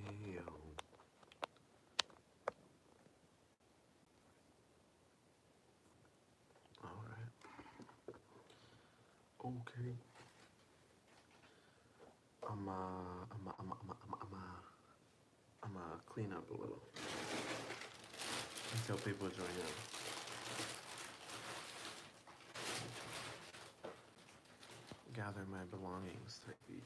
Hey, alright. Okay. I'm clean up a little until people join in. Gather my belongings type beat.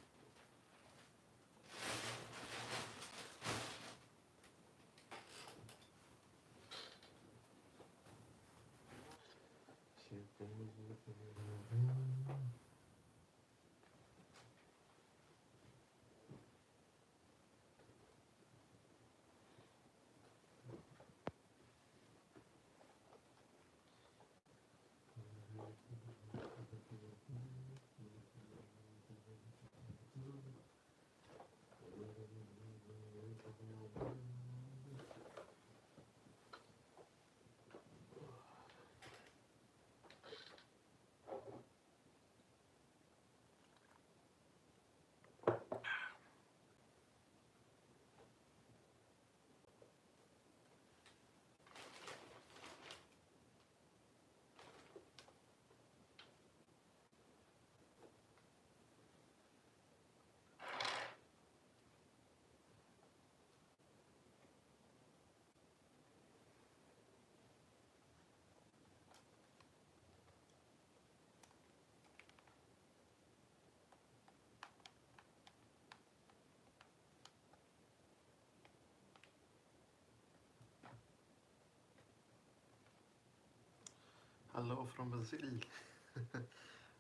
Hello from Brazil.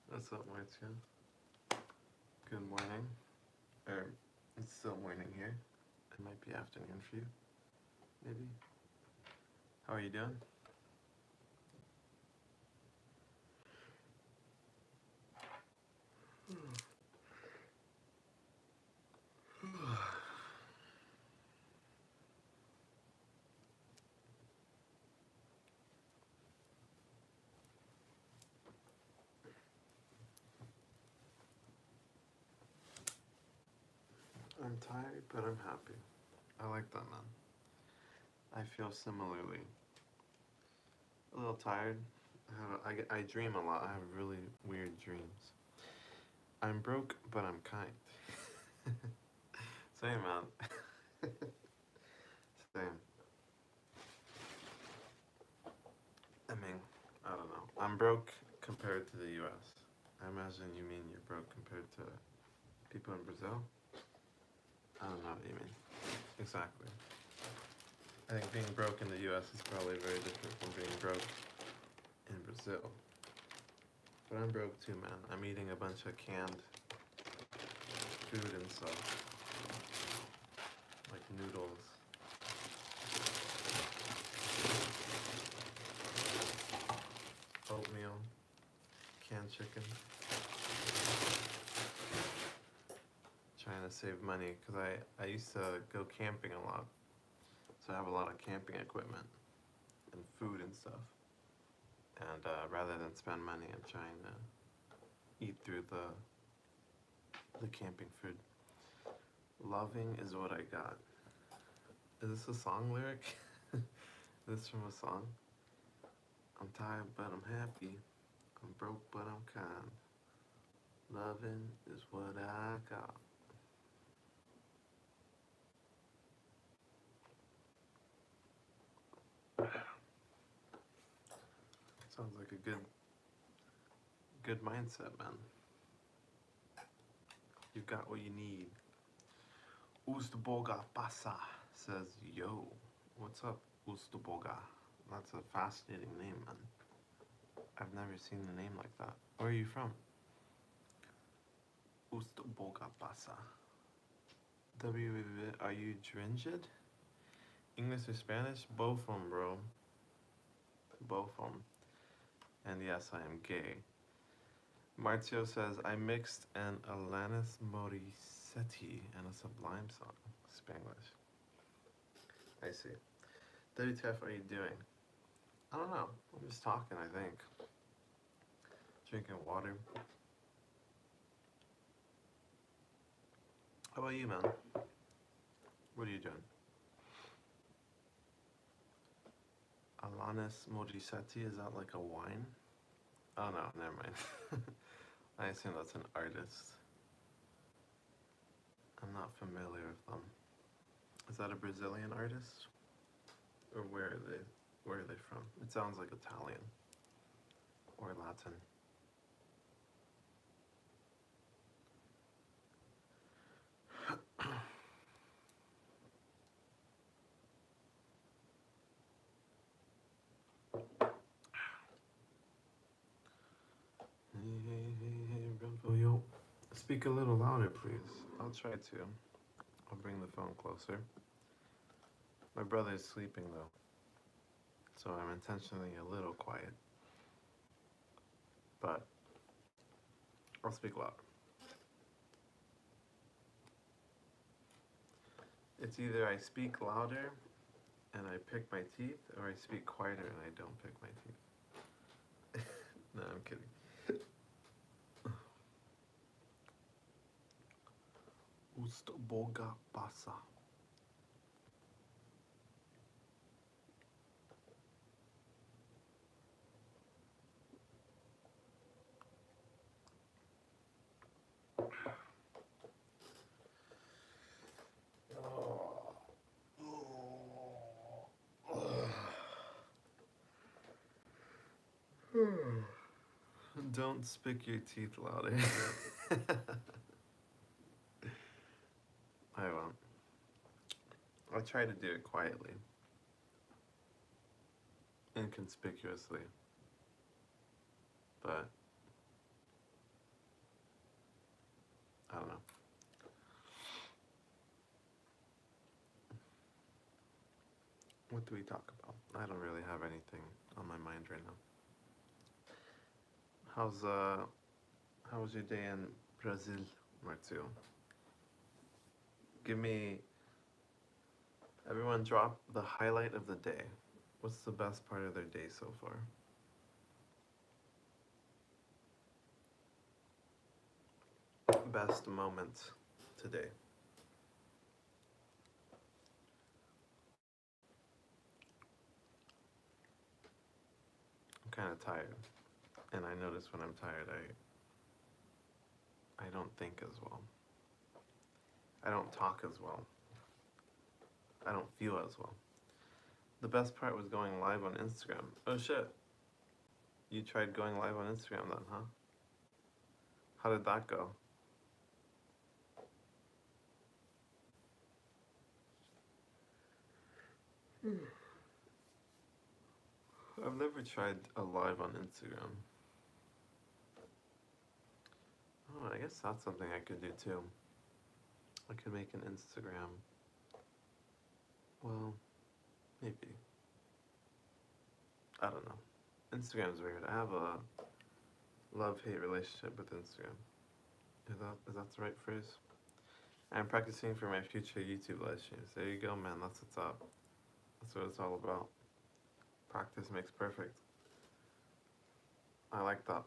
What's up, Marcia? Good morning. It's still morning here. It might be afternoon for you, maybe. How are you doing? I'm tired, but I'm happy. I like that, man. I feel similarly. A little tired. I dream a lot. I have really weird dreams. I'm broke, but I'm kind. Same, man. Same. I mean, I don't know. I'm broke compared to the US. I imagine you mean you're broke compared to people in Brazil? I don't know what you mean. Exactly. I think being broke in the US is probably very different from being broke in Brazil. But I'm broke too, man. I'm eating a bunch of canned food and stuff. Like noodles. Oatmeal. Canned chicken. Trying to save money because I used to go camping a lot. So I have a lot of camping equipment and food and stuff. And rather than spend money, I'm trying to eat through the camping food. Loving is what I got. Is this a song lyric? Is this from a song? I'm tired, but I'm happy. I'm broke, but I'm kind. Loving is what I got. Sounds like a good mindset, man. You've got what you need. Ustboga Pasa says, yo, what's up, Ustboga? That's a fascinating name, man. I've never seen a name like that. Where are you from? Ustboga Pasa. Are you Dringed? English or Spanish? Both of them, bro. Both of them. And yes, I am gay. Marzio says, I mixed an Alanis Morissette and a Sublime song. Spanglish. I see. WTF are you doing? I don't know. I'm just talking, I think. Drinking water. How about you, man? What are you doing? Alanis Morissette, is that like a wine? Oh no, never mind. I assume that's an artist. I'm not familiar with them. Is that a Brazilian artist? Or where are they? Where are they from? It sounds like Italian or Latin. Hey, Brunfo, yo. Speak a little louder, please. I'll try to. I'll bring the phone closer. My brother is sleeping though, so I'm intentionally a little quiet. But I'll speak louder. It's either I speak louder and I pick my teeth, or I speak quieter and I don't pick my teeth. No, I'm kidding. Ust Boga pasa. Don't speak your teeth louder. I won't. I'll try to do it quietly, inconspicuously, but I don't know. What do we talk about? I don't really have anything on my mind right now. How was your day in Brazil, Marcio? Give me, everyone drop the highlight of the day. What's the best part of their day so far? Best moment today. I'm kind of tired, and I notice when I'm tired, I don't think as well. I don't talk as well. I don't feel as well. The best part was going live on Instagram. Oh shit. You tried going live on Instagram then, huh? How did that go? I've never tried a live on Instagram. Oh, I guess that's something I could do too. I could make an Instagram. Well, maybe. I don't know. Instagram's weird. I have a love-hate relationship with Instagram. Is that the right phrase? I'm practicing for my future YouTube live streams. There you go, man. That's what's up. That's what it's all about. Practice makes perfect. I like that.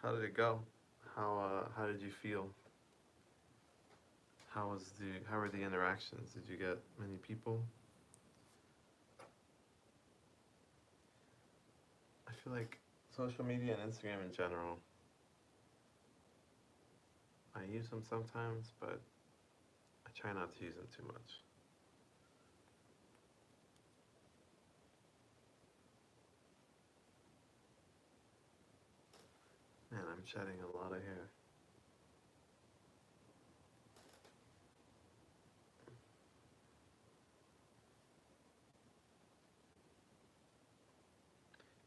How did it go? How did you feel? How were the interactions? Did you get many people? I feel like social media and Instagram in general, I use them sometimes, but I try not to use them too much. Man, I'm shedding a lot of hair.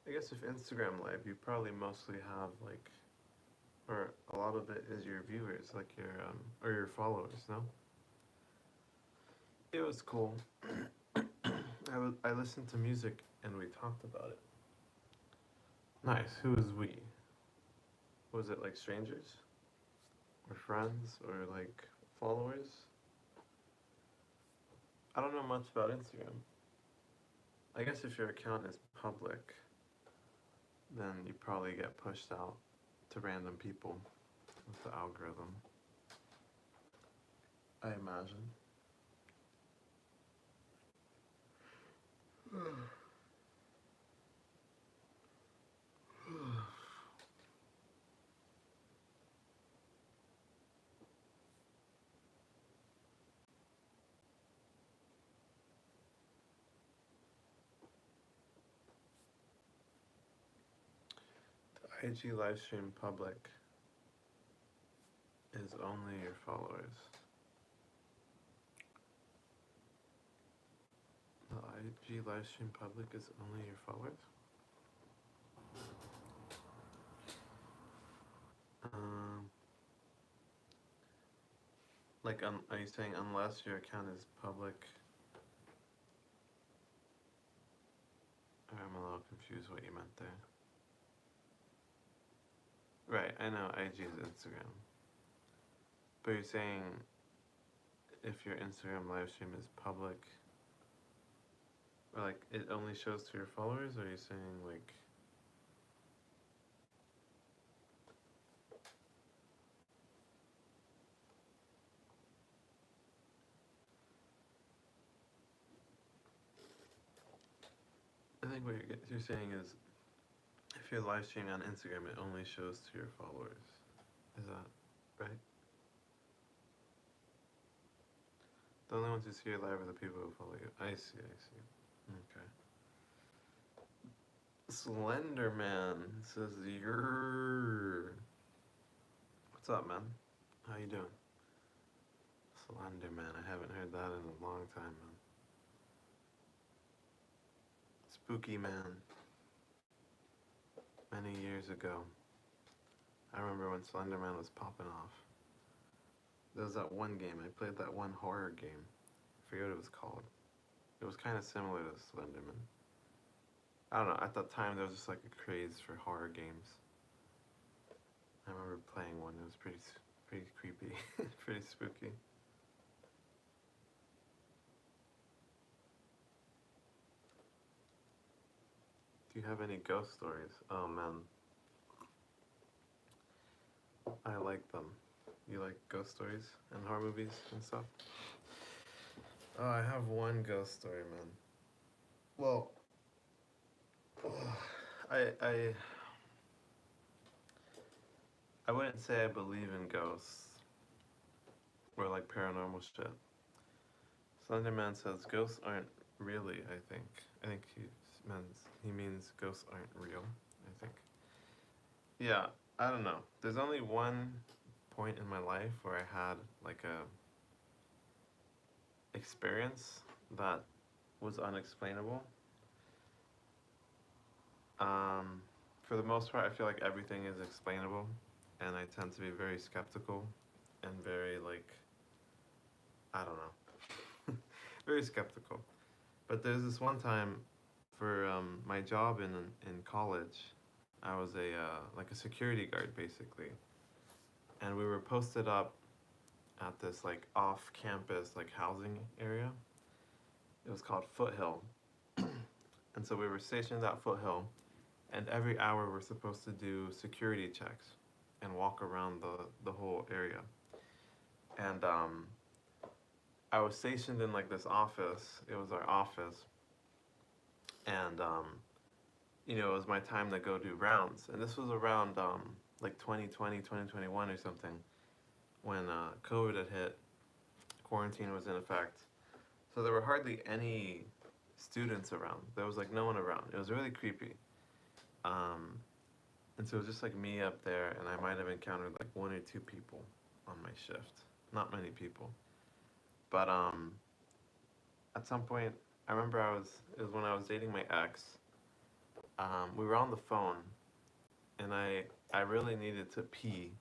I guess if Instagram Live, you probably mostly have like, or a lot of it is your viewers, like or your followers, no? It was cool. I listened to music and we talked about it. Nice. Who is we? Was it like strangers? Or friends? Or like followers? I don't know much about Instagram. I guess if your account is public, then you probably get pushed out to random people with the algorithm. I imagine. IG livestream public is only your followers. The IG livestream public is only your followers? Um, are you saying unless your account is public? I'm a little confused what you meant there. Right, I know IG is Instagram. But you're saying if your Instagram live stream is public, or like it only shows to your followers, or are you saying like... I think what you're saying is if you're live streaming on Instagram, it only shows to your followers. Is that right? The only ones who see your live are the people who follow you. I see, I see. Okay. Slenderman says, "You're." What's up, man? How you doing? Slenderman, I haven't heard that in a long time, man. Spooky Man. Many years ago. I remember when Slenderman was popping off. There was that one game, I played that one horror game. I forget what it was called. It was kind of similar to Slenderman. I don't know, at that time there was just like a craze for horror games. I remember playing one, it was pretty creepy, pretty spooky. Do you have any ghost stories? Oh man. I like them. You like ghost stories and horror movies and stuff? Oh, I have one ghost story, man. Well, I wouldn't say I believe in ghosts or like paranormal shit. Slenderman says ghosts aren't really, I think. I think he means ghosts aren't real, I think. Yeah, I don't know. There's only one point in my life where I had like a experience that was unexplainable. For the most part, I feel like everything is explainable, and I tend to be very skeptical and very like, I don't know, very skeptical. But there's this one time for my job in college, I was like a security guard basically, and we were posted up at this like off-campus like housing area. It was called Foothill, and so we were stationed at Foothill, and every hour we're supposed to do security checks and walk around the whole area. And I was stationed in like this office. It was our office, and it was my time to go do rounds. And this was around like 2020, 2021 or something, when COVID had hit, quarantine was in effect. So there were hardly any students around. There was like no one around. It was really creepy. And so it was just like me up there, and I might have encountered like one or two people on my shift. Not many people. But at some point, I remember it was when I was dating my ex. We were on the phone, and I really needed to pee.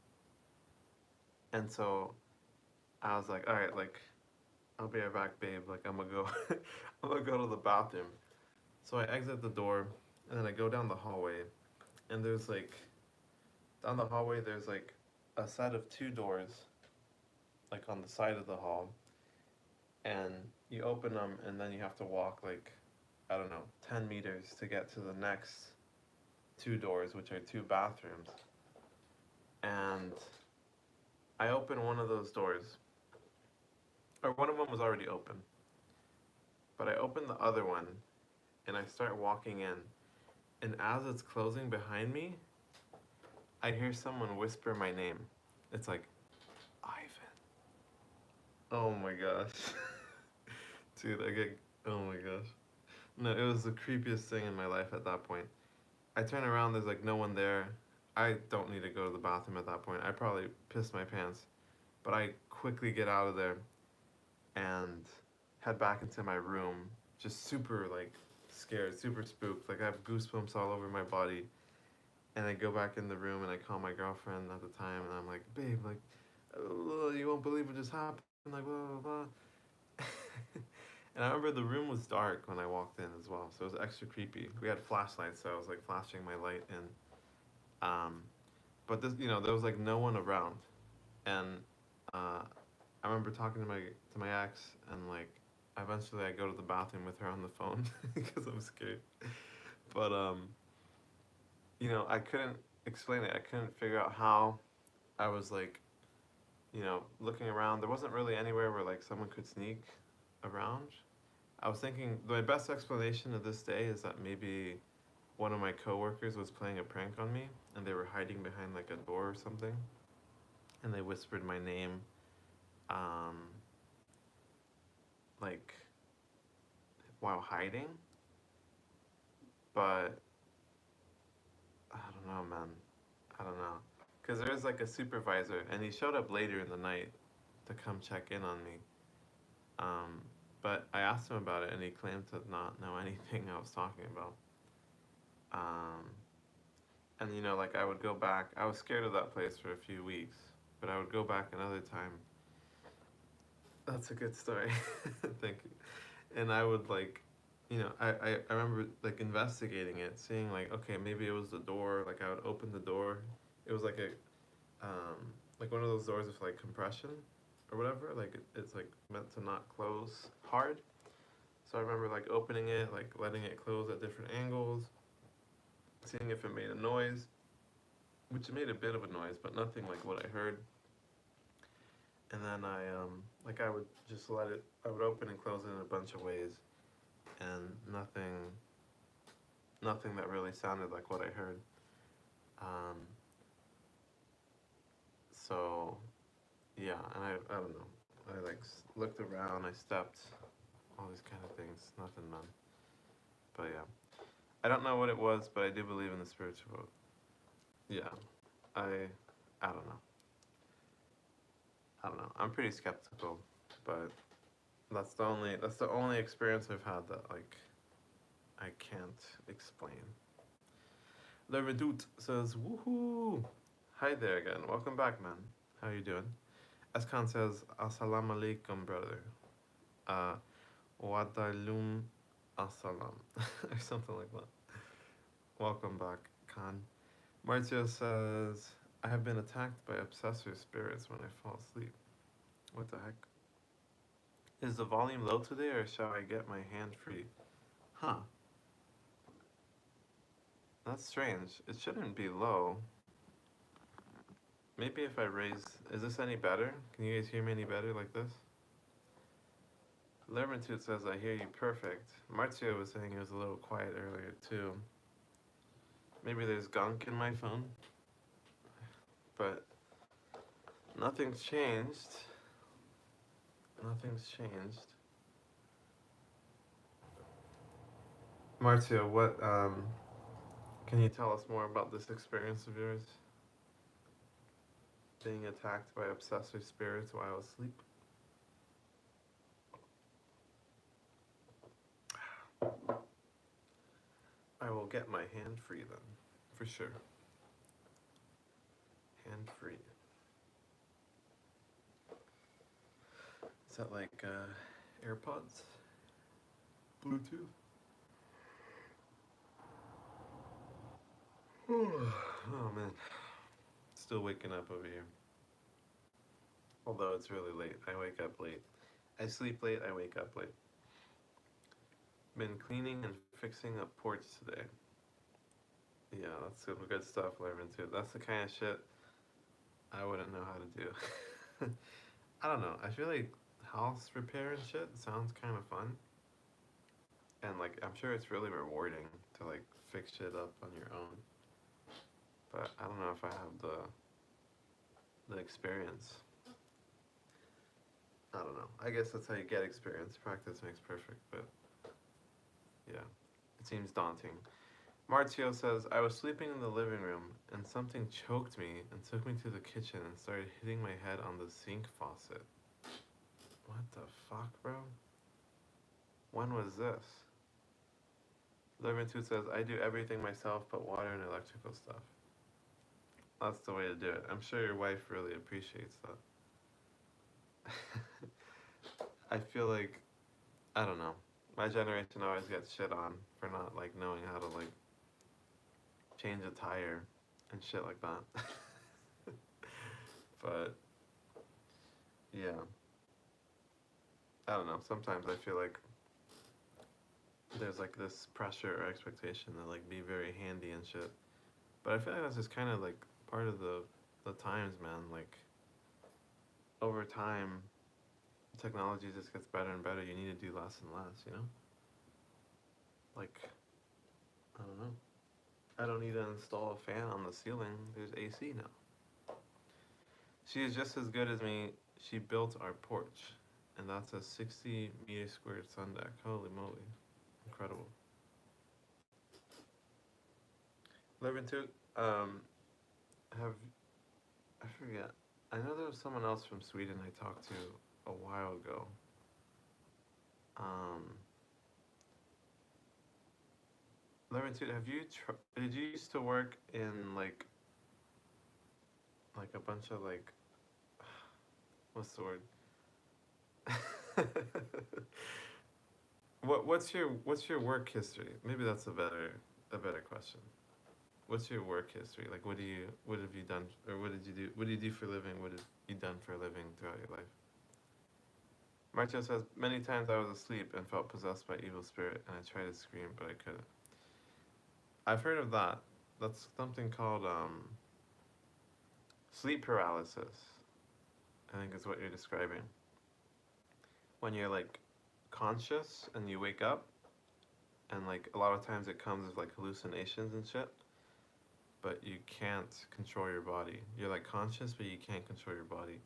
And so I was like, all right, like, I'll be right back, babe. Like, I'm gonna go, I'm gonna go to the bathroom. So I exit the door, and then I go down the hallway, and there's like, down the hallway, there's like a set of two doors, like on the side of the hall, and you open them, and then you have to walk like, I don't know, 10 meters to get to the next two doors, which are two bathrooms. And I open one of those doors, or one of them was already open. But I opened the other one, and I start walking in, and as it's closing behind me, I hear someone whisper my name. It's like, Ivan. Oh my gosh. Dude, I get, oh my gosh. No, it was the creepiest thing in my life at that point. I turn around, there's like no one there. I don't need to go to the bathroom at that point. I probably pissed my pants. But I quickly get out of there and head back into my room, just super like scared, super spooked. Like I have goosebumps all over my body. And I go back in the room and I call my girlfriend at the time and I'm like, babe, like, you won't believe what just happened, like, blah, blah, blah. And I remember the room was dark when I walked in as well, so it was extra creepy. We had flashlights, so I was like flashing my light in. But this, there was like no one around. And I remember talking to my ex and like, eventually I go to the bathroom with her on the phone because I'm scared. But I couldn't explain it. I couldn't figure out how. I was like, looking around. There wasn't really anywhere where like someone could sneak around. I was thinking my best explanation of this day is that maybe one of my coworkers was playing a prank on me and they were hiding behind like a door or something and they whispered my name um like while hiding. But I don't know, man. I don't know. Cuz there was like a supervisor and he showed up later in the night to come check in on me. Um, but I asked him about it, and he claimed to not know anything I was talking about. Um, and like I would go back. I was scared of that place for a few weeks, but I would go back another time. That's a good story. Thank you. And I would like, I remember like investigating it, seeing like, okay, maybe it was the door. Like I would open the door. It was like one of those doors with like compression or whatever. Like it's like meant to not close hard. So I remember like opening it, like letting it close at different angles, seeing if it made a noise, which it made a bit of a noise, but nothing like what I heard. And then I would just I would open and close it in a bunch of ways, and nothing that really sounded like what I heard. Um, so yeah, and I don't know. I like looked around, I stepped, all these kind of things, nothing, man. But yeah, I don't know what it was, but I do believe in the spiritual. Yeah, I I don't know. I don't know. I'm pretty skeptical, but that's the only experience I've had that like I can't explain. Le Redoute says, "Woohoo! Hi there again. Welcome back, man. How you doing?" Eskan says, "Assalamu alaikum, brother. Uh, Wadalum assalam," or something like that. Welcome back, Khan. Marzio says, "I have been attacked by obsessor spirits when I fall asleep. What the heck? Is the volume low today, or shall I get my hand free?" Huh. That's strange. It shouldn't be low. Maybe if I raise... Is this any better? Can you guys hear me any better like this? Lermitude says, "I hear you perfect." Marzio was saying it was a little quiet earlier too. Maybe there's gunk in my phone. But nothing's changed. Nothing's changed. Marzio, what, can you tell us more about this experience of yours? Being attacked by obsessor spirits while asleep? I will get my hand free then, for sure. Hand free. Is that like AirPods? Bluetooth? Oh man, still waking up over here. Although it's really late, I wake up late. I sleep late, I wake up late. Been cleaning and fixing up porch today. Yeah, that's some good stuff, Lerman, too. That's the kind of shit I wouldn't know how to do. I don't know. I feel like house repair and shit sounds kind of fun. And like, I'm sure it's really rewarding to like fix shit up on your own. But I don't know if I have the experience. I don't know. I guess that's how you get experience. Practice makes perfect, but yeah, it seems daunting. Martio says, I was sleeping in the living room and something choked me and took me to the kitchen and started hitting my head on the sink faucet. What the fuck, bro? When was this? Living 2 says, I do everything myself but water and electrical stuff. That's the way to do it. I'm sure your wife really appreciates that. I feel like, I don't know. My generation always gets shit on for not like knowing how to like change a tire and shit like that. But yeah, I don't know. Sometimes I feel like there's like this pressure or expectation to like be very handy and shit. But I feel like that's just kind of like part of the times, man. Like over time, technology just gets better and better. You need to do less and less, you know? Like, I don't know. I don't need to install a fan on the ceiling. There's AC now. She is just as good as me. She built our porch. And that's a 60 meter squared sun deck. Holy moly. Incredible. Living too, have, I forget. I know there was someone else from Sweden I talked to a while ago. Um, Living too, did you used to work in like a bunch of like, what's the word? what's your work history? Maybe that's a better question. What's your work history? Like what have you done or what do you do for a living? What have you done for a living throughout your life? Marcio says, many times I was asleep and felt possessed by evil spirit and I tried to scream but I couldn't. I've heard of that. That's something called sleep paralysis. I think is what you're describing. When you're like conscious and you wake up and like a lot of times it comes with like hallucinations and shit, but you can't control your body. You're like conscious but you can't control your body.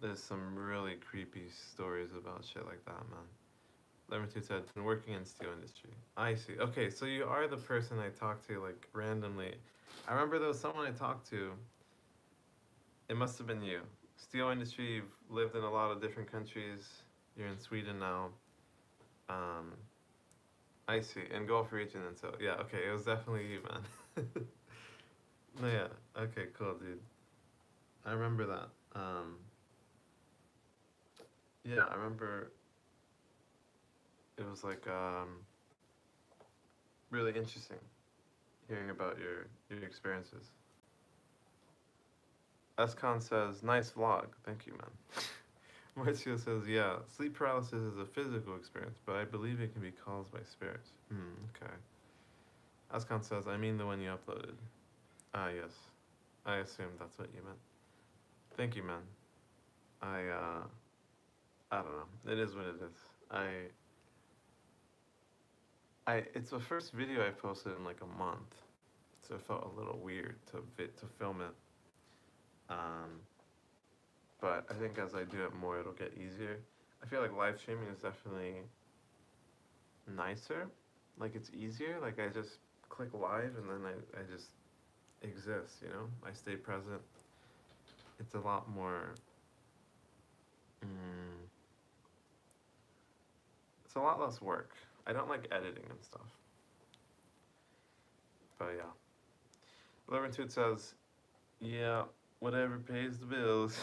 There's some really creepy stories about shit like that, man. Lemon Two said, been working in steel industry. I see. Okay, so you are the person I talked to like randomly. I remember there was someone I talked to. It must have been you. Steel industry, you've lived in a lot of different countries. You're in Sweden now. Um, I see. In Gulf region and so yeah, okay, it was definitely you, man. No, yeah. Okay, cool, dude. I remember that. Yeah, I remember it was like really interesting hearing about your experiences. Escon says, nice vlog. Thank you, man. Mauricio says, yeah, sleep paralysis is a physical experience, but I believe it can be caused by spirits. Okay. Escon says, I mean the one you uploaded. Ah, yes. I assumed that's what you meant. Thank you, man. I don't know. It is what it is. It's the first video I posted in like a month, so it felt a little weird to film it. Um, but I think as I do it more, it'll get easier. I feel like live streaming is definitely nicer. Like it's easier. Like I just click live and then I just exist, you know? I stay present. It's a lot more, mm, it's a lot less work. I don't like editing and stuff. But yeah. Levertude says, yeah, whatever pays the bills.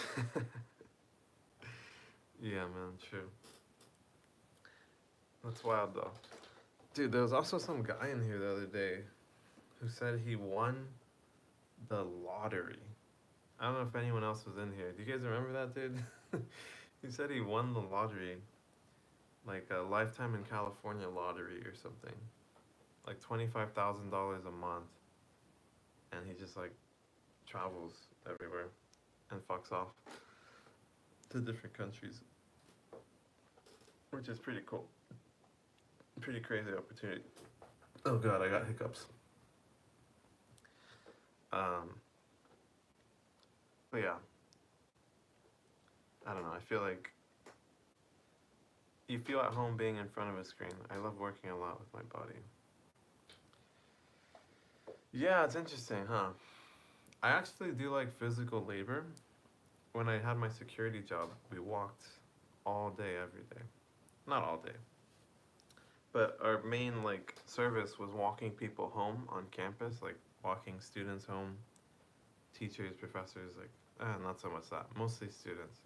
Yeah, man, true. That's wild though. Dude, there was also some guy in here the other day who said he won the lottery. I don't know if anyone else was in here. Do you guys remember that dude? He said he won the lottery, like a lifetime in California lottery or something, like $25,000 a month, and he just like travels everywhere and fucks off to different countries. which is pretty cool. Pretty crazy opportunity. Oh god, I got hiccups. Um, but yeah, I don't know. I feel like you feel at home being in front of a screen. I love working a lot with my body. Yeah, it's interesting, huh? I actually do like physical labor. When I had my security job, we walked all day, every day. Not all day, but our main like service was walking people home on campus, like walking students home, teachers, professors, like not so much that, mostly students.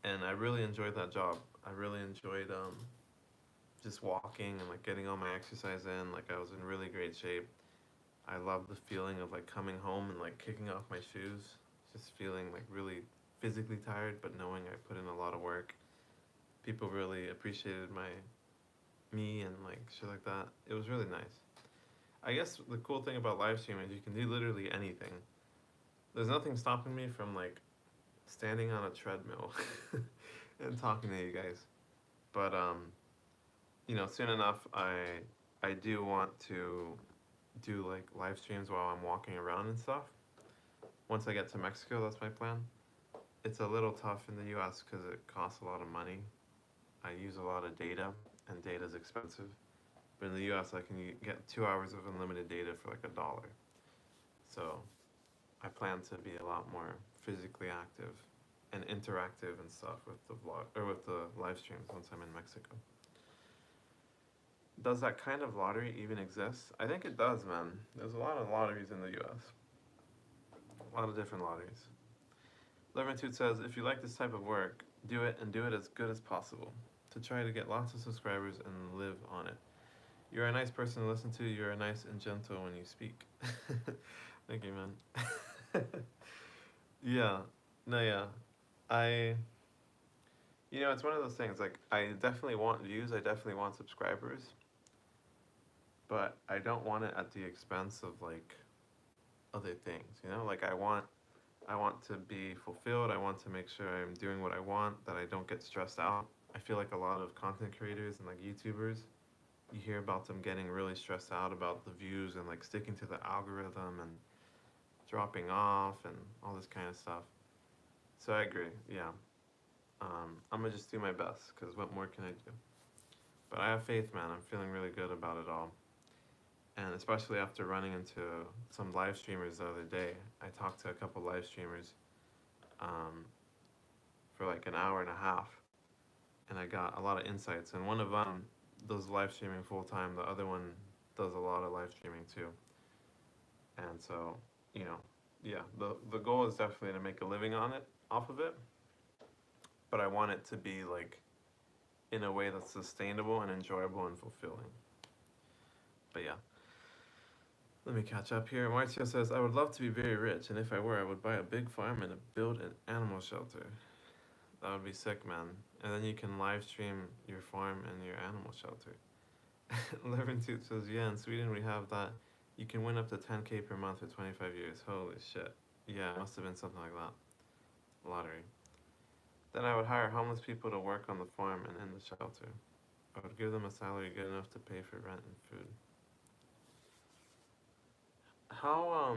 And I really enjoyed that job. I really enjoyed just walking and like getting all my exercise in. Like I was in really great shape. I love the feeling of like coming home and like kicking off my shoes, just feeling like really physically tired, but knowing I put in a lot of work. People really appreciated me and like shit like that. It was really nice. I guess the cool thing about live streaming is you can do literally anything. There's nothing stopping me from like standing on a treadmill and talking to you guys. But soon enough I do want to do like live streams while I'm walking around and stuff. Once I get to Mexico, that's my plan. It's a little tough in the US because it costs a lot of money. I use a lot of data, and data is expensive. But in the US, I can get 2 hours of unlimited data for like $1. So I plan to be a lot more physically active and interactive and stuff with the vlog or with the live streams once I'm in Mexico. Does that kind of lottery even exist? I think it does, man. There's a lot of lotteries in the US. A lot of different lotteries. Leveritude says, if you like this type of work, do it and do it as good as possible to try to get lots of subscribers and live on it. You're a nice person to listen to. You're nice and gentle when you speak. Thank you, man. Yeah. No, yeah. I, it's one of those things, like, I definitely want views. I definitely want subscribers. But I don't want it at the expense of, like, other things, Like, I want to be fulfilled. I want to make sure I'm doing what I want, that I don't get stressed out. I feel like a lot of content creators and, like, YouTubers, you hear about them getting really stressed out about the views and like sticking to the algorithm and dropping off and all this kind of stuff. So I agree, yeah. I'm gonna just do my best because what more can I do? But I have faith, man. I'm feeling really good about it all. And especially after running into some live streamers the other day, I talked to a couple live streamers for like an hour and a half, and I got a lot of insights. And one of them does live streaming full time. The other one does a lot of live streaming too. And so, yeah, the goal is definitely to make a living off of it. But I want it to be like in a way that's sustainable and enjoyable and fulfilling. But yeah. Let me catch up here. Marcio says, I would love to be very rich, and if I were, I would buy a big farm and build an animal shelter. That would be sick, man. And then you can live stream your farm and your animal shelter. Leventude says, yeah, in Sweden we have that. You can win up to 10K per month for 25 years. Holy shit. Yeah, it must have been something like that. Lottery. Then I would hire homeless people to work on the farm and in the shelter. I would give them a salary good enough to pay for rent and food. How,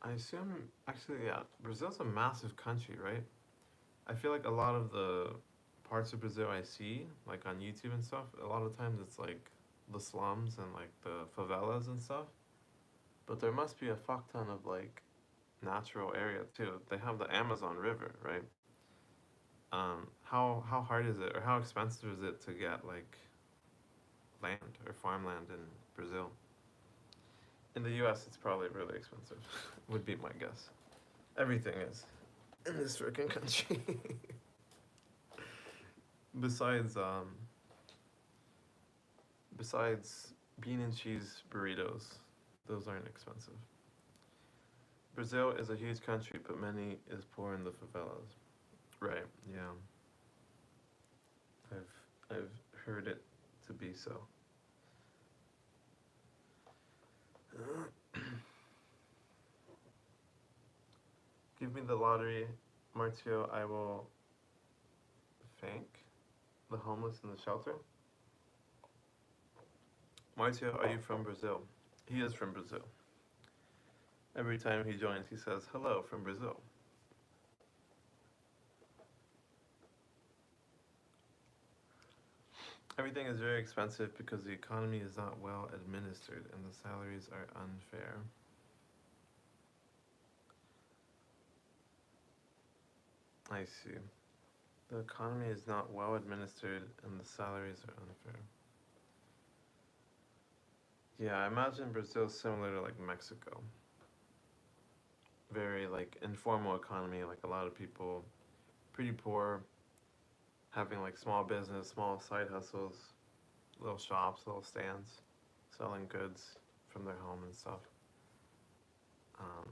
I assume, actually, yeah, Brazil's a massive country, right? I feel like a lot of the parts of Brazil I see, like on YouTube and stuff, a lot of times it's like the slums and like the favelas and stuff. But there must be a fuck ton of like natural area too. They have the Amazon River, right? How hard is it, or how expensive is it to get like land or farmland in Brazil? In the U.S., it's probably really expensive. Would be my guess. Everything is in this freaking country. besides besides bean and cheese burritos, those aren't expensive. Brazil is a huge country, but many is poor in the favelas. Right? Yeah. I've heard it to be so. Give me the lottery, Martio. I will thank the homeless in the shelter. Marcio, are you from Brazil? He is from Brazil. Every time he joins, he says, hello from Brazil. Everything is very expensive because the economy is not well administered and the salaries are unfair. I see. The economy is not well administered and the salaries are unfair. Yeah, I imagine Brazil is similar to like Mexico. Very like informal economy, like a lot of people pretty poor, having like small business, small side hustles, little shops, little stands, selling goods from their home and stuff. Um,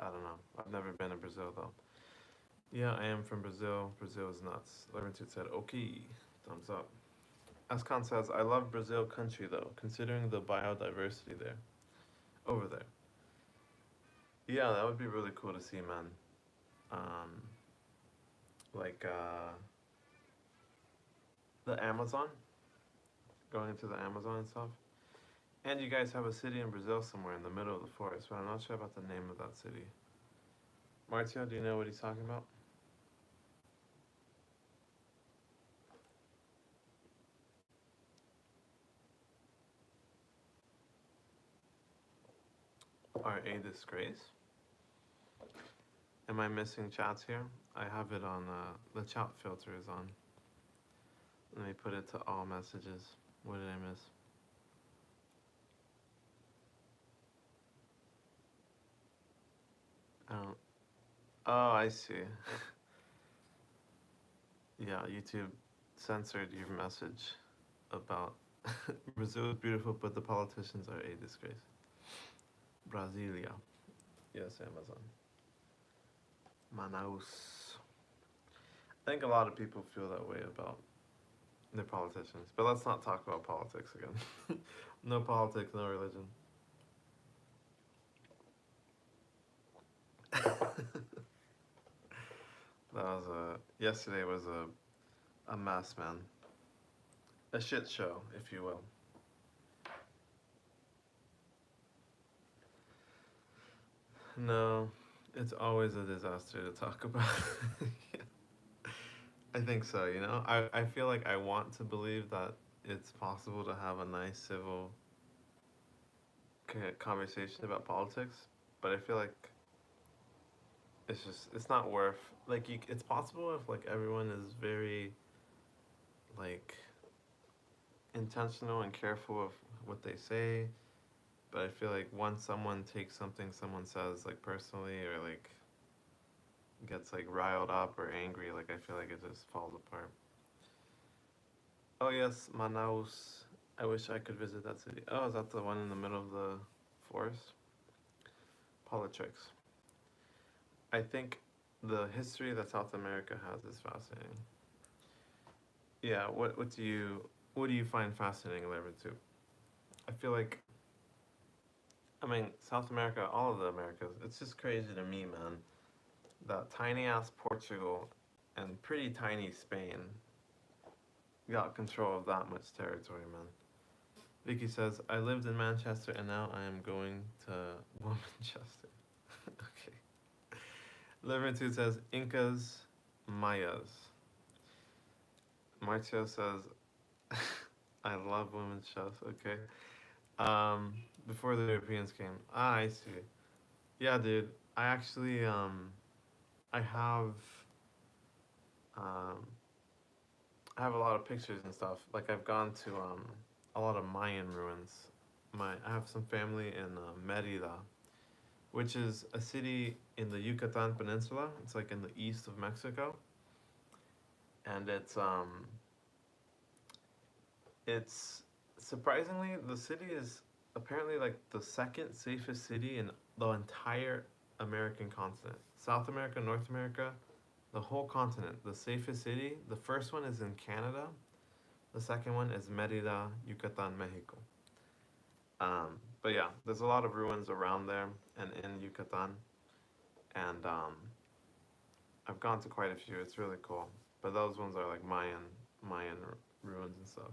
I don't know. I've never been to Brazil though. Yeah, I am from Brazil. Brazil is nuts. Lermitude said, okay, thumbs up. Askan says, I love Brazil country though, considering the biodiversity there, over there. Yeah, that would be really cool to see, man. Um, like the Amazon, going into the Amazon and stuff. And you guys have a city in Brazil somewhere in the middle of the forest, but I'm not sure about the name of that city. Marcio, do you know what he's talking about? Are a disgrace? Am I missing chats here? I have it on, the chat filter is on. Let me put it to all messages. What did I miss? I don't. Oh, I see. Yeah, YouTube censored your message about Brazil is beautiful, but the politicians are a disgrace. Brasilia. Yes, Amazon. Manaus. I think a lot of people feel that way about their politicians. But let's not talk about politics again. No politics, no religion. Yesterday was a mess, man. A shit show, if you will. No, it's always a disaster to talk about. I think so, you know? I feel like I want to believe that it's possible to have a nice civil conversation about politics, but I feel like it's not worth, like, it's possible if like everyone is very like intentional and careful of what they say, but I feel like once someone takes something someone says like personally or like gets like riled up or angry, like I feel like it just falls apart. Oh yes, Manaus. I wish I could visit that city. Oh, is that the one in the middle of the forest? Politics. I think the history that South America has is fascinating. Yeah, what do you find fascinating, Levin, too? I feel like, I mean, South America, all of the Americas, it's just crazy to me, man, that tiny ass Portugal and pretty tiny Spain got control of that much territory, man. Vicky says, I lived in Manchester and now I am going to Womanchester. Okay. Liverpool says, Incas, Mayas. Marcio says, I love women's shows. Okay. Before the Europeans came. Ah, I see. Yeah, dude. I actually, I have, um, I have a lot of pictures and stuff. Like I've gone to a lot of Mayan ruins. I have some family in Merida, which is a city in the Yucatan Peninsula. It's like in the east of Mexico, and it's surprisingly the city is apparently like the second safest city in the entire American continent. South America, North America, the whole continent. The safest city. The first one is in Canada. The second one is Merida, Yucatan, Mexico. But yeah, there's a lot of ruins around there and in Yucatan, and I've gone to quite a few. It's really cool. but those ones are like Mayan ruins and stuff.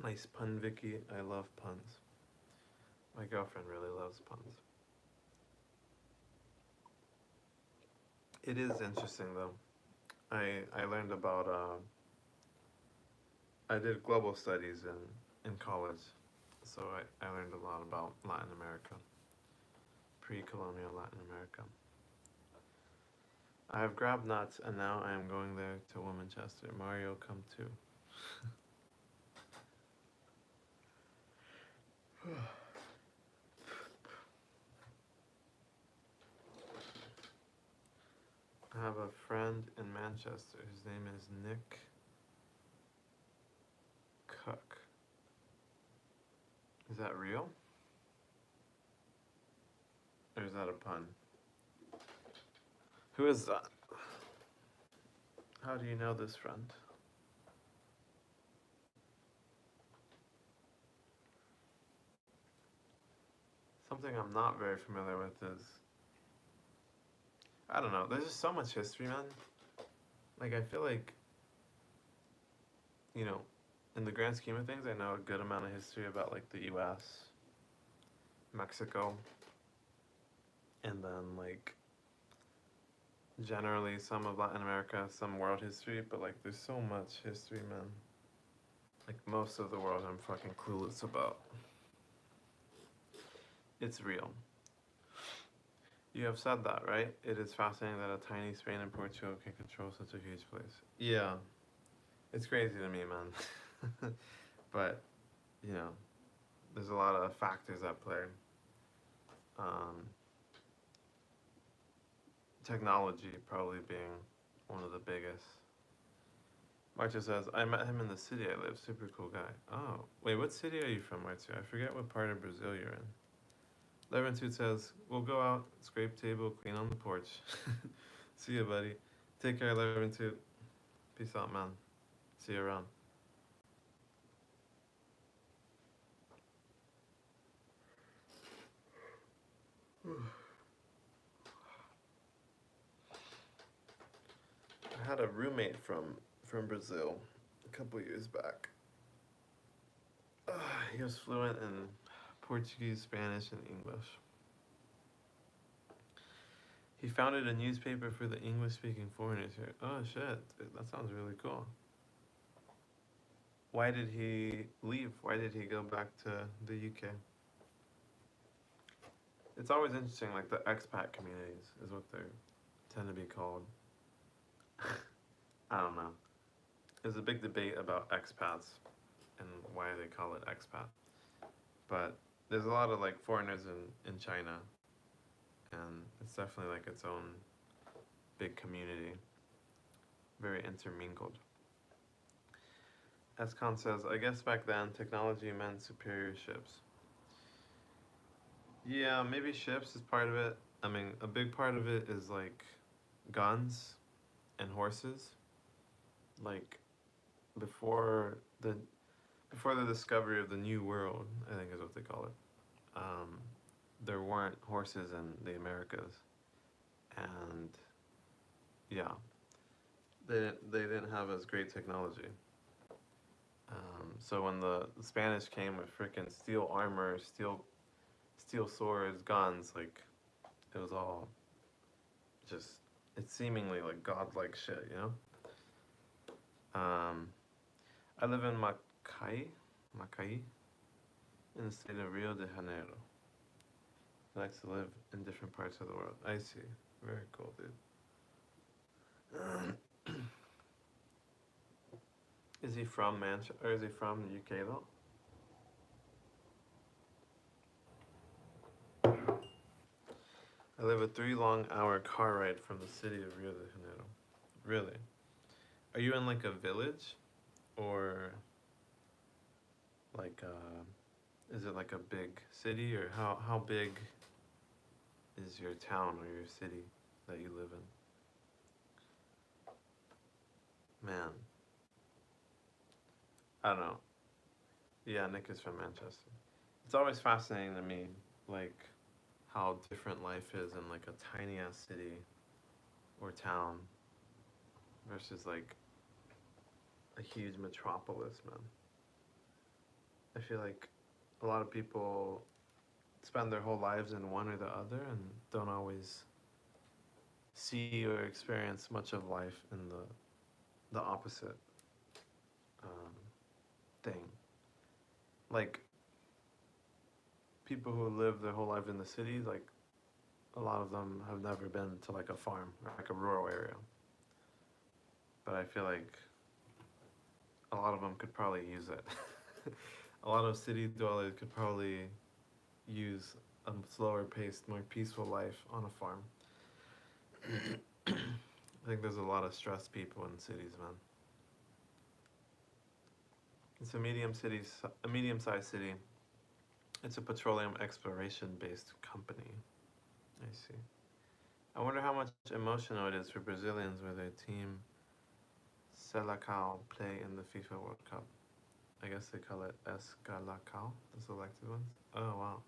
Nice pun, Vicky. I love puns. My girlfriend really loves puns. It is interesting though. I learned about I did global studies in college, so I learned a lot about Latin America, pre-colonial Latin America. I have grabbed nuts and now I am going there to Womanchester. Mario, come too. I have a friend in Manchester. His name is Nick Cook. Is that real? Or is that a pun? Who is that? How do you know this friend? Something I'm not very familiar with is, I don't know, there's just so much history, man. Like, I feel like, you know, in the grand scheme of things, I know a good amount of history about, like, the US, Mexico, and then, like, generally some of Latin America, some world history, but, like, there's so much history, man. Like, most of the world I'm fucking clueless about. It's real. You have said that, right? It is fascinating that a tiny Spain and Portugal can control such a huge place. Yeah. It's crazy to me, man. But, you know, there's a lot of factors at play. Technology probably being one of the biggest. Marcia says, I met him in the city I live. Super cool guy. Oh, wait, what city are you from, Marcia? I forget what part of Brazil you're in. Leventude says, we'll go out, scrape table, clean on the porch. See ya, buddy. Take care, Leventude. Peace out, man. See you around. I had a roommate from Brazil a couple years back. He was fluent in Portuguese, Spanish, and English. He founded a newspaper for the English-speaking foreigners here. Oh shit, that sounds really cool. Why did he leave? Why did he go back to the UK? It's always interesting, like the expat communities is what they tend to be called. I don't know. There's a big debate about expats and why they call it expat. But there's a lot of like foreigners in China, and it's definitely like its own big community. Very intermingled. Escon says, I guess back then technology meant superior ships. Yeah, maybe ships is part of it. I mean, a big part of it is like guns and horses. Like before the discovery of the New World, I think is what they call it. There weren't horses in the Americas, and yeah, they didn't have as great technology. So when the Spanish came with freaking steel armor, steel swords, guns, like it was all just it's seemingly like godlike shit, you know. I live in Macaé, in the state of Rio de Janeiro. He likes to live in different parts of the world. I see. Very cool, dude. Is he from Manchester, or is he from the UK though? I live a 3 long-hour car ride from the city of Rio de Janeiro. Really? Are you in like a village, or like is it like a big city, or how big is your town or your city that you live in? Man, I don't know. Yeah, Nick is from Manchester. It's always fascinating to me, like how different life is in like a tiny ass city or town versus like a huge metropolis, man. I feel like a lot of people spend their whole lives in one or the other and don't always see or experience much of life in the opposite um, thing. Like people who live their whole life in the city, like a lot of them have never been to like a farm or like a rural area. But I feel like a lot of them could probably use it. A lot of city dwellers could probably use a slower paced, more peaceful life on a farm. I think there's a lot of stressed people in cities, man. It's a medium-sized city. It's a petroleum exploration-based company. I see. I wonder how much emotional it is for Brazilians where their team Seleção play in the FIFA World Cup. I guess they call it Escalacao, the selected ones. Oh wow.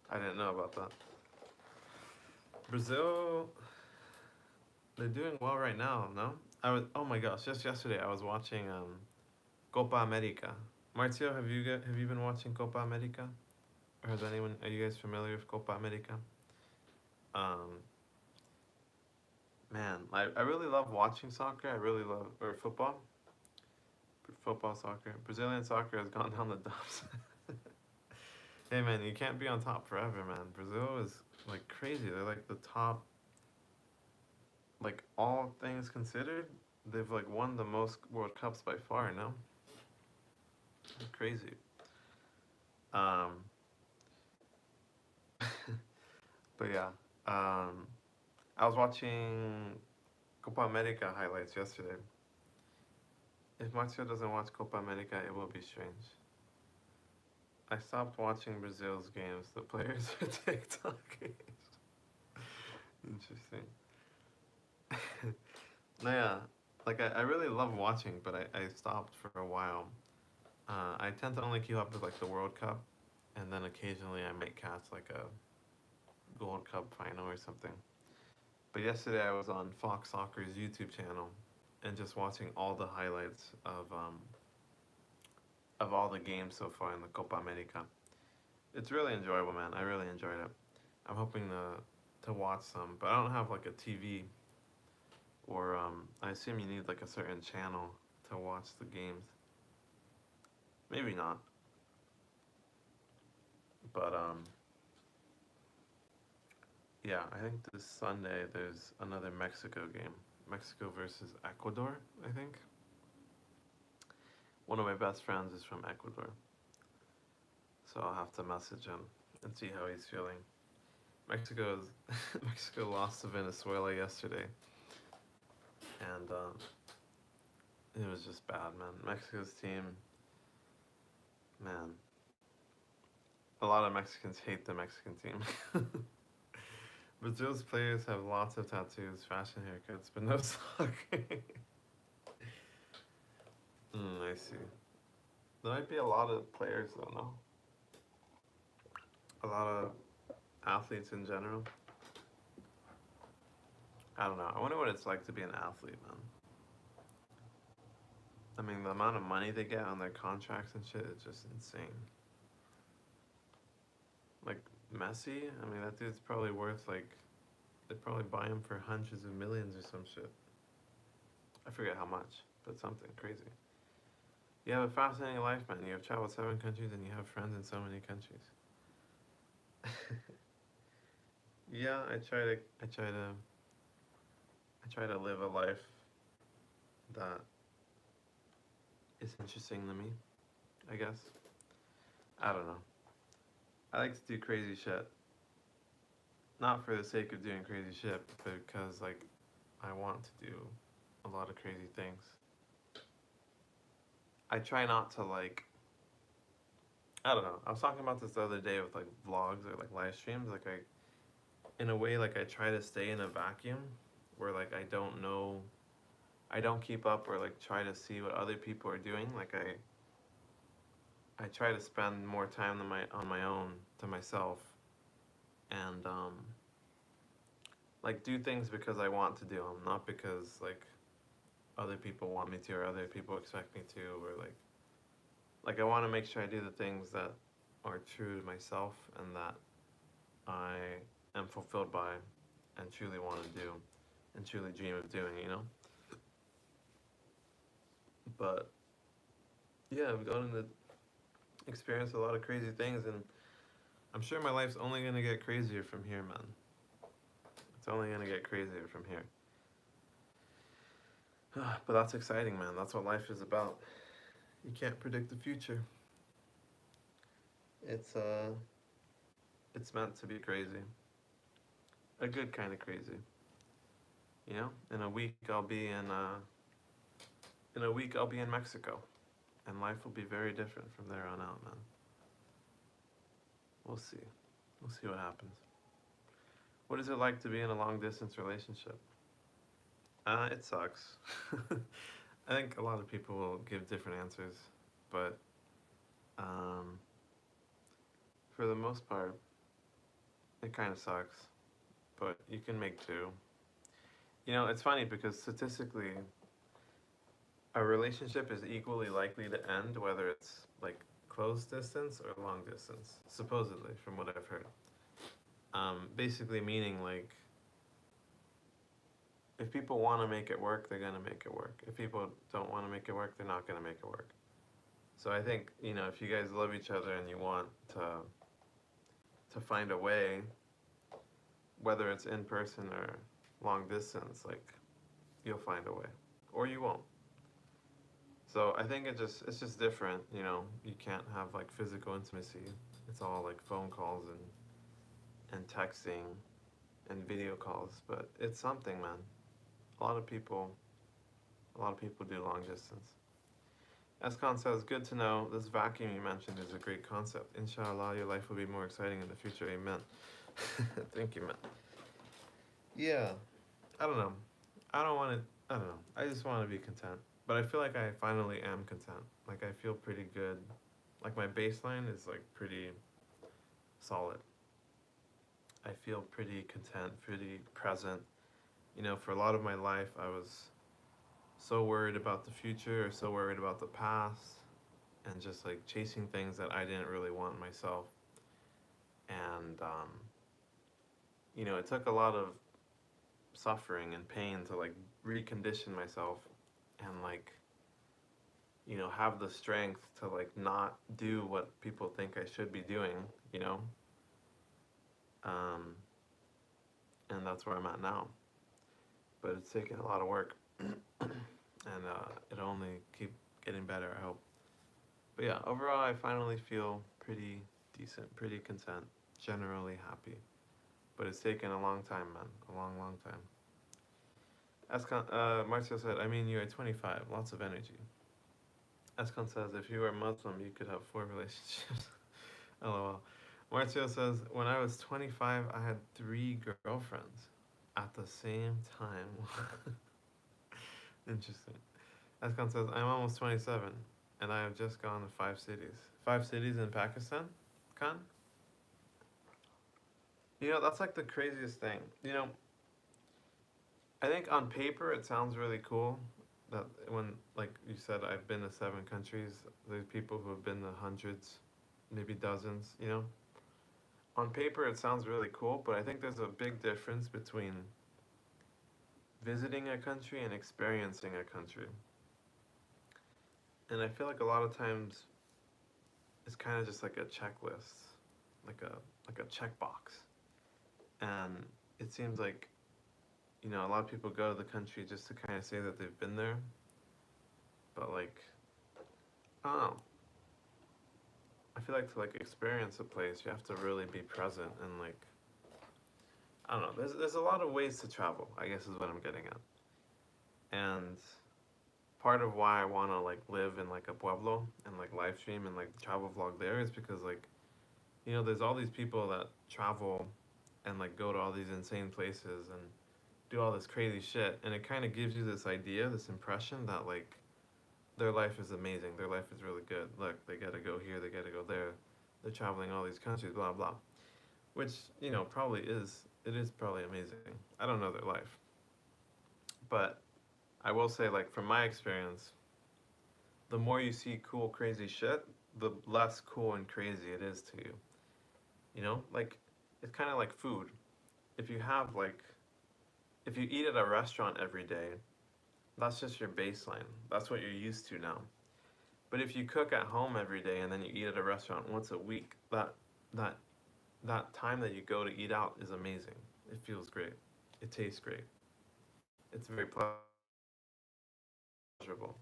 I didn't know about that. Brazil, they're doing well right now, no? Oh my gosh, just yesterday I was watching Copa America. Marcio, have you been watching Copa America? Or has anyone, are you guys familiar with Copa America? Um, man, I really love watching soccer. I really love, or football, soccer. Brazilian soccer has gone down the dumps. Hey man, you can't be on top forever, man. Brazil is like crazy. They're like the top, like all things considered, they've like won the most World Cups by far, no? Crazy. Um, but yeah, I was watching Copa America highlights yesterday. If Marcio doesn't watch Copa America, it will be strange. I stopped watching Brazil's games. The players are TikTokers. Interesting. No, yeah, like I really love watching, but I stopped for a while. I tend to only keep up with like the World Cup, and then occasionally I might catch like a Gold Cup final or something. But yesterday I was on Fox Soccer's YouTube channel and just watching all the highlights of all the games so far in the Copa America. It's really enjoyable, man. I really enjoyed it. I'm hoping to watch some, but I don't have like a TV or I assume you need like a certain channel to watch the games. Maybe not, but yeah, I think this Sunday there's another Mexico game. Mexico versus Ecuador, I think. One of my best friends is from Ecuador, so I'll have to message him and see how he's feeling. Mexico lost to Venezuela yesterday, and it was just bad, man. Mexico's team, man. A lot of Mexicans hate the Mexican team. Brazil's players have lots of tattoos, fashion haircuts, but no soccer. I see. There might be a lot of players though, no? A lot of athletes in general. I don't know. I wonder what it's like to be an athlete, man. I mean, the amount of money they get on their contracts and shit is just insane. Like Messi, I mean, that dude's probably worth like, they probably buy him for hundreds of millions or some shit. I forget how much, but something crazy. You have a fascinating life, man. You have traveled 7 countries and you have friends in so many countries. Yeah, I try to live a life that is interesting to me, I guess. I don't know. I like to do crazy shit. Not for the sake of doing crazy shit, but because like I want to do a lot of crazy things. I try not to like, I don't know. I was talking about this the other day with like vlogs or like live streams. Like in a way, like I try to stay in a vacuum where like I don't keep up or like try to see what other people are doing. Like I try to spend more time on my own to myself, and like do things because I want to do them, not because like other people want me to or other people expect me to, or like I want to make sure I do the things that are true to myself and that I am fulfilled by and truly want to do and truly dream of doing, you know? But yeah, I've gotten to experience a lot of crazy things, and I'm sure my life's only gonna get crazier from here, man. It's only gonna get crazier from here. But that's exciting, man. That's what life is about. You can't predict the future. It's uh, it's meant to be crazy, a good kind of crazy. You know, in a week I'll be in Mexico, and life will be very different from there on out, man. We'll see. We'll see what happens. What is it like to be in a long distance relationship? It sucks. I think a lot of people will give different answers, but um, for the most part, it kind of sucks. But you can make do. You know, it's funny because statistically, a relationship is equally likely to end whether it's like close distance or long distance, supposedly, from what I've heard. Basically, meaning like if people want to make it work, they're gonna make it work. If people don't want to make it work, they're not gonna make it work. So I think, you know, if you guys love each other and you want to find a way, whether it's in person or long distance, like you'll find a way, or you won't. So I think it's just different, you know. You can't have like physical intimacy. It's all like phone calls and texting and video calls, but it's something, man. A lot of people a lot of people do long distance. Escon says, good to know. This vacuum you mentioned is a great concept. Inshallah, your life will be more exciting in the future. Amen. Thank you, man. Yeah, I don't know. I don't know. I just want to be content. But I feel like I finally am content. Like, I feel pretty good. Like, my baseline is, like, pretty solid. I feel pretty content, pretty present. You know, for a lot of my life, I was so worried about the future or so worried about the past and just like chasing things that I didn't really want myself. And, you know, it took a lot of suffering and pain to like recondition myself and like, you know, have the strength to like not do what people think I should be doing, you know? Um, and that's where I'm at now. But it's taken a lot of work. And it'll only keep getting better, I hope. But yeah, overall, I finally feel pretty decent, pretty content, generally happy. But it's taken a long time, man. A long, long time. Marcio said, I mean, you're 25, lots of energy. Escon says, if you were Muslim, you could have 4 relationships. LOL. Marcio says, when I was 25, I had 3 girlfriends at the same time. Interesting. Escon says, I'm almost 27, and I have just gone to 5 cities. 5 cities in Pakistan, Khan? You know, that's like the craziest thing. You know, I think on paper it sounds really cool that when, like you said, I've been to 7 countries, there's people who have been to hundreds, maybe dozens, you know? On paper it sounds really cool, but I think there's a big difference between visiting a country and experiencing a country. And I feel like a lot of times it's kind of just like a checklist, like a checkbox. And it seems like, you know, a lot of people go to the country just to kind of say that they've been there. But like, I don't know. I feel like to like experience a place, you have to really be present and like, I don't know. There's a lot of ways to travel, I guess is what I'm getting at. And part of why I want to like live in like a pueblo and like live stream and like travel vlog there is because like, you know, there's all these people that travel and like go to all these insane places and do all this crazy shit, and it kind of gives you this idea, this impression that like their life is amazing, their life is really good. Look, they gotta go here, they gotta go there, they're traveling all these countries, blah blah. which, you know, probably is, it is probably amazing. I don't know their life. But I will say, like, from my experience, the more you see cool, crazy shit, the less cool and crazy it is to you. You know? Like, it's kind of like food. If you have, like, if you eat at a restaurant every day, that's just your baseline. That's what you're used to now. But if you cook at home every day and then you eat at a restaurant once a week, that that time that you go to eat out is amazing. It feels great. It tastes great. It's very pleasurable.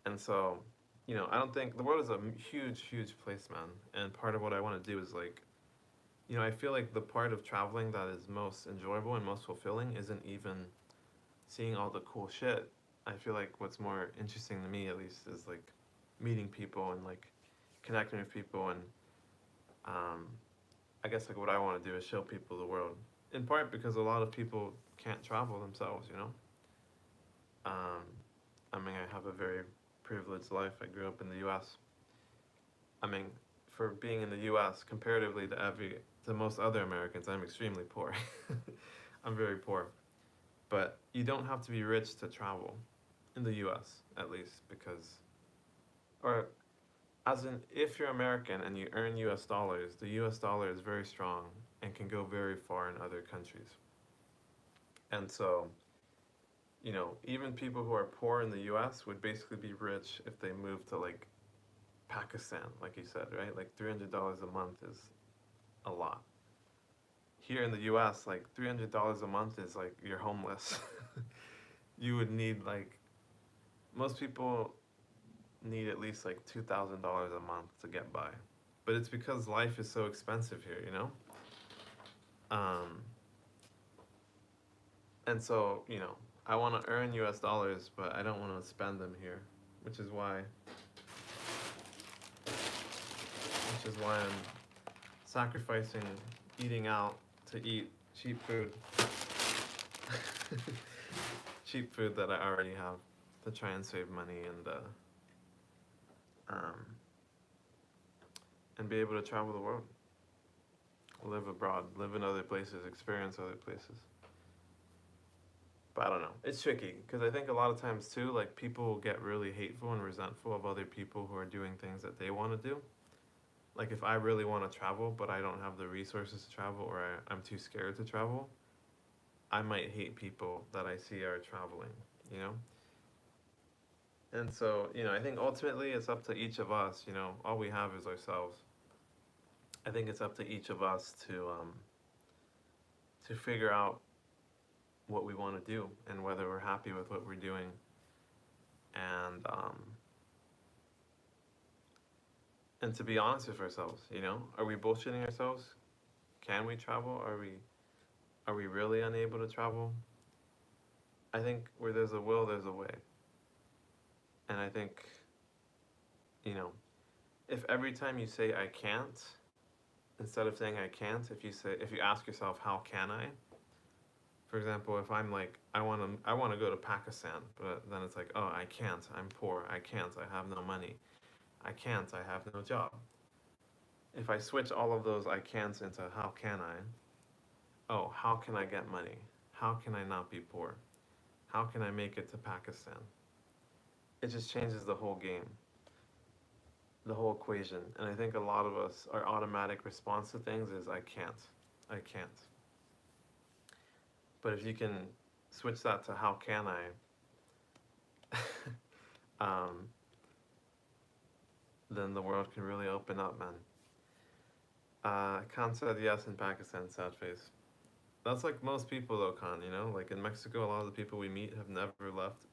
And so, you know, I don't think the world is a huge, huge place, man. And part of what I want to do is like, you know, I feel like the part of traveling that is most enjoyable and most fulfilling isn't even seeing all the cool shit. I feel like what's more interesting to me, at least, is like meeting people and like connecting with people. And um, I guess like what I want to do is show people the world. In part because a lot of people can't travel themselves, you know. Um, I mean, I have a very privileged life. I grew up in the U.S. I mean, for being in the U.S. comparatively to most other Americans, I'm extremely poor. I'm very poor, but you don't have to be rich to travel in the U.S. at least because, or as in, if you're American and you earn U.S. dollars, the U.S. dollar is very strong and can go very far in other countries. And so, you know, even people who are poor in the U.S. would basically be rich if they moved to like Pakistan, like you said, right? Like $300 a month is a lot. Here in the US, like $300 a month is like you're homeless. You would need like, most people need at least like $2,000 a month to get by. But it's because life is so expensive here, you know? Um, and so, you know, I want to earn US dollars, but I don't want to spend them here, which is why, I'm sacrificing eating out to eat cheap food. Cheap food that I already have to try and save money um, and be able to travel the world, live abroad, live in other places, experience other places. But I don't know. It's tricky because I think a lot of times too, like people get really hateful and resentful of other people who are doing things that they want to do. Like if I really want to travel, but I don't have the resources to travel, or I'm too scared to travel, I might hate people that I see are traveling, you know? And so, you know, I think ultimately it's up to each of us, you know, all we have is ourselves. I think it's up to each of us to figure out what we want to do and whether we're happy with what we're doing. And and to be honest with ourselves, you know, are we bullshitting ourselves? Can we travel? Are we really unable to travel? I think where there's a will, there's a way. And I think, you know, if every time you say I can't, instead of saying I can't, if you ask yourself how can I? For example, if I'm like I want to go to Pakistan, but then it's like, oh, I can't. I'm poor. I can't. I have no money. I can't. I have no job. If I switch all of those I can'ts into how can I? Oh, how can I get money? How can I not be poor? How can I make it to Pakistan? It just changes the whole game, the whole equation. And I think a lot of us, our automatic response to things is I can't. I can't. But if you can switch that to how can I, um, then the world can really open up, man. Khan said yes in Pakistan, sad face. That's like most people though, Khan, you know? Like in Mexico, a lot of the people we meet have never left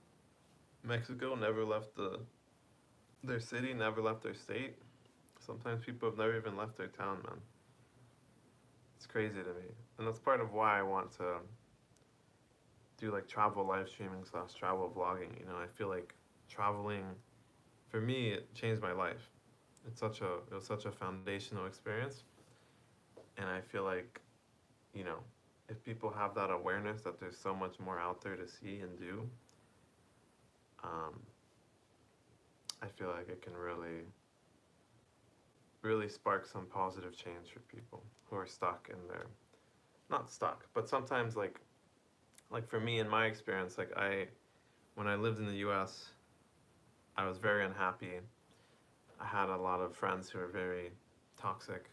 Mexico, never left their city, never left their state. Sometimes people have never even left their town, man. It's crazy to me. And that's part of why I want to do like travel live streaming slash travel vlogging. You know, I feel like traveling, for me, it changed my life. It was such a foundational experience. And I feel like, you know, if people have that awareness that there's so much more out there to see and do, um, I feel like it can really really spark some positive change for people who are stuck in their, not stuck, but sometimes like for me in my experience, like when I lived in the US, I was very unhappy. I had a lot of friends who were very toxic,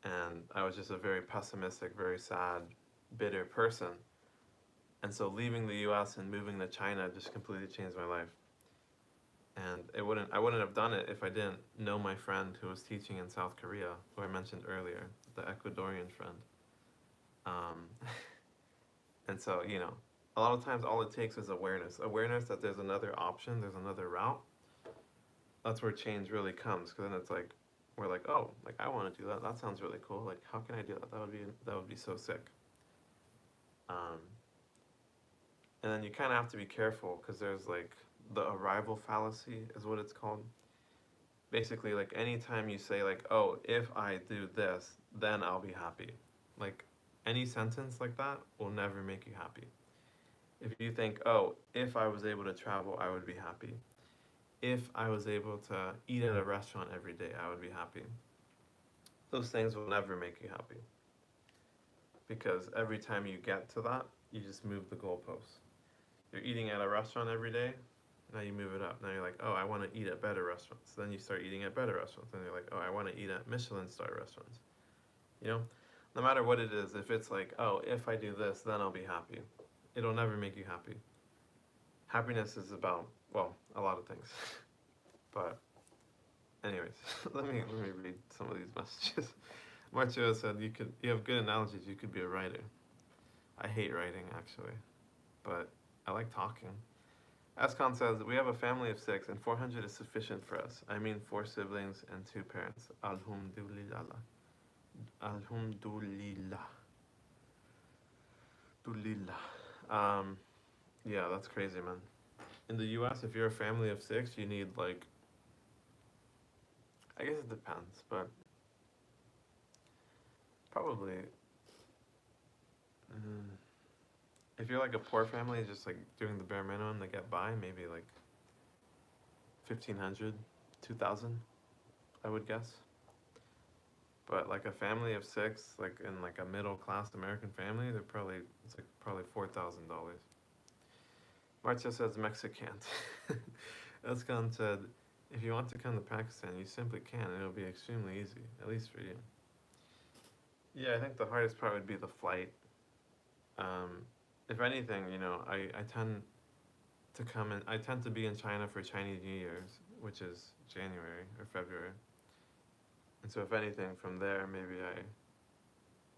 and I was just a very pessimistic, very sad, bitter person. And so leaving the US and moving to China just completely changed my life. And I wouldn't have done it if I didn't know my friend who was teaching in South Korea, who I mentioned earlier, the Ecuadorian friend. Um, and so, a lot of times all it takes is awareness. Awareness that there's another option, there's another route. That's where change really comes, because then it's like, we're like, oh, like I want to do that. That sounds really cool. Like, how can I do that? That would be so sick. Um, and then you kind of have to be careful, because there's like the arrival fallacy is what it's called. Basically, like anytime you say like, oh, if I do this, then I'll be happy. Like any sentence like that will never make you happy. If you think, oh, if I was able to travel, I would be happy. If I was able to eat at a restaurant every day, I would be happy. Those things will never make you happy. Because every time you get to that, you just move the goalposts. You're eating at a restaurant every day, now you move it up. Now you're like, oh, I want to eat at better restaurants. Then you start eating at better restaurants. Then you're like, oh, I want to eat at Michelin star restaurants. You know, no matter what it is, if it's like, oh, if I do this, then I'll be happy, it'll never make you happy. Happiness is about, well, a lot of things. But anyways, let me read some of these messages. Marcio said you have good analogies, you could be a writer. I hate writing actually, but I like talking. Ascon says, we have a family of 6 and 400 is sufficient for us. I mean 4 siblings and 2 parents. Alhamdulillah. Alhamdulillah. Dulillah. Yeah, that's crazy, man. In the US, if you're a family of 6, you need like, I guess it depends, but probably, mm, if you're like a poor family, just like doing the bare minimum to get by, maybe like 1,500, 2,000, I would guess. But like a family of 6, like in like a middle class American family, it's like probably $4,000. Marcia says Mexican. Eskan said, if you want to come to Pakistan, you simply can. It'll be extremely easy, at least for you. Yeah, I think the hardest part would be the flight. If anything, I tend to I tend to be in China for Chinese New Year's, which is January or February. And so if anything, from there, maybe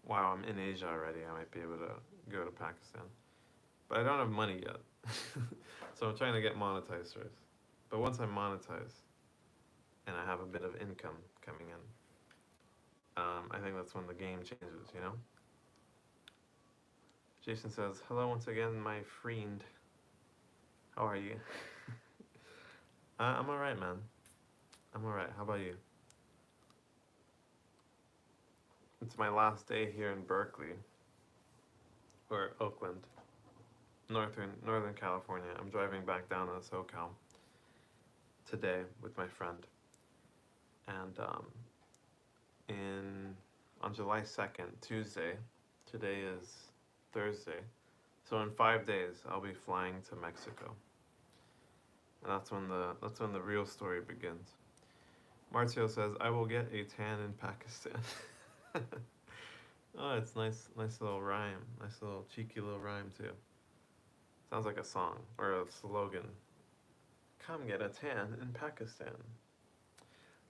wow, I'm in Asia already, I might be able to go to Pakistan. But I don't have money yet. So I'm trying to get monetized first. But once I'm monetized, and I have a bit of income coming in, I think that's when the game changes. Jason says, hello once again, my friend. How are you? I'm alright, man. I'm alright. How about you? It's my last day here in Berkeley, or Oakland, Northern California. I'm driving back down to SoCal today with my friend. And on July 2nd, Tuesday, today is Thursday, so in 5 days I'll be flying to Mexico. And that's when the real story begins. Marcio says, I will get a tan in Pakistan. Oh, it's nice little rhyme. Nice little cheeky little rhyme too. Sounds like a song or a slogan. Come get a tan in Pakistan.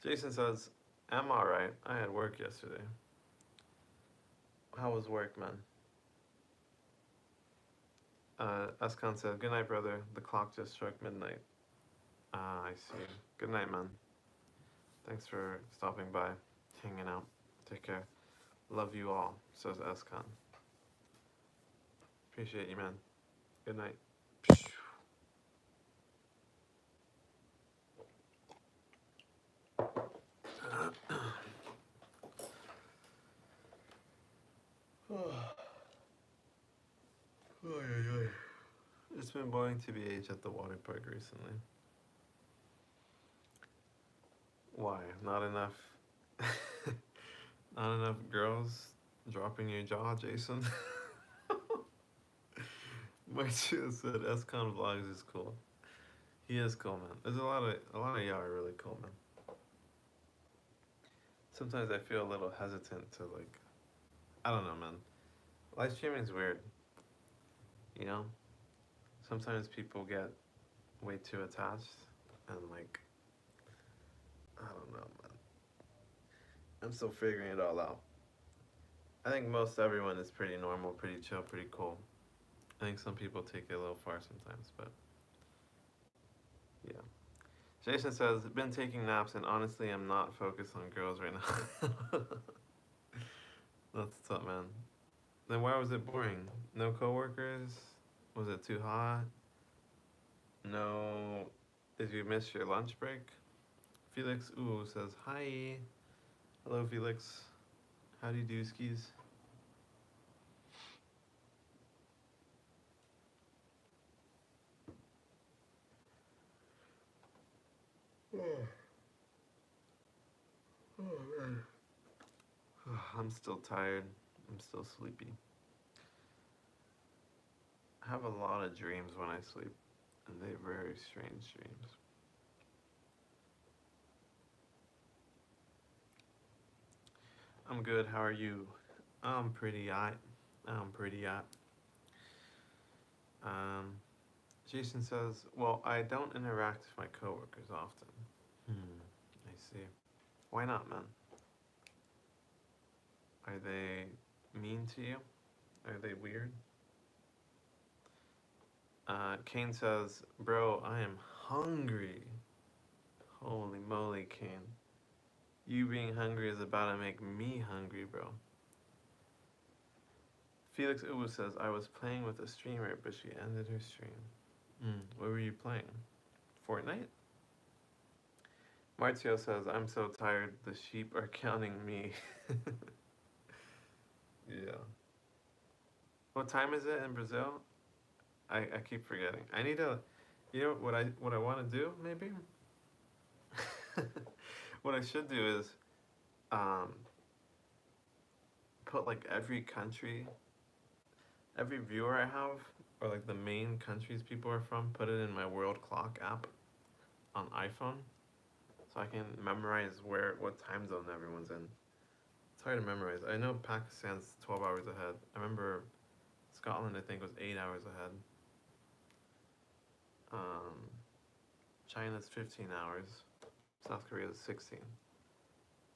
Jason says, I'm alright. I had work yesterday. How was work, man? Askan says, good night, brother. The clock just struck midnight. Ah, I see. Good night, man. Thanks for stopping by, hanging out. Take care. Love you all, says Askan. Appreciate you, man. Good night. It's been boring TBH at the water park recently. Why? Not enough. Not enough girls dropping your jaw, Jason. Marcia said Escon Vlogs is cool. He is cool, man. There's a lot of y'all are really cool, man. Sometimes I feel a little hesitant to like, I don't know, man. Live streaming is weird, you know. Sometimes people get way too attached, and like, I don't know, man. I'm still figuring it all out. I think most everyone is pretty normal, pretty chill, pretty cool. I think some people take it a little far sometimes, but yeah. Jason says, been taking naps and honestly I'm not focused on girls right now. That's what's up, man. Then why was it boring? No coworkers? Was it too hot? No. Did you miss your lunch break? Felix Ooh says, hi. Hello, Felix. How do you do, skis? Oh, man. I'm still tired. I'm still sleepy. I have a lot of dreams when I sleep, and they're very strange dreams. I'm good. How are you? I'm pretty hot. I'm pretty hot. Um, Jason says, well, I don't interact with my coworkers often. I see. Why not, man? Are they mean to you? Are they weird? Kane says, bro, I am hungry. Holy moly, Kane. You being hungry is about to make me hungry, bro. Felix Uwu says, I was playing with a streamer, but she ended her stream. What were you playing? Fortnite? Marzio says, I'm so tired, the sheep are counting me. Yeah. What time is it in Brazil? I keep forgetting. I need to, you know what I want to do maybe? What I should do is um, put like every country, every viewer I have, or like the main countries people are from, put it in my world clock app on iPhone, so I can memorize what time zone everyone's in. It's hard to memorize. I know Pakistan's 12 hours ahead. I remember Scotland, I think, was 8 hours ahead. Um, China's 15 hours. South Korea is 16.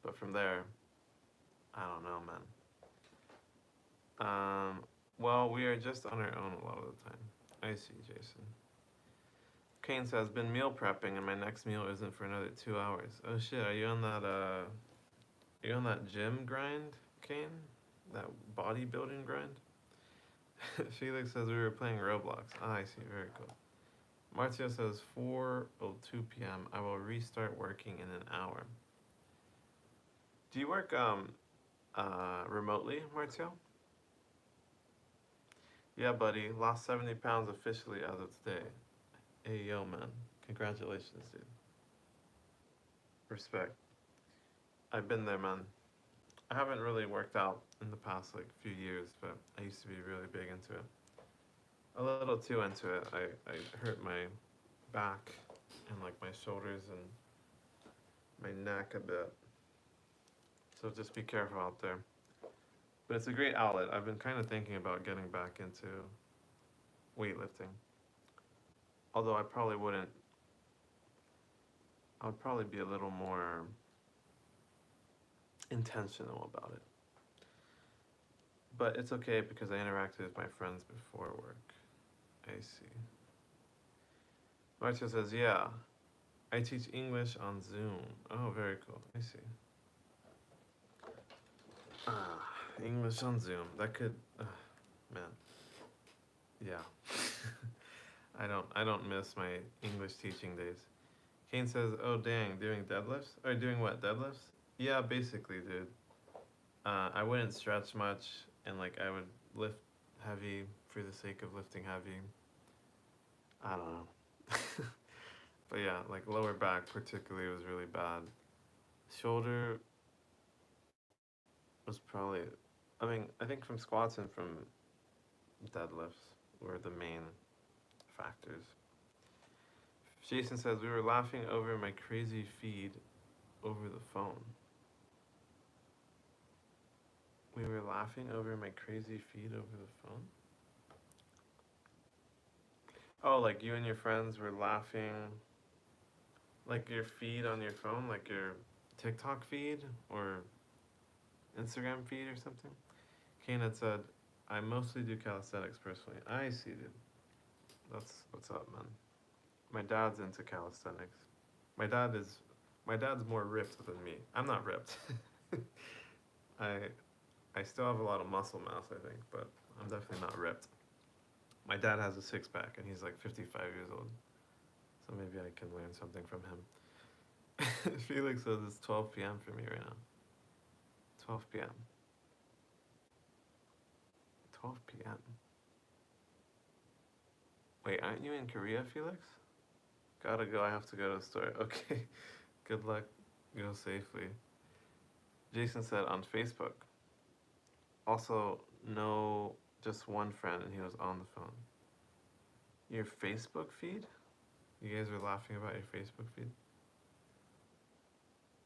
But from there, I don't know, man. Well, we are just on our own a lot of the time. I see, Jason. Kane says, been meal prepping and my next meal isn't for another 2 hours. Oh shit, are you on that gym grind, Kane? That bodybuilding grind? Felix says we were playing Roblox. Ah, I see, very cool. Marcio says 4:02 p.m. I will restart working in an hour. Do you work remotely, Marcio? Yeah, buddy. Lost 70 pounds officially as of today. Hey, yo, man. Congratulations, dude. Respect. I've been there, man. I haven't really worked out in the past like few years, but I used to be really big into it. A little too into it. I hurt my back and like my shoulders and my neck a bit. So just be careful out there. But it's a great outlet. I've been kind of thinking about getting back into weightlifting. Although I would probably be a little more intentional about it. But it's okay because I interacted with my friends before work. I see. Marcia says, yeah, I teach English on Zoom. Oh, very cool. I see. English on Zoom. That could, man. Yeah. I don't miss my English teaching days. Kane says, oh dang, doing deadlifts? Or doing what, deadlifts? Yeah, basically, dude. I wouldn't stretch much, and like I would lift heavy for the sake of lifting heavy. I don't know. But yeah, like lower back particularly was really bad. Shoulder was probably, I mean, I think from squats and from deadlifts were the main factors. Jason says we were laughing over my crazy feed over the phone. We were laughing over my crazy feed over the phone? Oh, like you and your friends were laughing, like your feed on your phone, like your TikTok feed or Instagram feed or something? Kane had said, I mostly do calisthenics personally. I see, dude. That's what's up, man. My dad's into calisthenics. My dad is, my dad's more ripped than me. I'm not ripped. I, I still have a lot of muscle mass, I think, but I'm definitely not ripped. My dad has a six pack and he's like 55 years old. So maybe I can learn something from him. Felix says it's 12 p.m. for me right now. 12 p.m. 12 p.m. Wait, aren't you in Korea, Felix? Gotta go, I have to go to the store. Okay, good luck, go safely. Jason said on Facebook. Also, no, just one friend and he was on the phone. Your Facebook feed? You guys were laughing about your Facebook feed?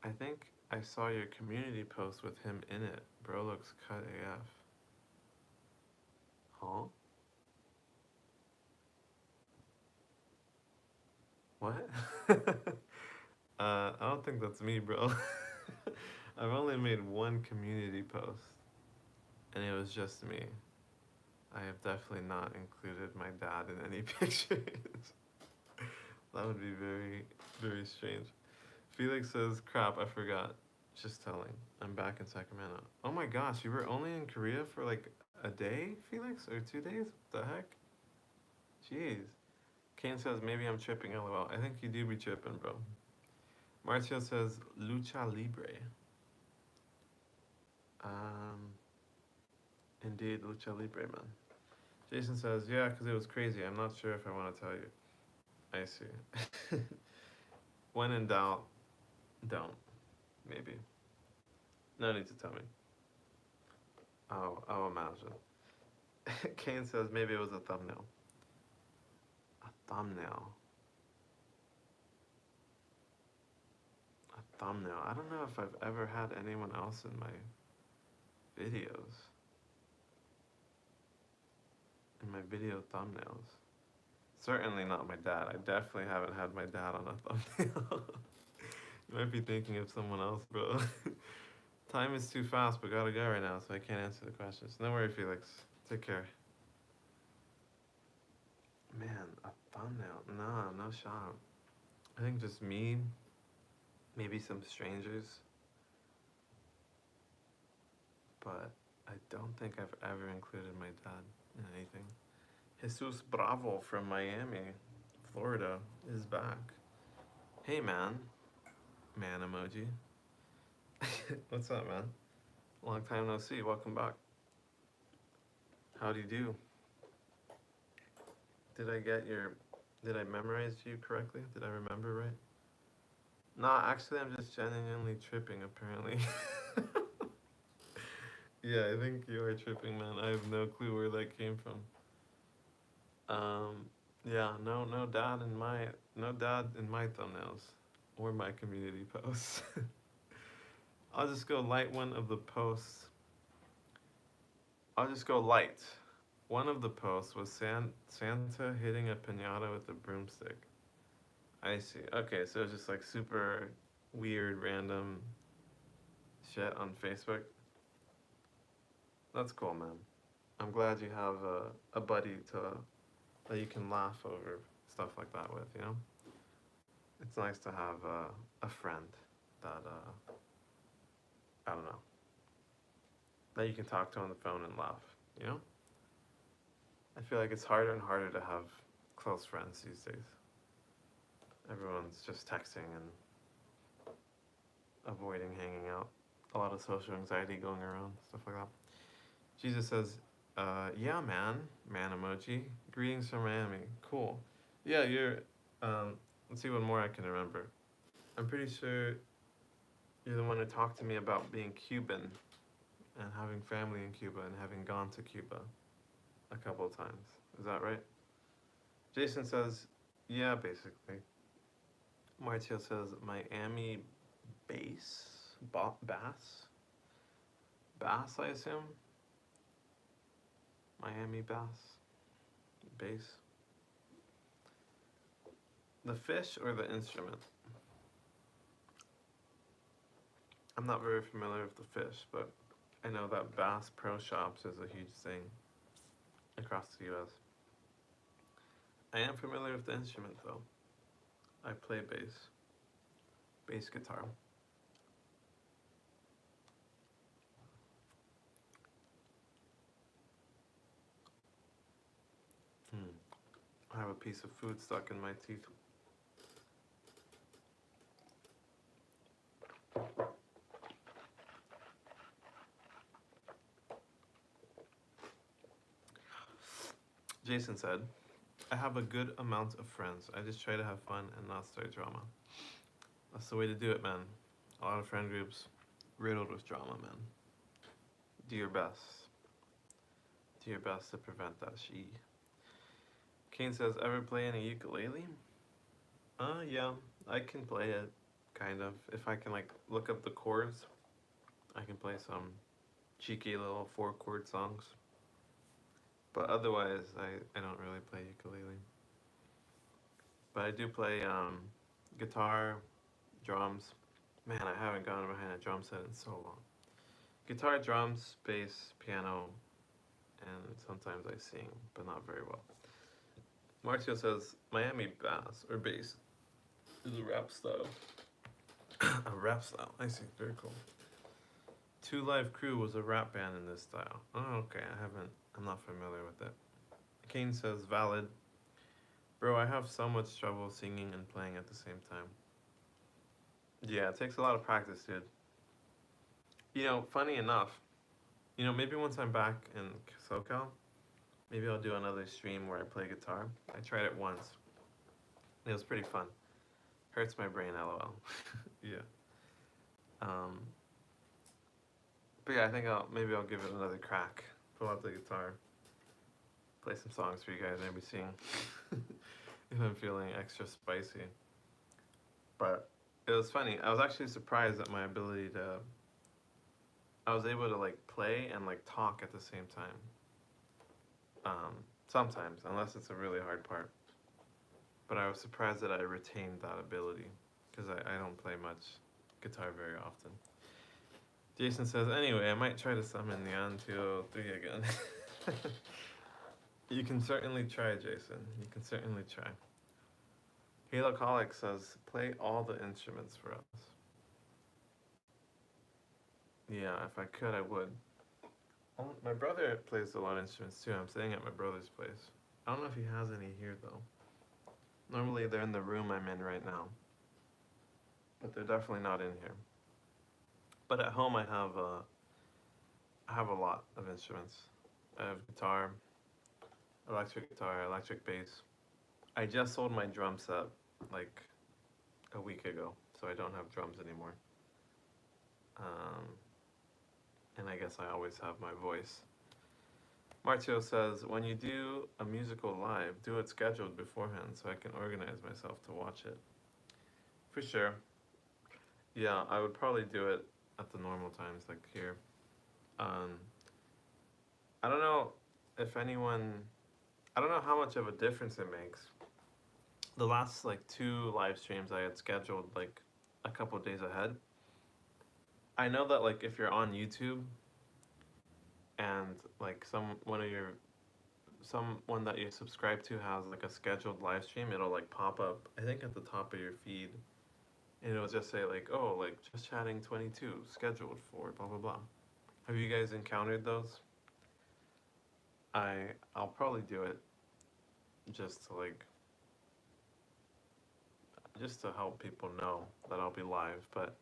I think I saw your community post with him in it. Bro looks cut AF. Huh? What? I don't think that's me, bro. I've only made one community post, and it was just me. I have definitely not included my dad in any pictures. That would be very, very strange. Felix says, crap, I forgot. Just telling. I'm back in Sacramento. Oh my gosh, you were only in Korea for like a day, Felix? Or 2 days? What the heck? Jeez. Kane says, maybe I'm tripping, lol. I think you do be tripping, bro. Marcio says, lucha libre. Um, Indeed, lucha libre, man. Jason says, yeah, because it was crazy. I'm not sure if I want to tell you. I see. When in doubt, don't. Maybe. No need to tell me. I'll imagine. Kane says maybe it was a thumbnail. A thumbnail. A thumbnail. I don't know if I've ever had anyone else in my videos. In my video thumbnails. Certainly not my dad. I definitely haven't had my dad on a thumbnail. You might be thinking of someone else, bro. Time is too fast, but gotta go right now, so I can't answer the questions. No worry, Felix. Take care. Man, a thumbnail. No shot. I think just me, maybe some strangers, but I don't think I've ever included my dad in anything. Jesus Bravo from Miami, Florida, is back. Hey, man. Man emoji. What's up, man? Long time no see. Welcome back. How do you do? Did I memorize you correctly? Did I remember right? Nah, actually, I'm just genuinely tripping, apparently. Yeah, I think you are tripping, man. I have no clue where that came from. Yeah, no dad in my thumbnails or my community posts. I'll just go light one of the posts. I'll just go light. One of the posts was Santa hitting a pinata with a broomstick. I see. Okay, so it's just like super weird, random shit on Facebook. That's cool, man. I'm glad you have a buddy that you can laugh over stuff like that with, you know? It's nice to have a friend that, I don't know, that you can talk to on the phone and laugh, you know? I feel like it's harder and harder to have close friends these days. Everyone's just texting and avoiding hanging out. A lot of social anxiety going around, stuff like that. Jesus says, yeah, man emoji. Greetings from Miami. Cool. Yeah, let's see what more I can remember. I'm pretty sure You're the one who talked to me about being Cuban and having family in Cuba and having gone to Cuba a couple of times. Is that right? Jason says, yeah, basically. Martio says, Miami Bass? Bass, I assume? Miami Bass? Bass? The fish or the instrument? I'm not very familiar with the fish, but I know that Bass Pro Shops is a huge thing across the US. I am familiar with the instrument though. I play bass guitar. I have a piece of food stuck in my teeth. Jason said, I have a good amount of friends. I just try to have fun and not start drama. That's the way to do it, man. A lot of friend groups riddled with drama, man. Do your best. Do your best to prevent that shit. Kane says, ever play any ukulele? Yeah, I can play it, kind of. If I can, like, look up the chords, I can play some cheeky little 4-chord songs. But otherwise, I don't really play ukulele. But I do play guitar, drums. Man, I haven't gone behind a drum set in so long. Guitar, drums, bass, piano, and sometimes I sing, but not very well. Marcio says, Miami Bass, or bass, is a rap style. A rap style, I see, very cool. Two Live Crew was a rap band in this style. Oh, okay, I'm not familiar with it. Kane says, valid. Bro, I have so much trouble singing and playing at the same time. Yeah, it takes a lot of practice, dude. You know, funny enough, maybe once I'm back in SoCal, maybe I'll do another stream where I play guitar. I tried it once. It was pretty fun. Hurts my brain, lol. Yeah. But yeah, I think maybe I'll give it another crack. Pull out the guitar, play some songs for you guys, maybe sing if I'm feeling extra spicy. But it was funny. I was actually surprised at my ability to. I was able to like play and like talk at the same time. Sometimes, unless it's a really hard part. But I was surprised that I retained that ability because I don't play much guitar very often. Jason says, anyway, I might try to summon the on 203 again. You can certainly try, Jason. You can certainly try. Halo Colic says, play all the instruments for us. Yeah, if I could, I would. My brother plays a lot of instruments too. I'm staying at my brother's place. I don't know if he has any here though. Normally they're in the room I'm in right now. But they're definitely not in here. But at home I have a lot of instruments. I have guitar, electric guitar, electric bass. I just sold my drum set like a week ago, so I don't have drums anymore. And I guess I always have my voice. Martio says, when you do a musical live, do it scheduled beforehand so I can organize myself to watch it. For sure. Yeah, I would probably do it at the normal times, like here. I don't know if anyone, I don't know how much of a difference it makes. The last like 2 live streams I had scheduled like a couple days ahead. I know that like if you're on YouTube and like someone that you subscribe to has like a scheduled live stream, it'll like pop up, I think at the top of your feed. And it'll just say like, oh, like just chatting 22 scheduled for blah blah blah. Have you guys encountered those? I'll probably do it just to help people know that I'll be live, but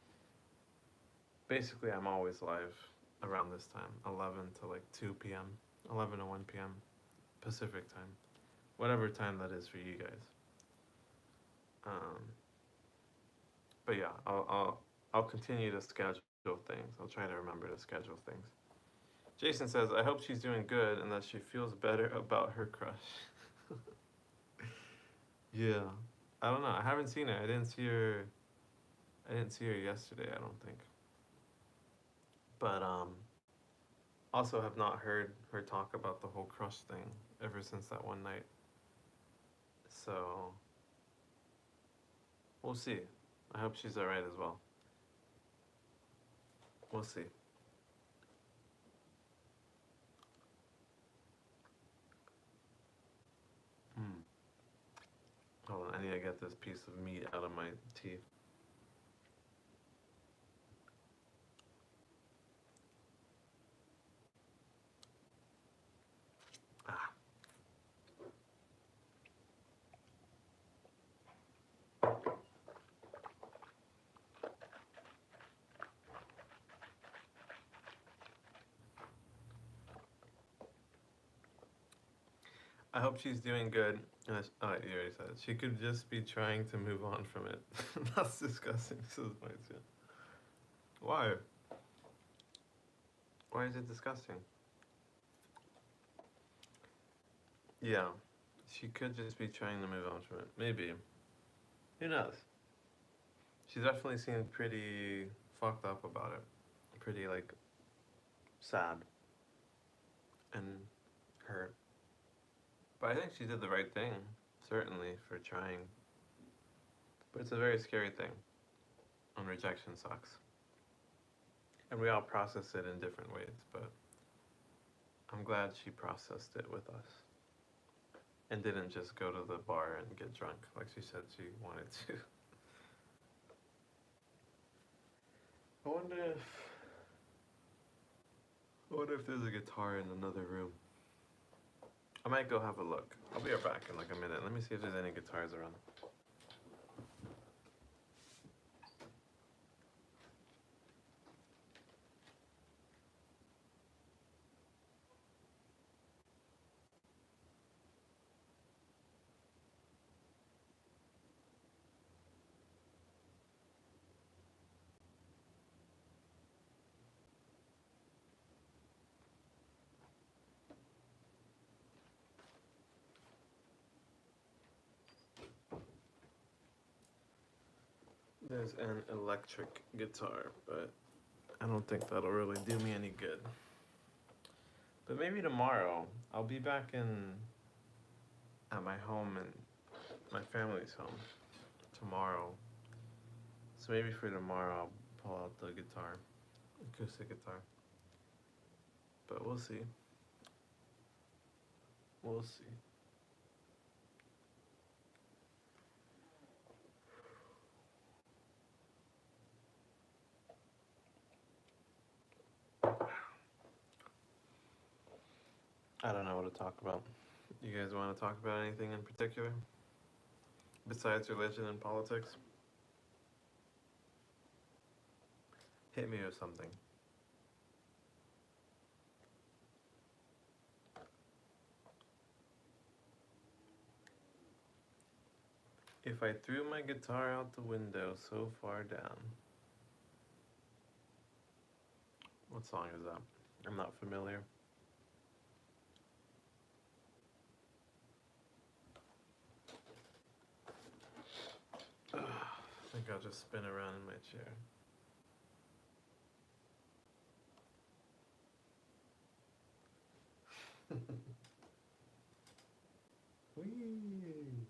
basically I'm always live around this time, 11 to like 2 p.m., 11 to 1 p.m. Pacific time, whatever time that is for you guys. But yeah, I'll continue to schedule things. I'll try to remember to schedule things. Jason says, I hope she's doing good and that she feels better about her crush. Yeah. I don't know. I haven't seen her. I didn't see her yesterday, I don't think. But also have not heard her talk about the whole crush thing ever since that one night. So we'll see. I hope she's alright as well. We'll see. Hmm. Hold on, I need to get this piece of meat out of my teeth. Ah. I hope she's doing good. Oh, you already said it. She could just be trying to move on from it. That's disgusting, says Maizia. Why? Why is it disgusting? Yeah, she could just be trying to move on from it. Maybe. Who knows? She definitely seemed pretty fucked up about it. Pretty, like, sad and hurt. But I think she did the right thing, certainly, for trying. But it's a very scary thing. And rejection sucks. And we all process it in different ways, but I'm glad she processed it with us. And didn't just go to the bar and get drunk like she said she wanted to. I wonder if there's a guitar in another room. I might go have a look. I'll be right back in like a minute. Let me see if there's any guitars around. There's an electric guitar, but I don't think that'll really do me any good. But maybe tomorrow. I'll be back at my home and my family's home tomorrow. So maybe for tomorrow I'll pull out the guitar, acoustic guitar. But we'll see. We'll see. I don't know what to talk about. You guys want to talk about anything in particular? Besides religion and politics? Hit me with something. If I threw my guitar out the window so far down. What song is that? I'm not familiar. I think I'll just spin around in my chair. Whee!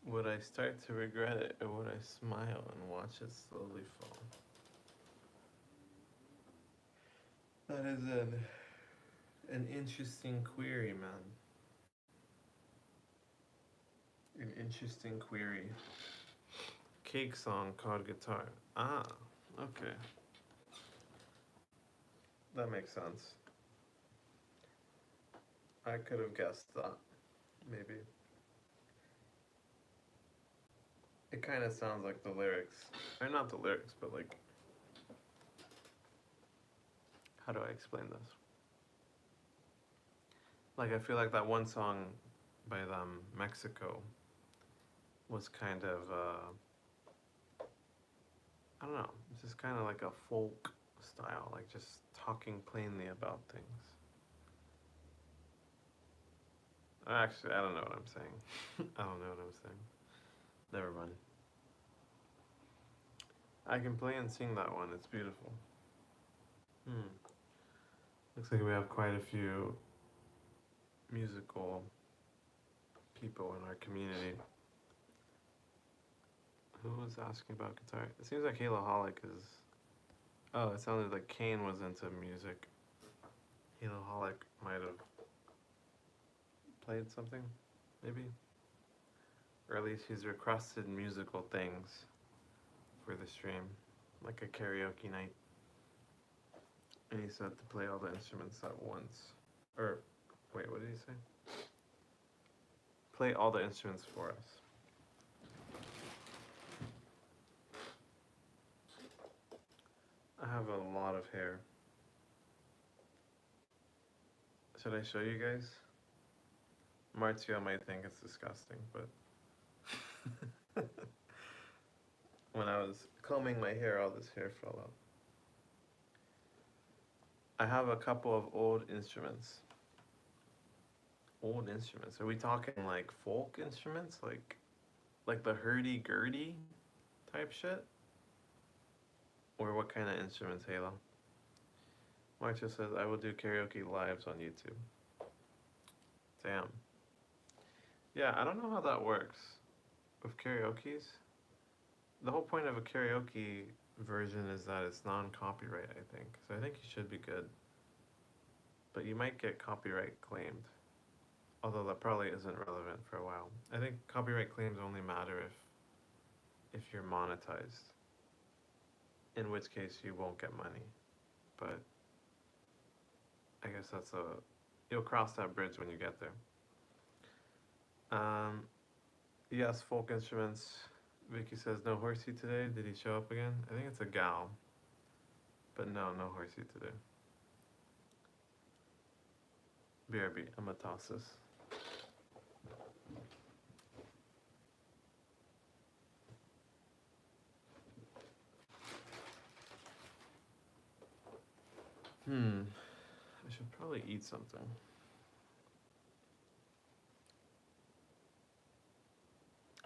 Would I start to regret it, or would I smile and watch it slowly fall? That is an interesting query, man. An interesting query. Cake song called Guitar. Ah, okay. That makes sense. I could have guessed that, maybe. It kind of sounds like the lyrics. Or not the lyrics, but like. How do I explain this? Like, I feel like that one song by them, Mexico, was kind of, I don't know, it's just kind of like a folk style, like just talking plainly about things. Actually, I don't know what I'm saying. I don't know what I'm saying. Never mind. I can play and sing that one. It's beautiful. Hmm. Looks like we have quite a few musical people in our community. Who was asking about guitar? It seems like Halo Holic is. Oh, it sounded like Kane was into music. Halo Holic might have played something, maybe? Or at least he's requested musical things for the stream, like a karaoke night. And he said to play all the instruments at once. Or, wait, what did he say? Play all the instruments for us. I have a lot of hair. Should I show you guys? Marzio might think it's disgusting, but when I was combing my hair, all this hair fell out. I have a couple of old instruments. Old instruments? Are we talking like folk instruments? Like the hurdy-gurdy type shit? Or what kind of instruments, Halo? Marcia says, I will do karaoke lives on YouTube. Damn. Yeah, I don't know how that works with karaoke's. The whole point of a karaoke version is that it's non-copyright, I think. So I think you should be good. But you might get copyright claimed. Although that probably isn't relevant for a while. I think copyright claims only matter if you're monetized. In which case you won't get money. But I guess you'll cross that bridge when you get there. Yes, folk instruments. Vicky says no horsey today. Did he show up again? I think it's a gal. But no horsey today. BRB, I'm gonna toss this. I should probably eat something.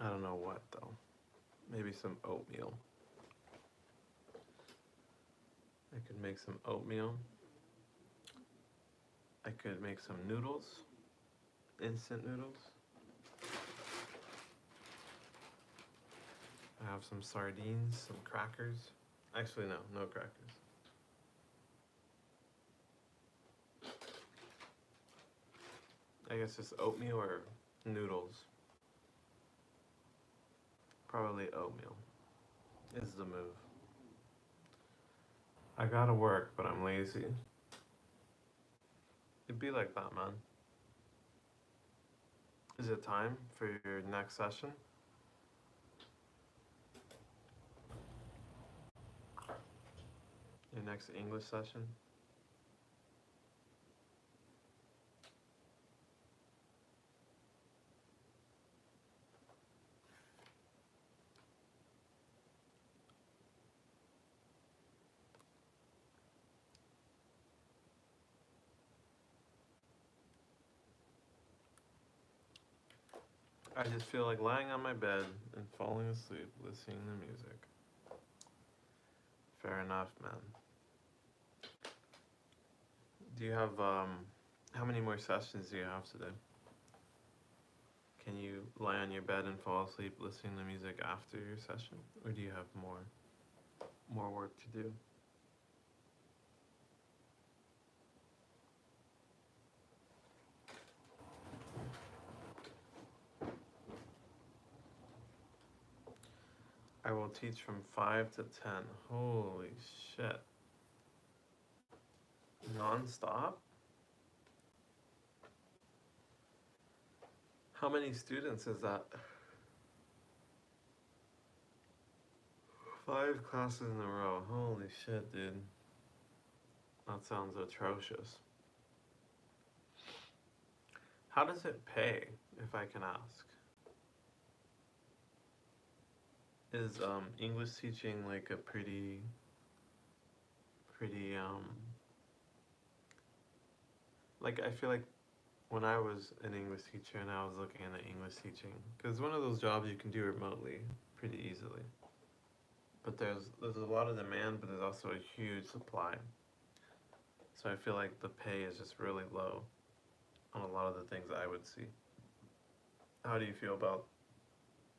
I don't know what though. Maybe some oatmeal. I could make some oatmeal. I could make some noodles. Instant noodles. I have some sardines, some crackers. Actually, no crackers. I guess just oatmeal or noodles. Probably oatmeal is the move. I gotta work, but I'm lazy. It'd be like that, man. Is it time for your next session? Your next English session? I just feel like lying on my bed and falling asleep listening to music. Fair enough, man. Do you have, how many more sessions do you have today? Can you lie on your bed and fall asleep listening to music after your session? Or do you have more work to do? I will teach from 5 to 10. Holy shit. Non-stop? How many students is that? 5 classes in a row. Holy shit, dude. That sounds atrocious. How does it pay, if I can ask? Is English teaching like a pretty like I feel like when I was an English teacher and I was looking at English teaching, because one of those jobs you can do remotely pretty easily. But there's a lot of demand, but there's also a huge supply. So I feel like the pay is just really low on a lot of the things I would see. How do you feel about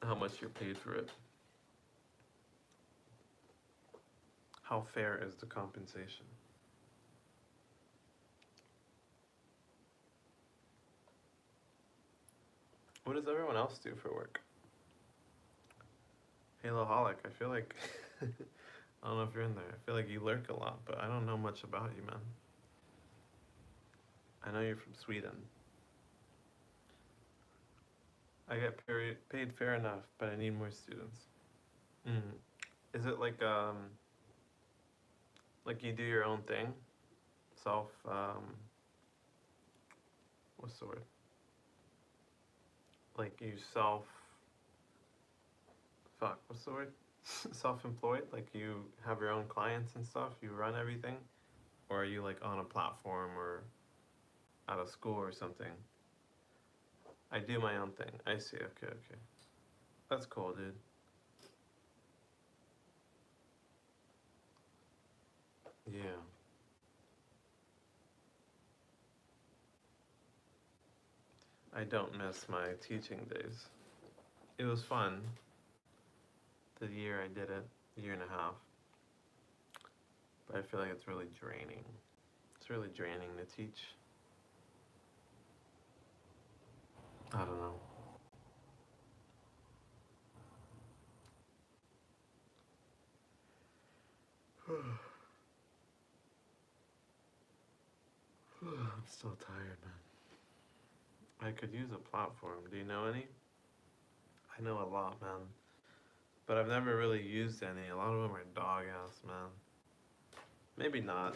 how much you're paid for it? How fair is the compensation? What does everyone else do for work? Halo Holic, I feel like I don't know if you're in there. I feel like you lurk a lot, but I don't know much about you, man. I know you're from Sweden. I get paid fair enough, but I need more students. Mm. Is it like you do your own thing, self what's the word? Like you self fuck what's the word? Self-employed. Like you have your own clients and stuff. You run everything, or are you like on a platform or at a school or something? I do my own thing. I see. Okay, okay. That's cool, dude. Yeah. I don't miss my teaching days. It was fun the year I did it, year and a half. But I feel like it's really draining. It's really draining to teach. I don't know. I'm so tired, man. I could use a platform. Do you know any? I know a lot, man. But I've never really used any. A lot of them are dog ass, man. Maybe not.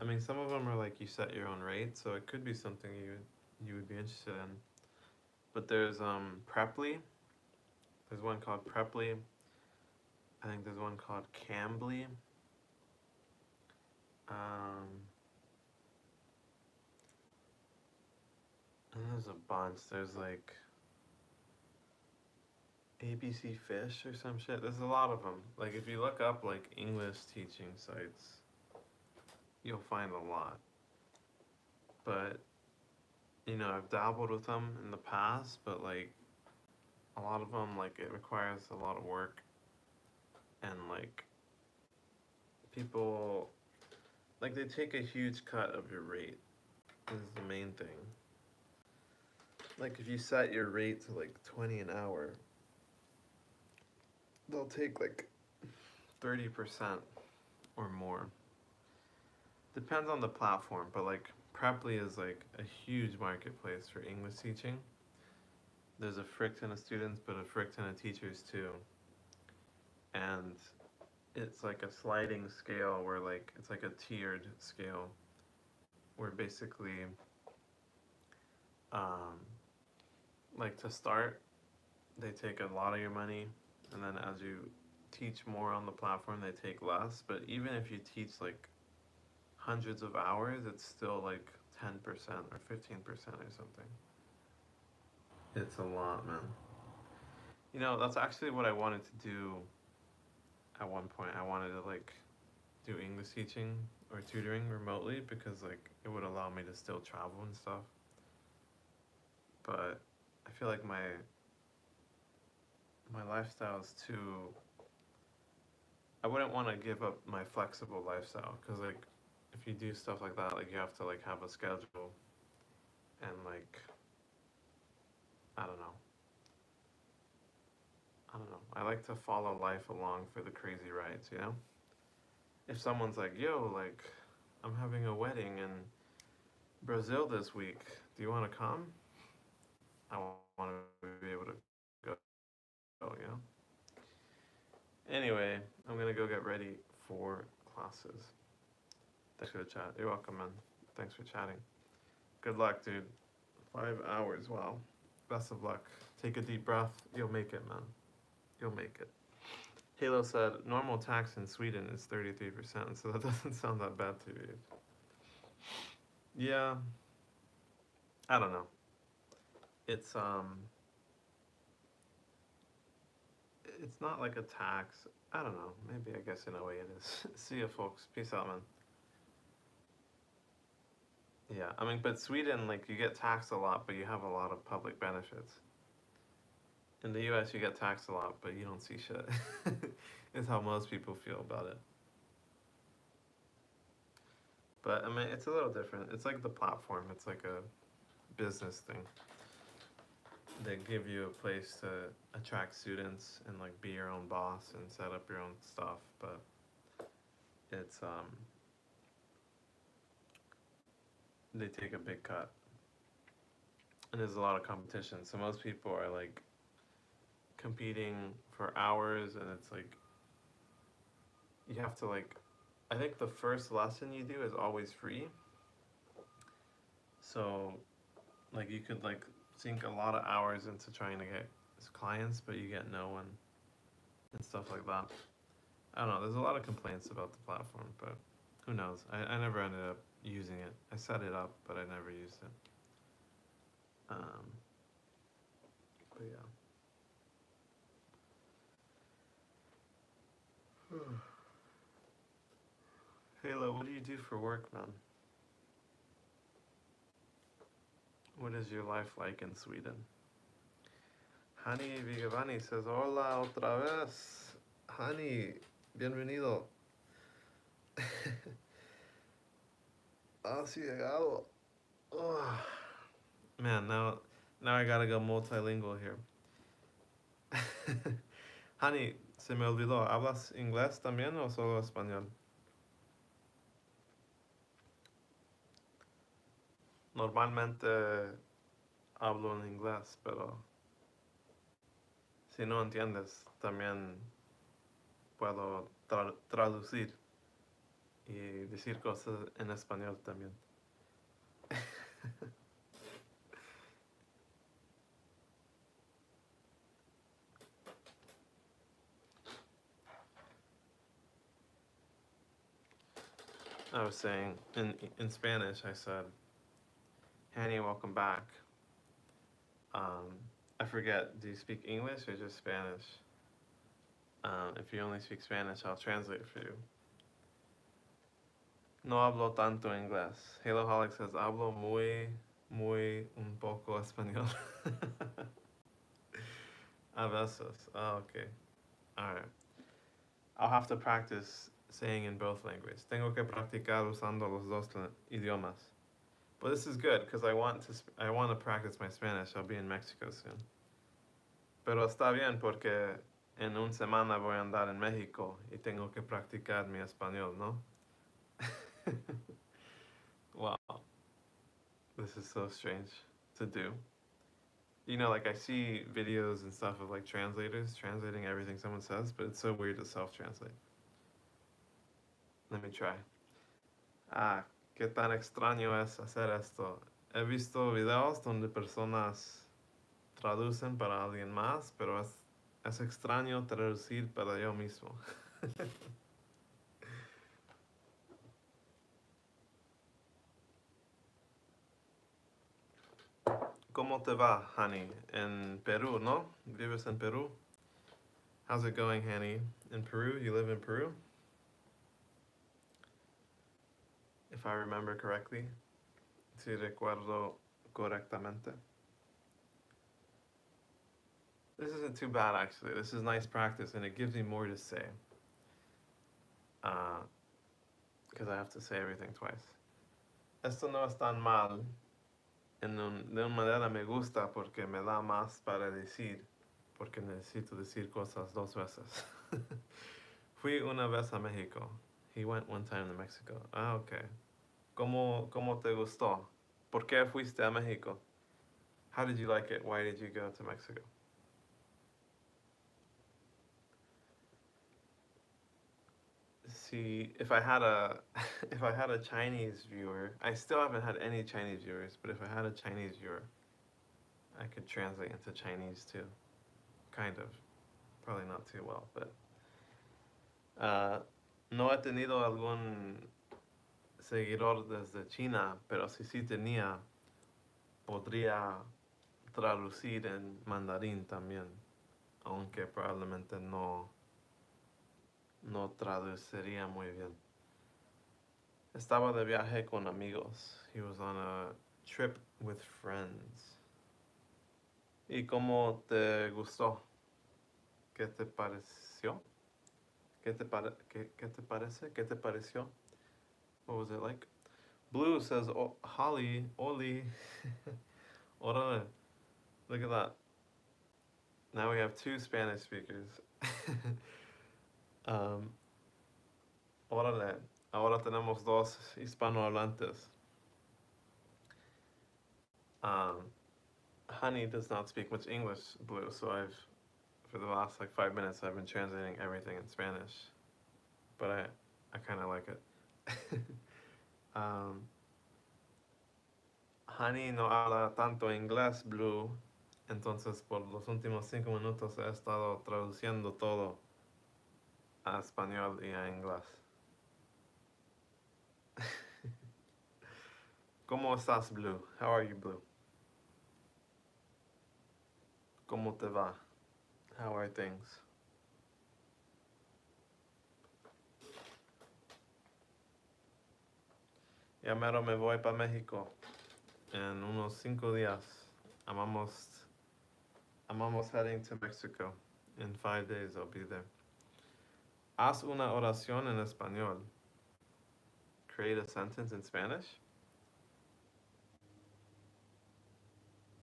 I mean, some of them are like you set your own rate, so it could be something you would be interested in. But there's Preply. There's one called Preply. I think there's one called Cambly. Um, and there's a bunch. There's like ABC Fish or some shit. There's a lot of them. Like if you look up like English teaching sites, you'll find a lot. But I've dabbled with them in the past, but like a lot of them, like it requires a lot of work, and like people, like they take a huge cut of your rate. This is the main thing. Like if you set your rate to like 20 an hour, they'll take like 30% or more. Depends on the platform, but like Preply is like a huge marketplace for English teaching. There's a frick ton of students, but a frick ton of teachers too. And it's like a sliding scale where like it's like a tiered scale where basically um, like to start they take a lot of your money, and then as you teach more on the platform they take less, but even if you teach like hundreds of hours it's still like 10% or 15% or something. It's a lot, man. That's actually what I wanted to do at one point. I wanted to like do English teaching or tutoring remotely because like it would allow me to still travel and stuff. But I feel like my lifestyle is too. I wouldn't want to give up my flexible lifestyle because like if you do stuff like that, like you have to like have a schedule and like I don't know. I don't know. I like to follow life along for the crazy rides. If someone's like, "Yo, like I'm having a wedding in Brazil this week. Do you want to come?" I want to be able to go. Anyway, I'm gonna go get ready for classes. Thanks for the chat. You're welcome, man. Thanks for chatting. Good luck, dude. 5 hours, wow. Best of luck. Take a deep breath. You'll make it, man. You'll make it. Halo said normal tax in Sweden is 33%, so that doesn't sound that bad to me. Yeah, I don't know. It's it's not like a tax. I don't know. Maybe I guess in a way it is. See you folks. Peace out, man. Yeah, I mean, but Sweden, like, you get taxed a lot, but you have a lot of public benefits. In the US, you get taxed a lot, but you don't see shit. Is how most people feel about it. But I mean, it's a little different. It's like the platform. It's like a business thing. They give you a place to attract students and like be your own boss and set up your own stuff. But it's they take a big cut, and there's a lot of competition. So most people are like competing for hours, and it's like you have to like. I think the first lesson you do is always free. So like you could like sink a lot of hours into trying to get clients, but you get no one and stuff like that. I don't know. There's a lot of complaints about the platform, but who knows? I never ended up using it. I set it up, but I never used it. Um, but yeah. Halo, what do you do for work, man? What is your life like in Sweden? Hani Vigavani says, hola otra vez. Hani, bienvenido. Has llegado. Oh. Man, now I gotta go multilingual here. Hani, se me olvidó. ¿Hablas inglés también o solo español? Normalmente hablo en inglés, pero si no entiendes, también puedo traducir y decir cosas en español también. I was saying in Spanish, I said, Hanny, welcome back. I forget, do you speak English or just Spanish? If you only speak Spanish, I'll translate for you. No hablo tanto inglés. Halo Holic says, hablo muy un poco español. A veces. Oh, okay. Alright. I'll have to practice saying in both languages. Tengo que practicar usando los dos idiomas. But this is good because I want to practice my Spanish. I'll be in Mexico soon. Pero está bien porque en una semana voy a andar en México y tengo que practicar mi español, ¿no? Wow. This is so strange to do. You know, like I see videos and stuff of like translators translating everything someone says, but it's so weird to self-translate. Let me try. Ah, qué tan extraño es hacer esto. He visto videos donde personas traducen para alguien más, pero es extraño traducir para yo mismo. ¿Cómo te va, Hani? En Perú, ¿no? ¿Vives en Perú? How's it going, Hani? In Peru? You live in Peru? If I remember correctly. Si recuerdo correctamente. This isn't too bad, actually. This is nice practice, and it gives me more to say. Because I have to say everything twice. Esto no es tan mal. De una manera me gusta porque me da más para decir. Porque necesito decir cosas dos veces. Fui una vez a México. He went one time to Mexico. Ah, okay. ¿Cómo te gustó? ¿Por qué fuiste a México? How did you like it? Why did you go to Mexico? See, if I had a if I had a Chinese viewer, I still haven't had any Chinese viewers, but if I had a Chinese viewer, I could translate into Chinese too. Kind of. Probably not too well, but Ah, no he tenido algún seguidor desde China, pero si sí tenía, podría traducir en mandarín también, aunque probablemente no traduciría muy bien. Estaba de viaje con amigos. He was on a trip with friends. ¿Y cómo te gustó? ¿Qué te pareció? ¿Qué te parece? ¿Qué te pareció? What was it like? Blue says, oh, Holly, Oli. Orale. Look at that. Now we have two Spanish speakers. um, órale. Ahora tenemos dos hispanohablantes. Um, Honey does not speak much English, Blue, so for the last like 5 minutes, I've been translating everything in Spanish. But I kind of like it. um, Honey no habla tanto inglés, Blue. Entonces, por los últimos 5 minutos he estado traduciendo todo a español y a inglés. ¿Cómo estás, Blue? How are you, Blue? ¿Cómo te va? How are things? Ya mero me voy para México en unos 5 días. I'm almost heading to Mexico. In 5 days I'll be there. Haz una oración en español. Create a sentence in Spanish?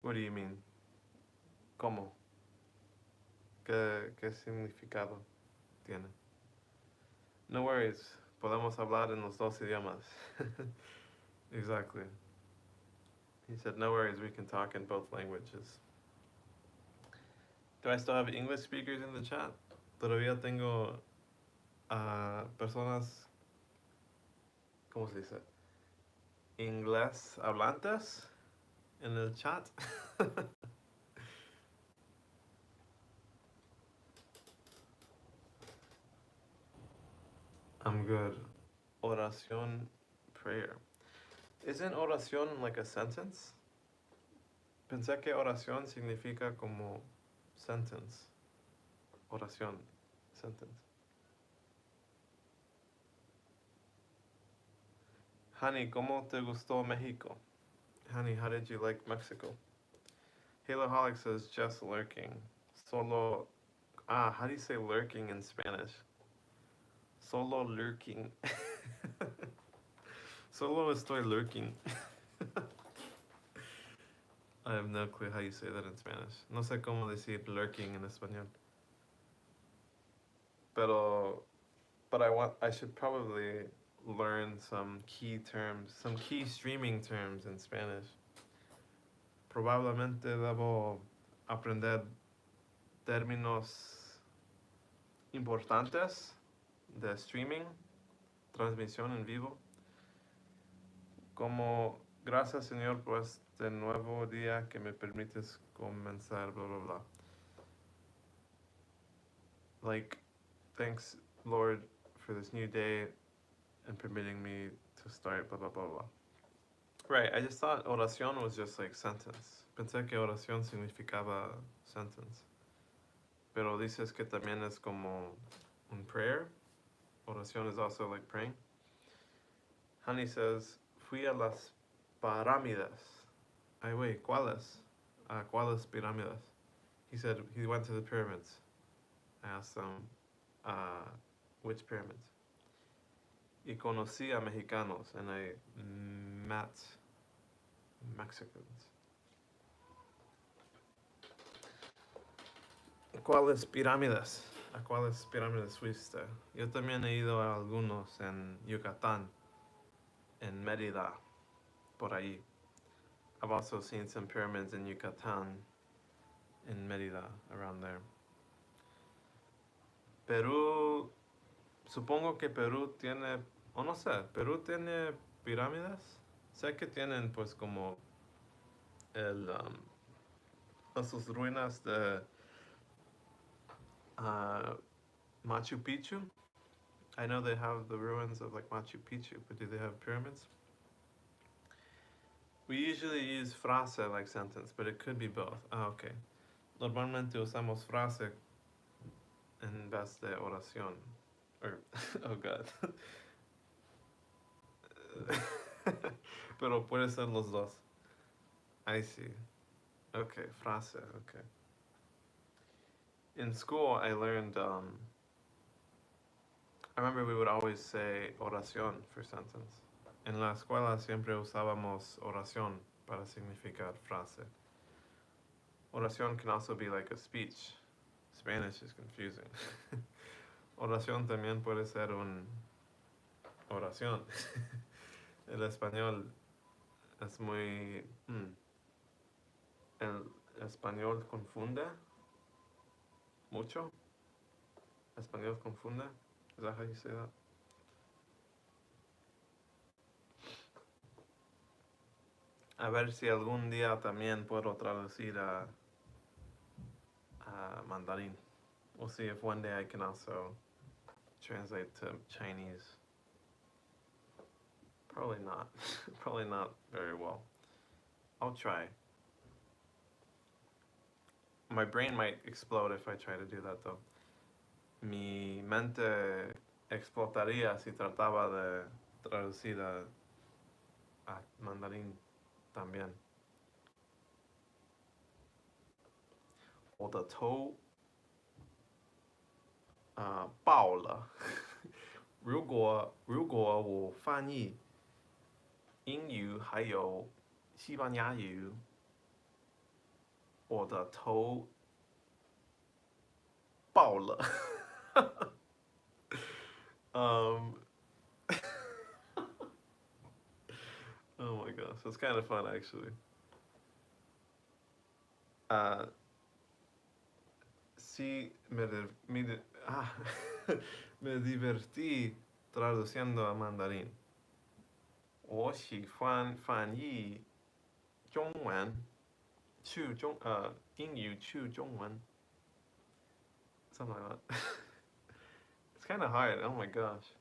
What do you mean? ¿Cómo? ¿Qué significado tiene? No worries. Podemos hablar en los dos idiomas. Exactly. He said, no worries, we can talk in both languages. Do I still have English speakers in the chat? Todavía tengo personas, ¿cómo se dice? Inglés hablantes en el chat. I'm good. Oración, prayer. Isn't oración like a sentence? Pensé que oración significa como sentence. Oración, sentence. Honey, ¿cómo te gustó México? Honey, how did you like Mexico? Haloholic says just lurking. Solo. How do you say lurking in Spanish? Solo lurking. Solo estoy lurking. I have no clue how you say that in Spanish. No sé cómo decir lurking en español. But I should probably learn some key terms, some key streaming terms in Spanish. Probablemente debo aprender términos importantes de streaming, transmisión en vivo, como gracias Señor por este nuevo día que me permites comenzar, blah, blah, blah. Like, thanks Lord for this new day and permitting me to start, blah, blah, blah, blah. Right, I just thought oración was just like sentence. Pensé que oración significaba sentence. Pero dices que también es como un prayer. Oración is also like praying. Honey says, fui a las pirámides. Ay, wait, ¿cuáles? ¿Cuáles pirámides? He said he went to the pyramids. I asked him, which pyramids? Y conocí a mexicanos, and I met Mexicans. ¿Cuáles pirámides? ¿A cuáles pirámides fuiste? Yo también he ido a algunos en Yucatán, en Mérida, por ahí. I've also seen some pyramids in Yucatán, in Mérida, around there. Perú, supongo que Perú tiene, o no sé, Perú tiene pirámides. Sé que tienen pues como sus ruinas de Machu Picchu. I know they have the ruins of like Machu Picchu, but do they have pyramids? We usually use frase like sentence, but it could be both. Ah, okay. Normalmente usamos frase en vez de oración. Or, oh god. Pero puede ser los dos. I see. Okay, frase, okay. In school, I learned, I remember we would always say oración for sentence. En la escuela siempre usábamos oración para significar frase. Oración can also be like a speech. Spanish is confusing. Oración también puede ser un oración. El español es muy... El español confunde mucho. Español confunde. Is that how you say that? A ver si algún día también puedo traducir a mandarín. We'll see if one day I can also translate to Chinese. Probably not. Probably not very well. I'll try. My brain might explode if I try to do that though. Mi mente explotaría si trataba de traducir a mandarín también. 我的头爆了。如果我翻译英语还有西班牙语，我的头爆了。um, oh my gosh, it's kind of fun actually. Sí, me divertí traduciendo a mandarín. 我喜欢翻译中文，英语去中文 something like that. It's kind of hard. Oh my gosh,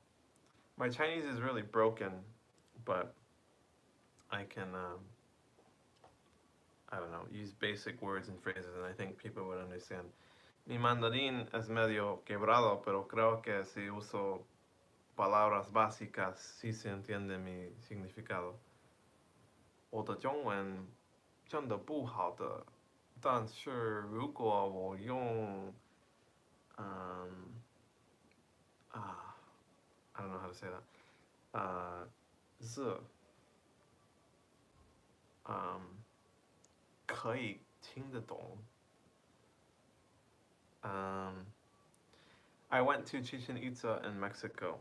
my Chinese is really broken, but I can I don't know, use basic words and phrases, and I think people would understand. Mi mandarín es medio quebrado, pero creo que si uso palabras básicas sí se entiende mi significado. 我的中文真的不好的，但是如果我用I don't know how to say that. 字可以听得懂。I went to Chichen Itza in Mexico.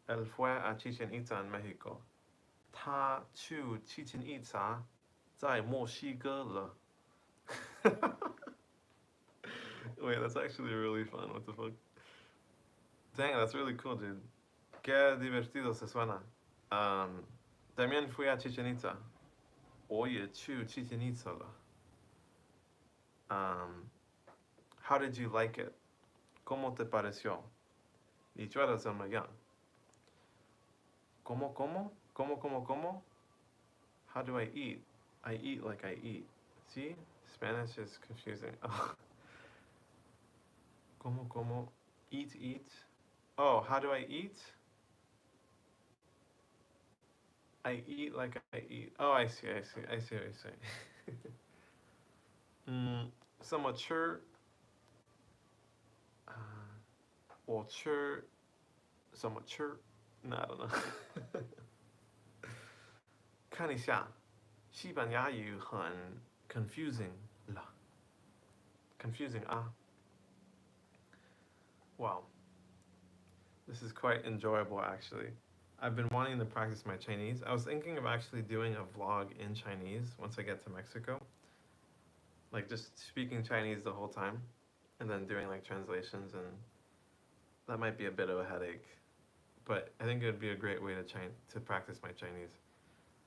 Él fue a Chichen Itza en México. 他去Chichen Itza 在墨西哥了。Wait, that's actually really fun. What the fuck? Dang, that's really cool, dude. Qué divertido se suena. También fui a Chichen Itza. 我也去Chichen Itza了。How did you like it? ¿Cómo te pareció? 你觉得怎么样？¿Cómo? How do I eat? I eat like I eat. See? Spanish is confusing. ¿Cómo? Eat. Oh, how do I eat? I eat like I eat. Oh, I see what you're saying. 什么吃？我吃什么吃？ No, I don't know. 看一下，西班牙语很 confusing 了。Confusing Wow. This is quite enjoyable actually. I've been wanting to practice my Chinese. I was thinking of actually doing a vlog in Chinese once I get to Mexico. Like just speaking Chinese the whole time and then doing like translations, and that might be a bit of a headache. But I think it would be a great way to practice my Chinese.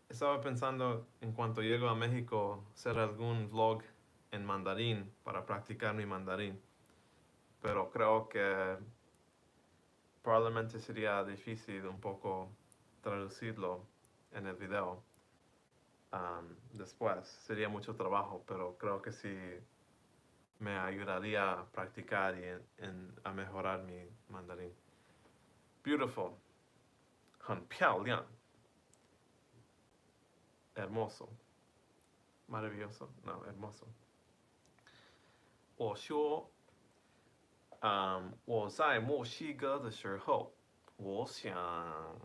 Estaba pensando en cuanto llego a México hacer algún vlog en mandarín para practicar mi mandarín. Pero creo que probablemente sería difícil un poco traducirlo en el video. Después sería mucho trabajo, pero creo que sí me ayudaría a practicar y a mejorar mi mandarín. Beautiful. 很漂亮. Hermoso. Maravilloso. No, hermoso. 我说我在墨西哥的时候，我想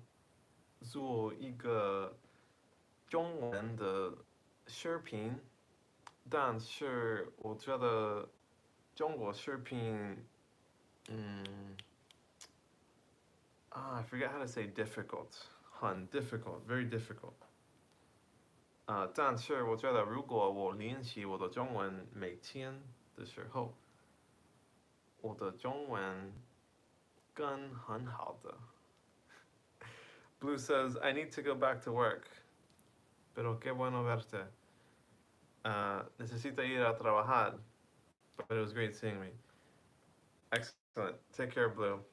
做一个中文的视频，但是我觉得中国视频，I forget how to say difficult，很 difficult，very difficult。但是我觉得如果我练习我的中文每天的时候，我的中文更很好的。Blue says, I need to go back to work. Pero qué bueno verte. Necesito ir a trabajar. But it was great seeing me. Excellent. Take care, Blue.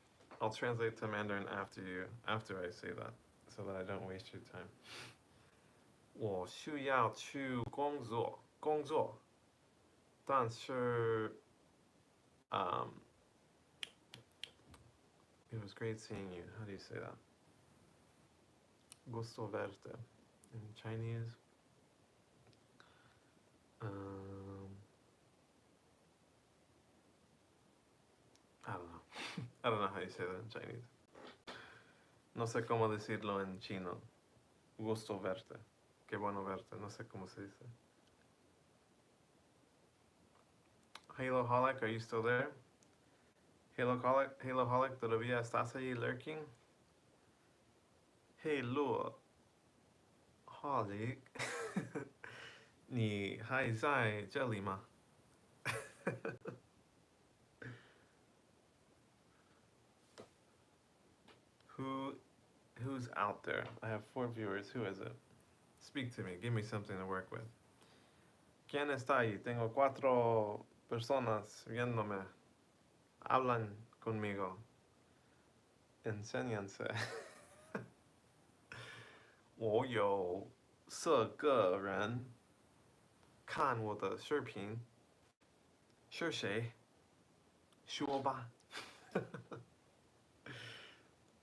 I'll translate to Mandarin after I say that, so that I don't waste your time. 我需要去工作，但是it was great seeing you. How do you say that? Gusto verte in Chinese. I don't know. I don't know how you say that in Chinese. No sé cómo decirlo en chino. Gusto verte. Qué bueno verte. No sé cómo se dice. Halo Holic, are you still there? Halo Holic, todavía estás ahí lurking? Halo Holic, 你还在这里吗？Who's out there? I have 4 viewers. Who is it? Speak to me. Give me something to work with. ¿Quién está ahí? Tengo 4 personas viéndome. Hablan conmigo. Enséñanse. 我有4个人看我的视频。是谁？说吧。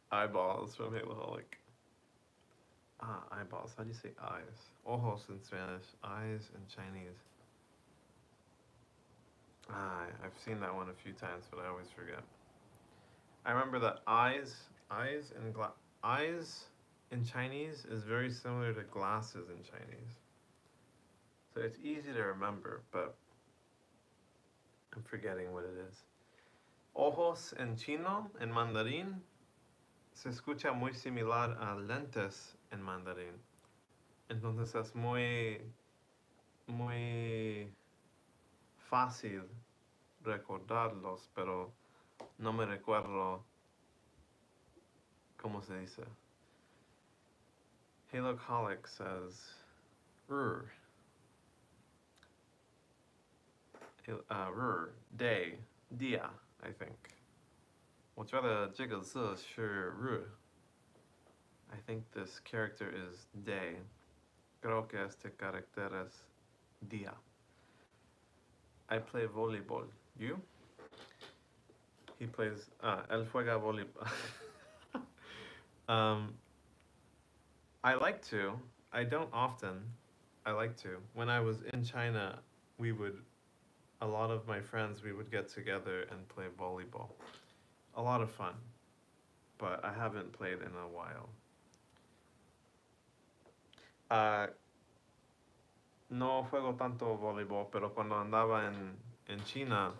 Eyeballs from Halaholic. Eyeballs. How do you say eyes? Ojos in Spanish. Eyes in Chinese. I've seen that one a few times, but I always forget. I remember that eyes in Chinese is very similar to glasses in Chinese. So it's easy to remember, but I'm forgetting what it is. Ojos en chino, en mandarín, se escucha muy similar a lentes en mandarín. Entonces es muy fácil recordarlos, pero no me recuerdo cómo se dice. Halocolic says, day, día, I think. 我觉得这个字是日. I think this character is day. Creo que este carácter es día. I play volleyball. You? He plays. Él juega voleibol. I like to. I don't often. I like to. When I was in China, a lot of my friends, we would get together and play volleyball. A lot of fun. But I haven't played in a while. No juego tanto voleibol, pero cuando andaba en China,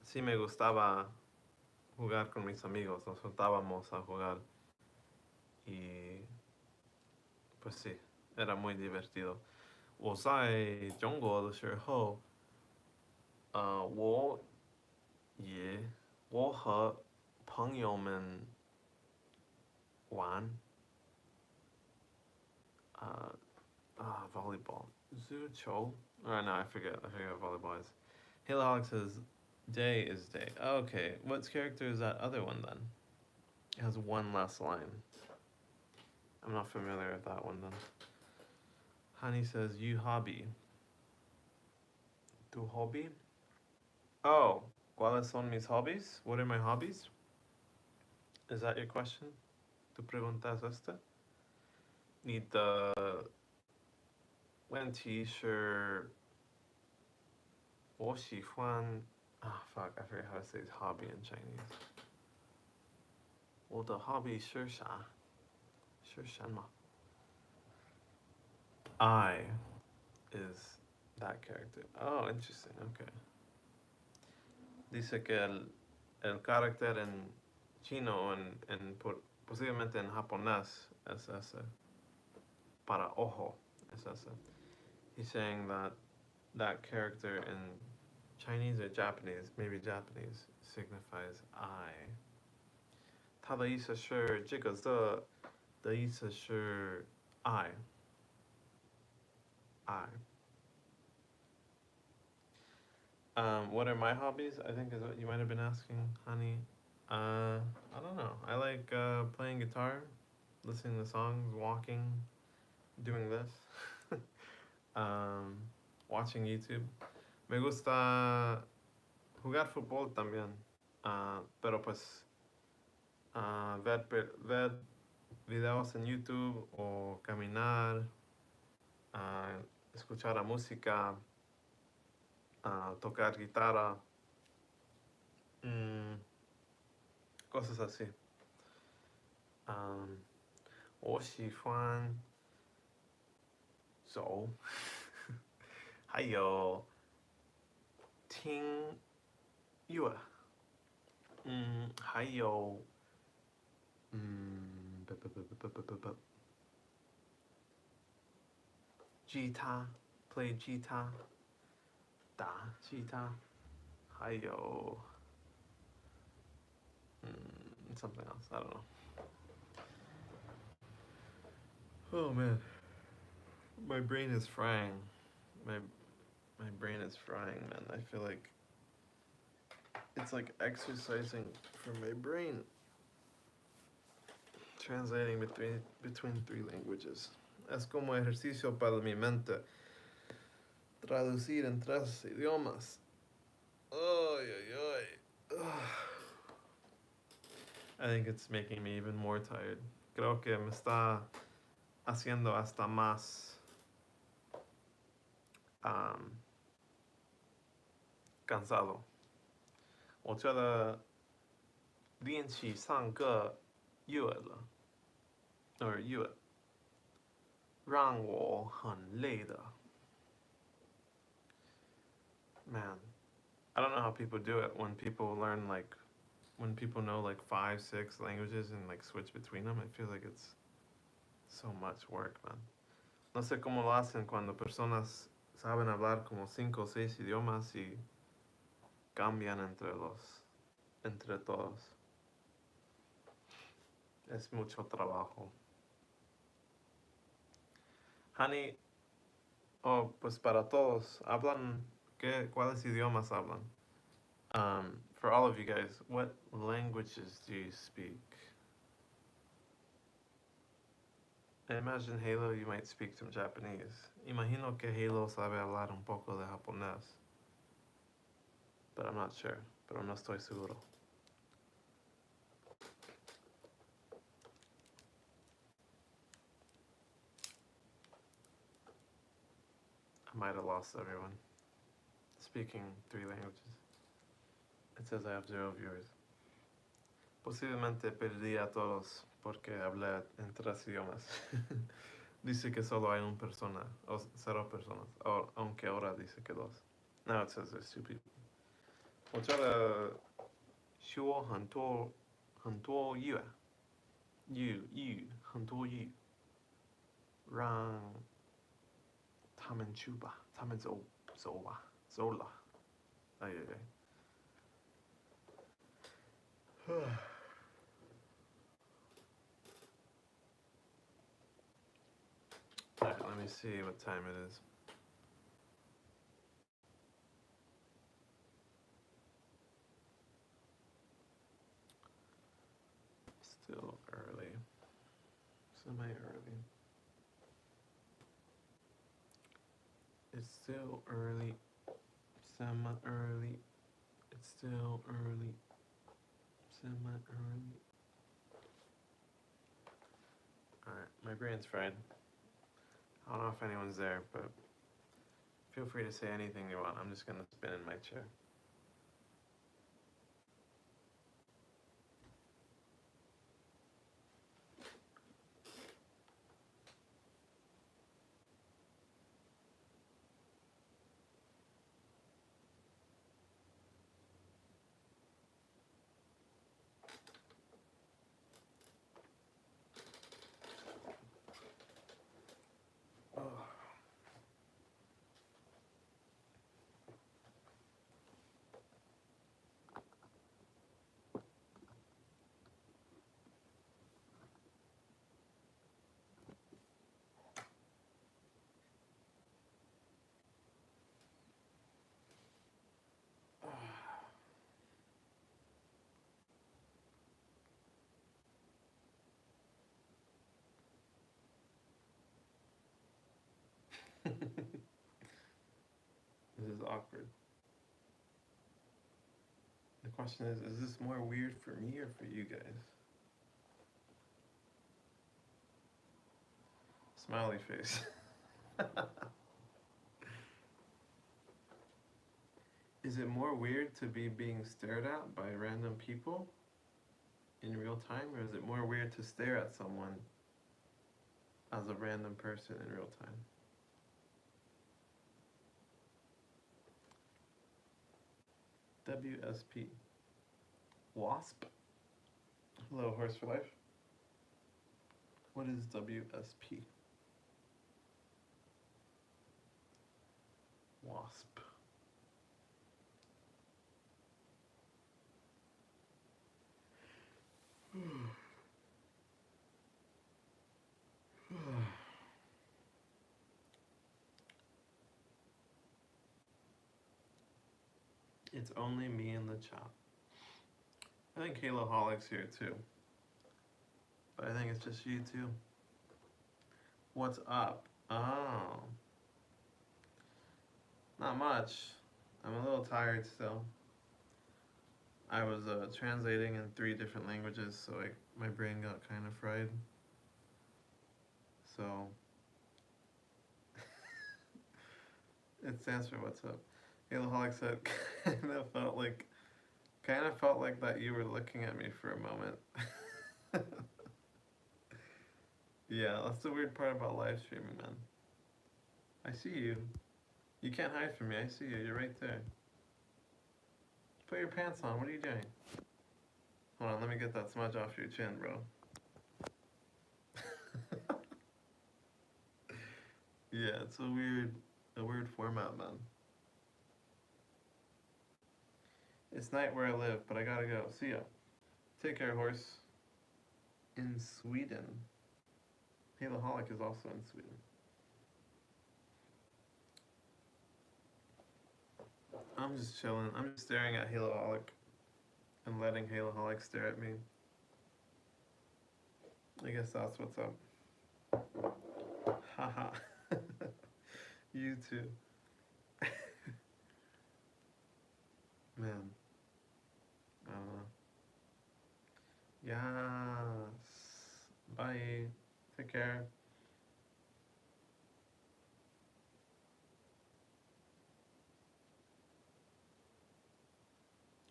sí me gustaba jugar con mis amigos. Nos juntábamos a jugar. Y pues sí, era muy divertido. 我在中国的时候，我和朋友们玩volleyball. 足球? Oh, no, I forget what volleyball is. Halaholic says, day is day. Okay, what character is that other one then? It has one less line. I'm not familiar with that one then. Honey says, you hobby. Tu hobby? Oh, ¿cuáles son mis hobbies? What are my hobbies? Is that your question? Tu preguntas esta? Need the T-shirt. 我喜欢 fuck, I forget how to say hobby in Chinese. 我的 hobby 是啥？是什么？ I is that character. Oh, interesting. Okay. Dice que el carácter en chino posiblemente en japonés es ese. Para ojo es ese. He's saying that that character in Chinese or Japanese, maybe Japanese, signifies I. 它的意思是这个字的意思是 I. What are my hobbies? I think is what you might have been asking, honey. I don't know. I like playing guitar, listening to songs, walking, doing this, watching YouTube. Me gusta jugar fútbol también, pero pues ver videos en YouTube o caminar, escuchar la música, tocar guitarra, cosas así. 我喜欢走，还有听乐，还有吉他 play 吉他，打吉他，还有something else, I don't know. Oh man, my brain is frying. My brain is frying, man. I feel like it's like exercising for my brain. Translating between three languages. Es como ejercicio para mi mente. Traducir en 3 idiomas. Ay, ay, ay. I think it's making me even more tired. Creo que me está haciendo hasta más cansado. 我觉得练习3个月了，让我很累的。Man, I don't know how people do it when people learn when people know 5, 6 languages and switch between them. I feel like it's so much work, man. No sé cómo lo hacen cuando personas saben hablar como 5 o 6 idiomas y cambian entre todos. Es mucho trabajo. Honey, pues para todos, ¿cuáles idiomas hablan? For all of you guys, what languages do you speak? I imagine Halo, you might speak some Japanese. Imagino que Halo sabe hablar un poco de japonés. But I'm not sure. Pero no estoy seguro. I might have lost everyone. Speaking 3 languages. It says I have 0 viewers. Posiblemente perdí a todos porque hablé en 3 idiomas. Dice que solo hay una persona, o 0 personas, aunque ahora dice que 2. Now it says there's 2 people. 我觉得说很多语很多语，让他们去吧，他们走了，哎呀呀。Alright, let me see what time it is. Still Semi-early. It's still early. Semi-early. It's still early. Semi-early. Alright, my brain's fried. I don't know if anyone's there, but feel free to say anything you want. I'm just gonna spin in my chair. This is awkward. The question is this more weird for me or for you guys? Smiley face. Is it more weird to be being stared at by random people in real time, or is it more weird to stare at someone as a random person in real time? WSP. Wasp? Hello, Horse for Life. What is WSP? Wasp. It's only me in the chat. I think Haloholic's here too. But I think it's just you too. What's up? Oh. Not much. I'm a little tired still. I was translating in 3 different languages, so my brain got kind of fried. So it stands for what's up. Haloholic said kind of felt like that you were looking at me for a moment. Yeah, that's the weird part about live streaming, man. I see you. You can't hide from me. I see you. You're right there. Put your pants on. What are you doing? Hold on, let me get that smudge off your chin, bro. Yeah, it's a weird format, man. It's night where I live, but I gotta go. See ya. Take care, horse. In Sweden. Haloholic is also in Sweden. I'm just chilling. I'm just staring at Haloholic and letting Haloholic stare at me. I guess that's what's up. Haha. You too. Man. Yes. Bye. Take care.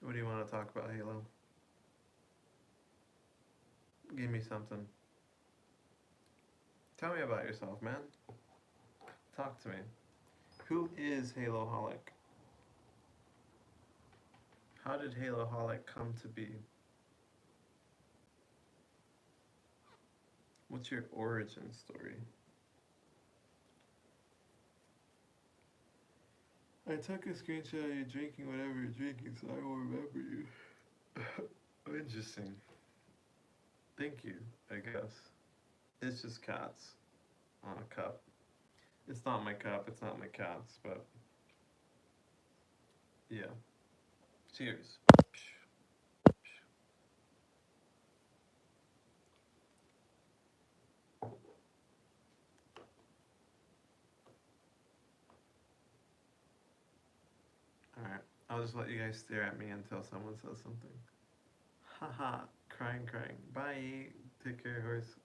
What do you want to talk about, Halo? Give me something. Tell me about yourself, man. Talk to me. Who is Haloholic? How did Haloholic come to be? What's your origin story? I took a screenshot of you drinking whatever you're drinking, so I will remember you. Interesting. Thank you, I guess. It's just cats on a cup. It's not my cup, it's not my cats, but yeah. Cheers. I'll just let you guys stare at me until someone says something. Haha, crying, crying. Bye. Take care, horse.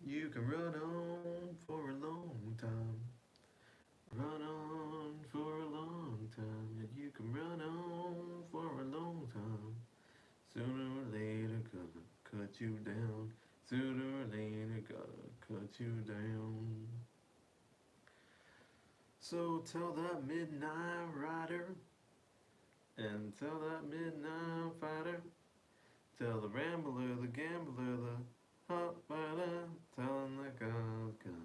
You can run on for a long time. Run on for a long time. And you can run on for a long time. Sooner or later, gonna cut you down. Sooner or later, gonna cut you down. So tell that midnight rider and tell that midnight fighter. Tell the rambler, the gambler, the hot fighter. Tell him the God's gonna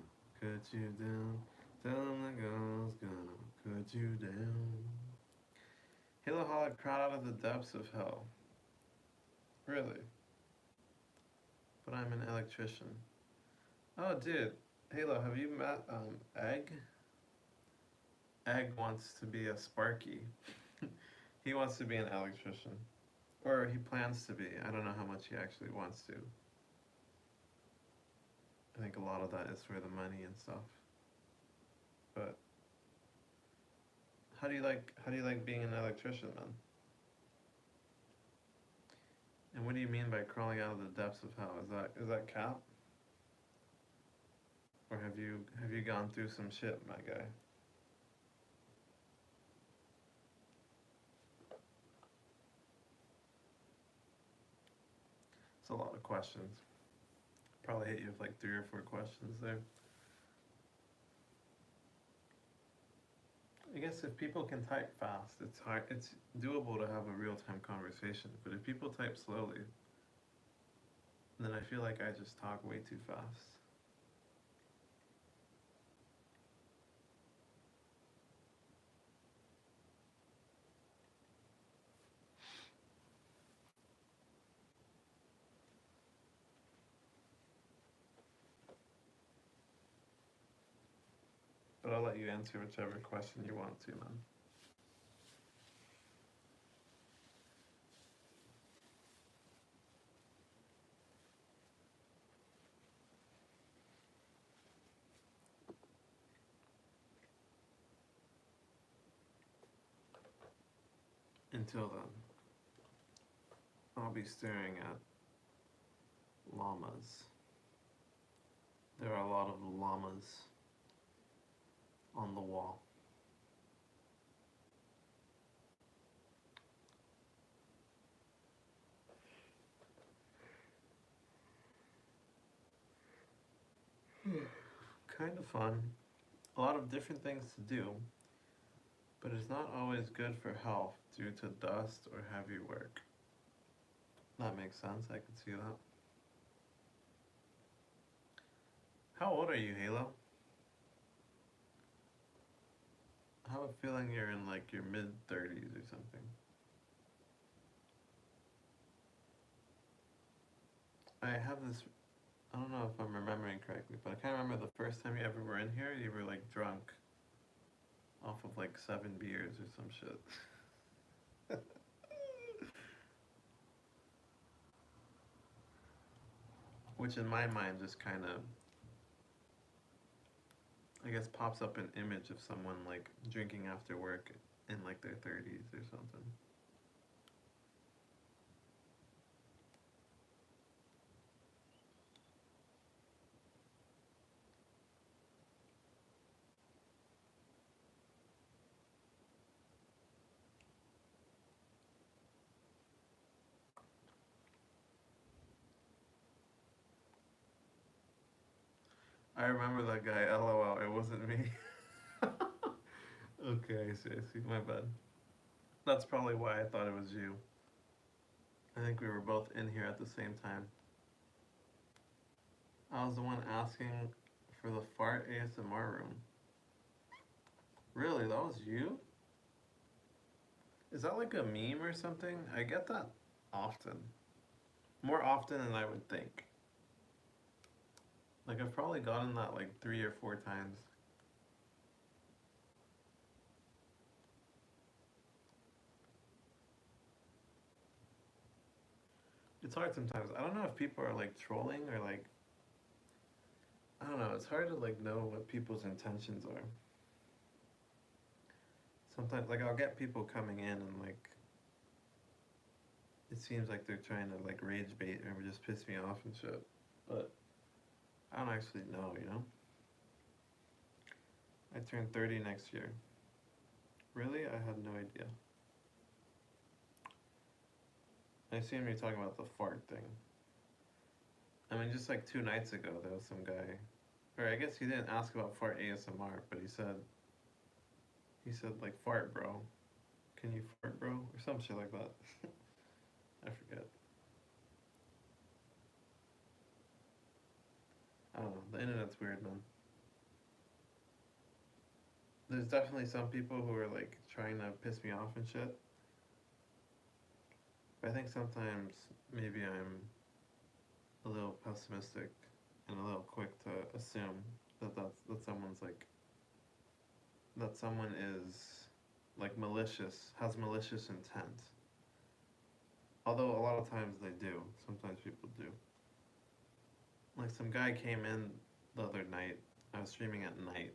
cut you down. Tell him the God's gonna cut you down. Hillaholic cried out of the depths of hell. Really? But I'm an electrician. Oh, dude. Halo, have you met Egg? Egg wants to be a Sparky. He wants to be an electrician. Or he plans to be. I don't know how much he actually wants to. I think a lot of that is for the money and stuff. But how do you like being an electrician, man? And what do you mean by crawling out of the depths of hell? Is that cap? Or have you gone through some shit, my guy? It's a lot of questions. Probably hit you with like 3 or 4 questions there. I guess if people can type fast, it's doable to have a real-time conversation. But if people type slowly, then I feel like I just talk way too fast. But I'll let you answer whichever question you want to, man. Until then, I'll be staring at llamas. There are a lot of llamas on the wall. Kind of fun. A lot of different things to do, but it's not always good for health due to dust or heavy work. That makes sense, I can see that. How old are you, Halo? I have a feeling you're in like your mid-30s or something. I have this, I don't know if I'm remembering correctly, but I can't remember the first time you ever were in here, you were like drunk off of like 7 beers or some shit. Which in my mind just kind of, I guess, pops up an image of someone like drinking after work in like their 30s or something. I remember that guy, LOL, it wasn't me. Okay, I see, my bad. That's probably why I thought it was you. I think we were both in here at the same time. I was the one asking for the fart ASMR room. Really, that was you? Is that like a meme or something? I get that often. More often than I would think. Like I've probably gotten that like 3 or 4 times. it's hard sometimes. I don't know if people are like trolling or like, I don't know. It's hard to like know what people's intentions are. Sometimes, like, I'll get people coming in and like, it seems like they're trying to like rage bait or just piss me off and shit. But I don't actually know, you know? I turn 30 next year. Really? I had no idea. I assume you're talking about the fart thing. I mean, just like 2 nights ago, there was some guy, or I guess he didn't ask about fart ASMR, but he said like fart, bro. Can you fart, bro? Or some shit like that. I forget. I don't know. The internet's weird, man. There's definitely some people who are like trying to piss me off and shit. But I think sometimes maybe I'm a little pessimistic and a little quick to assume that someone's like that someone is like malicious, has malicious intent. Although a lot of times they do. Sometimes people do. Like some guy came in the other night. I was streaming at night,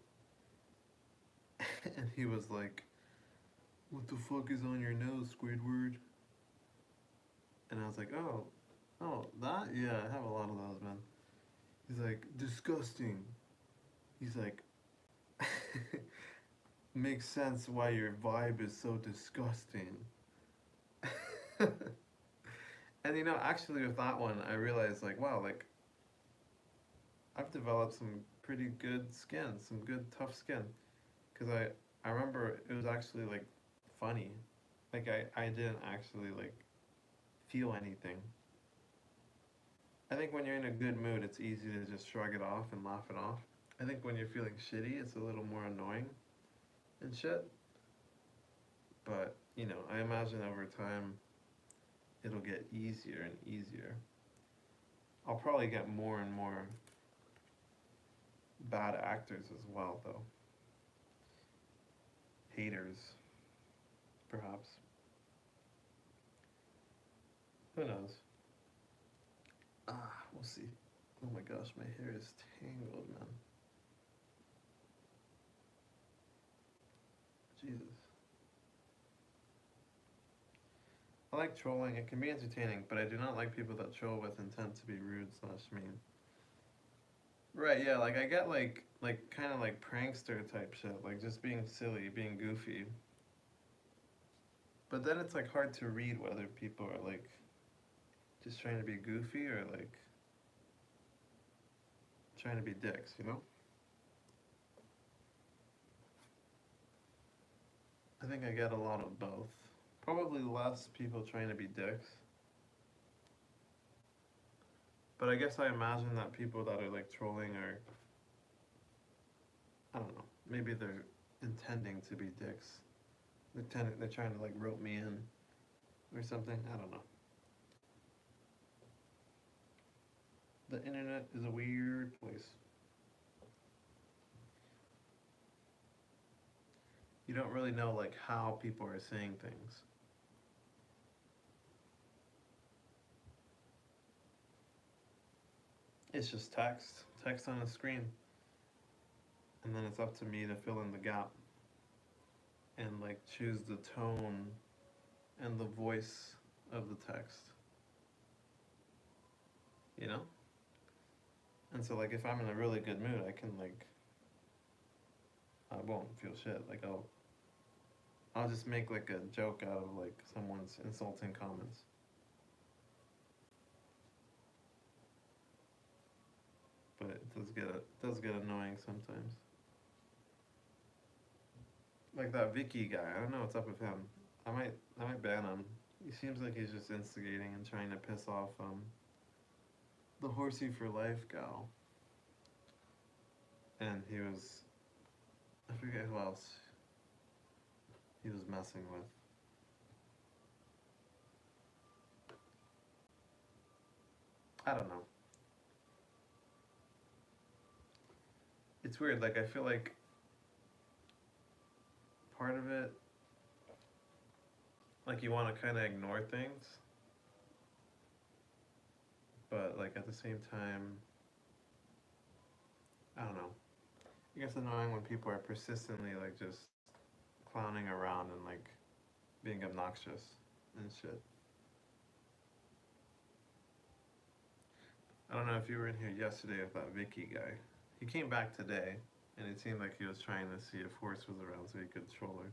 and he was like, "What the fuck is on your nose, Squidward?" And I was like, "Oh, that? Yeah, I have a lot of those, man." He's like, "Disgusting." He's like, "Makes sense why your vibe is so disgusting." And you know, actually, with that one, I realized like, wow, like I've developed some pretty good skin, some good tough skin, because I remember it was actually like funny, like I didn't actually like feel anything. I think when you're in a good mood, it's easy to just shrug it off and laugh it off. I think when you're feeling shitty, it's a little more annoying and shit. But you know, I imagine over time it'll get easier and easier. I'll probably get more and more bad actors as well, though. Haters, perhaps. Who knows? We'll see. Oh my gosh, my hair is tangled, man. Jesus. I like trolling. It can be entertaining, but I do not like people that troll with intent to be rude slash mean. Right, yeah, like I get like kind of like prankster type shit, like just being silly, being goofy. But then it's like hard to read whether people are like just trying to be goofy or like trying to be dicks, you know? I think I get a lot of both. Probably less people trying to be dicks. But I guess I imagine that people that are like trolling are, I don't know, maybe they're intending to be dicks. They're trying to like rope me in or something. I don't know. The internet is a weird place. You don't really know like how people are saying things. It's just text on a screen, and then it's up to me to fill in the gap and like choose the tone and the voice of the text. You know? And so like if I'm in a really good mood, I can like I won't feel shit. Like I'll just make like a joke out of like someone's insulting comments. But it does get annoying sometimes. Like that Vicky guy, I don't know what's up with him. I might ban him. He seems like he's just instigating and trying to piss off the Horsey for Life gal. And he was, I forget who else he was messing with. I don't know. It's weird, like I feel like part of it, like you want to kind of ignore things, but like at the same time, I don't know. It gets annoying when people are persistently like just clowning around and like being obnoxious and shit. I don't know if you were in here yesterday with that Vicky guy. He came back today, and it seemed like he was trying to see if Horse was around so he could troll her.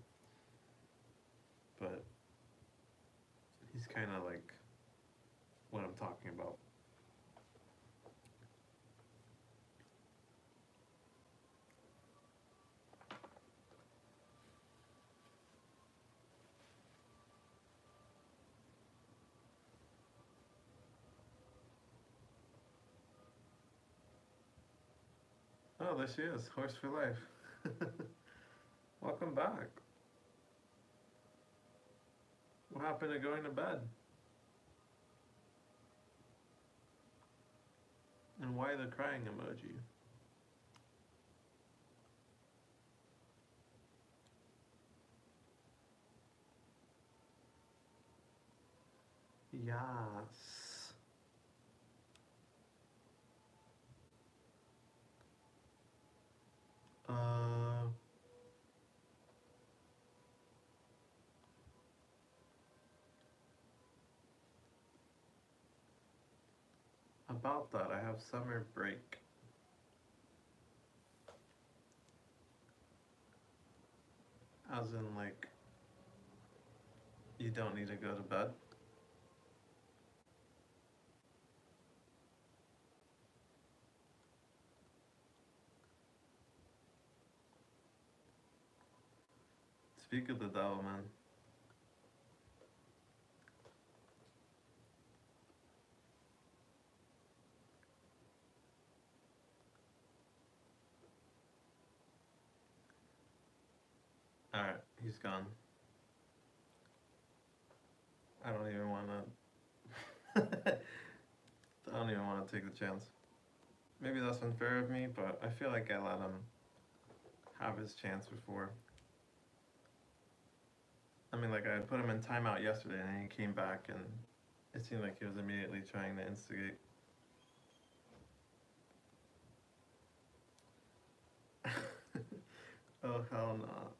But he's kind of like what I'm talking about. Oh, there she is, Horse for life. Welcome back. What happened to going to bed? And why the crying emoji? Yes. Uh, about that, I have summer break. As in, like, you don't need to go to bed. Speak of the devil, man. Alright, he's gone. I don't even want to. I don't even want to take the chance. Maybe that's unfair of me, but I feel like I let him have his chance before. I mean, like, I put him in timeout yesterday and he came back and it seemed like he was immediately trying to instigate. Oh, hell no.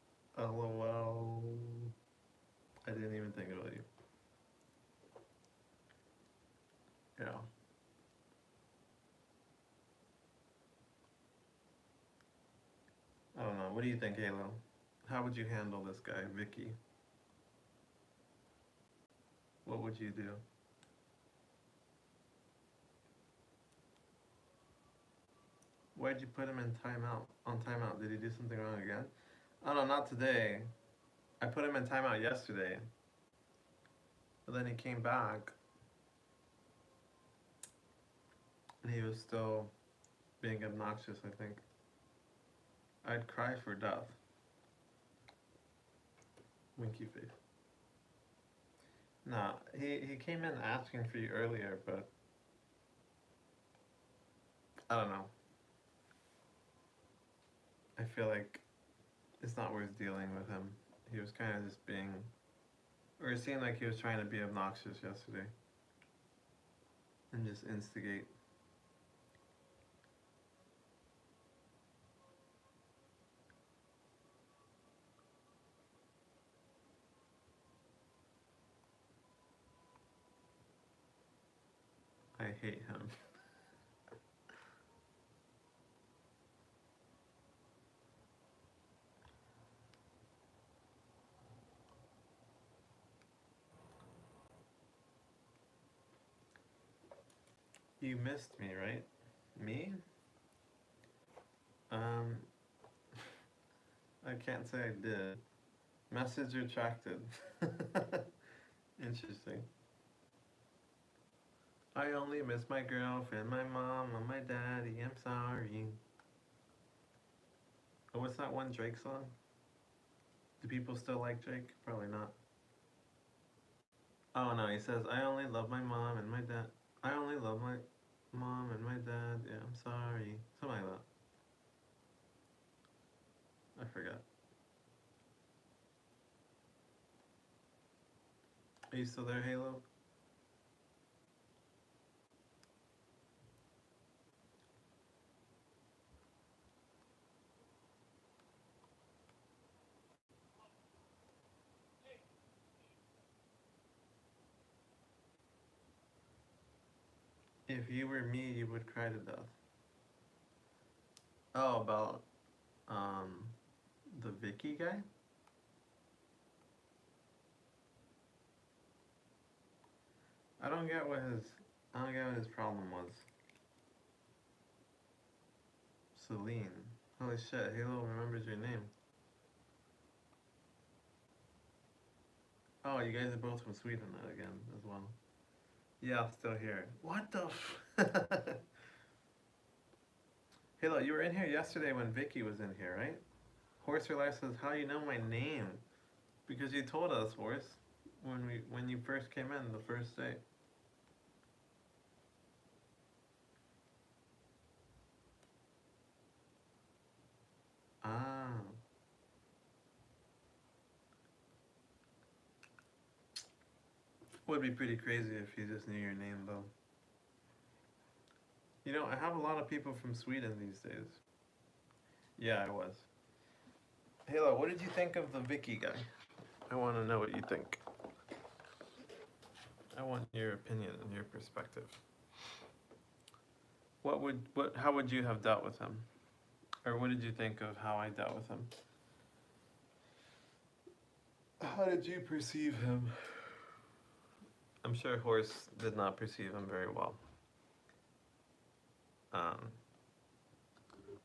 LOL. I didn't even think about you. Yeah. I don't know. What do you think, Halo? How would you handle this guy, Vicky? What would you do? Why'd you put him in timeout? On timeout? Did he do something wrong again? Oh no, not today. I put him in timeout yesterday. But then he came back. And he was still being obnoxious, I think. I'd cry for death. Winky face. No, he came in asking for you earlier, but I don't know. I feel like it's not worth dealing with him. He was kind of just being, or it seemed like he was trying to be obnoxious yesterday and just instigate. I hate him. You missed me, right? Me? Um, I can't say I did. Message retracted. Interesting. I only miss my girlfriend, my mom, and my daddy. I'm sorry. Oh, what's that one Drake song? Do people still like Drake? Probably not. Oh no, he says, I only love my mom and my dad. I only love my mom and my dad. Yeah, I'm sorry. Something like that. I forgot. Are you still there, Halo? If you were me, you would cry to death. Oh, about um the Vicky guy? I don't get what his I don't get what his problem was. Celine. Holy shit, Halo remembers your name. Oh, you guys are both from Sweden again as well. Yeah, still here. What the Halo, you were in here yesterday when Vicky was in here, right? Horse Your Life says, how do you know my name? Because you told us, Horse, when you first came in the first day. Ah. Would be pretty crazy if you just knew your name though. You know, I have a lot of people from Sweden these days. Yeah, I was. Halo, what did you think of the Vicky guy? I want to know what you think. I want your opinion and your perspective. How would you have dealt with him? Or what did you think of how I dealt with him? How did you perceive him? I'm sure Horse did not perceive him very well.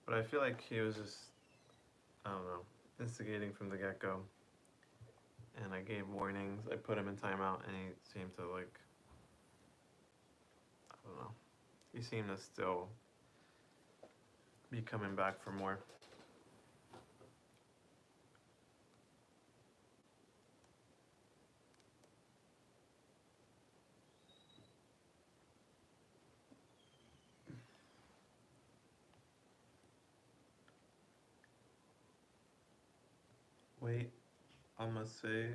But I feel like he was just, I don't know, instigating from the get-go. And I gave warnings, I put him in timeout, and he seemed to like, I don't know, he seemed to still be coming back for more. Wait, I'ma say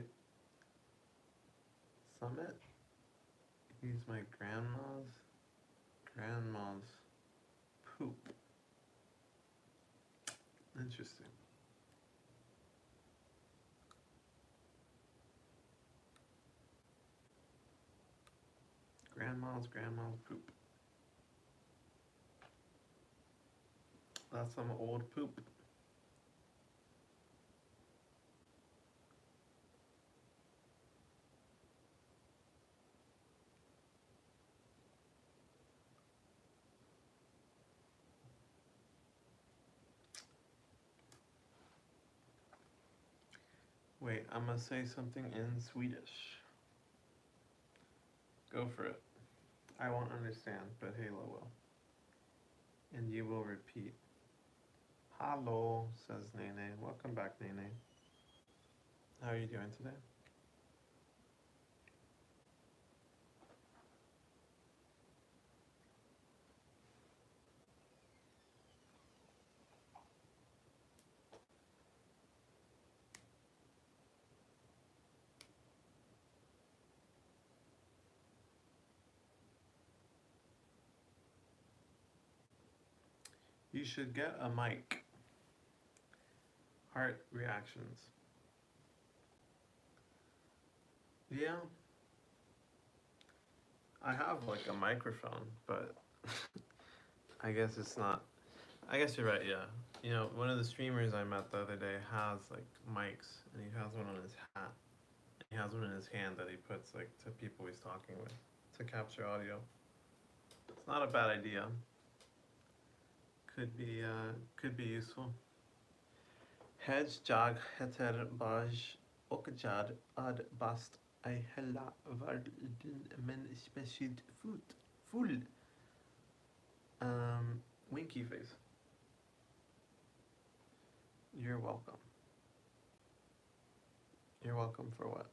Summit? He's my grandma's poop. Interesting. Grandma's poop. That's some old poop. Wait, I'm gonna say something in Swedish. Go for it. I won't understand, but Halo will. And you will repeat. Hello, says Nene. Welcome back, Nene. How are you doing today? You should get a mic. Heart reactions. Yeah. I have like a microphone, but I guess it's not. I guess you're right, yeah. You know, one of the streamers I met the other day has like mics, and he has one on his hat. He has one in his hand that he puts like to people he's talking with to capture audio. It's not a bad idea. Could be useful. Hedge jag heter baj och jag ad bast I hela världen men speciellt full. Winky face. You're welcome. You're welcome for what?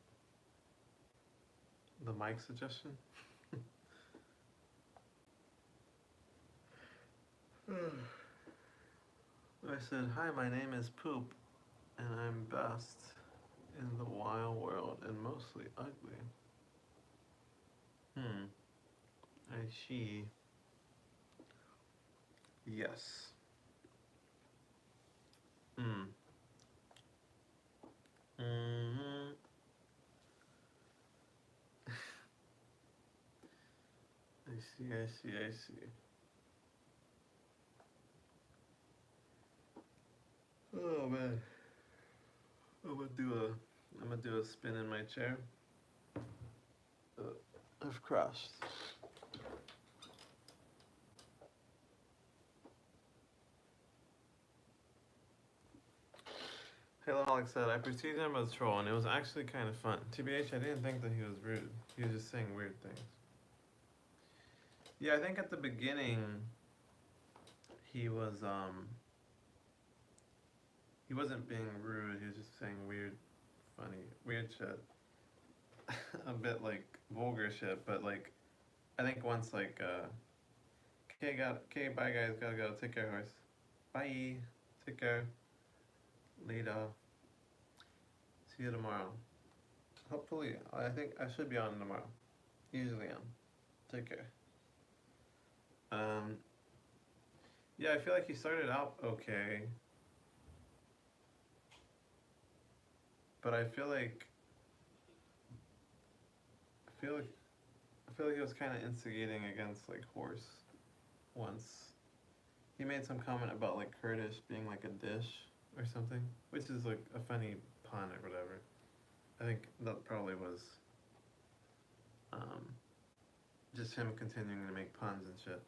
The mic suggestion? I said, hi, my name is Poop, and I'm best in the wild world and mostly ugly. I see. Yes. Mm-hmm. I see. Oh man. I'm gonna do a spin in my chair. I've crashed. Halo Alex said, I perceived him as a troll and it was actually kind of fun. TBH, I didn't think that he was rude. He was just saying weird things. Yeah, I think at the beginning he wasn't being rude, he was just saying weird, weird shit. A bit like vulgar shit, but like I think once like okay, bye guys, gotta go. Take care, horse. Bye. Take care. Later. See you tomorrow. Hopefully, I think I should be on tomorrow. Usually am. Take care. Yeah, I feel like he started out okay, but I feel like he was kind of instigating against like Horse once. He made some comment about like Kurdish being like a dish or something, which is like a funny pun or whatever. I think that probably was just him continuing to make puns and shit.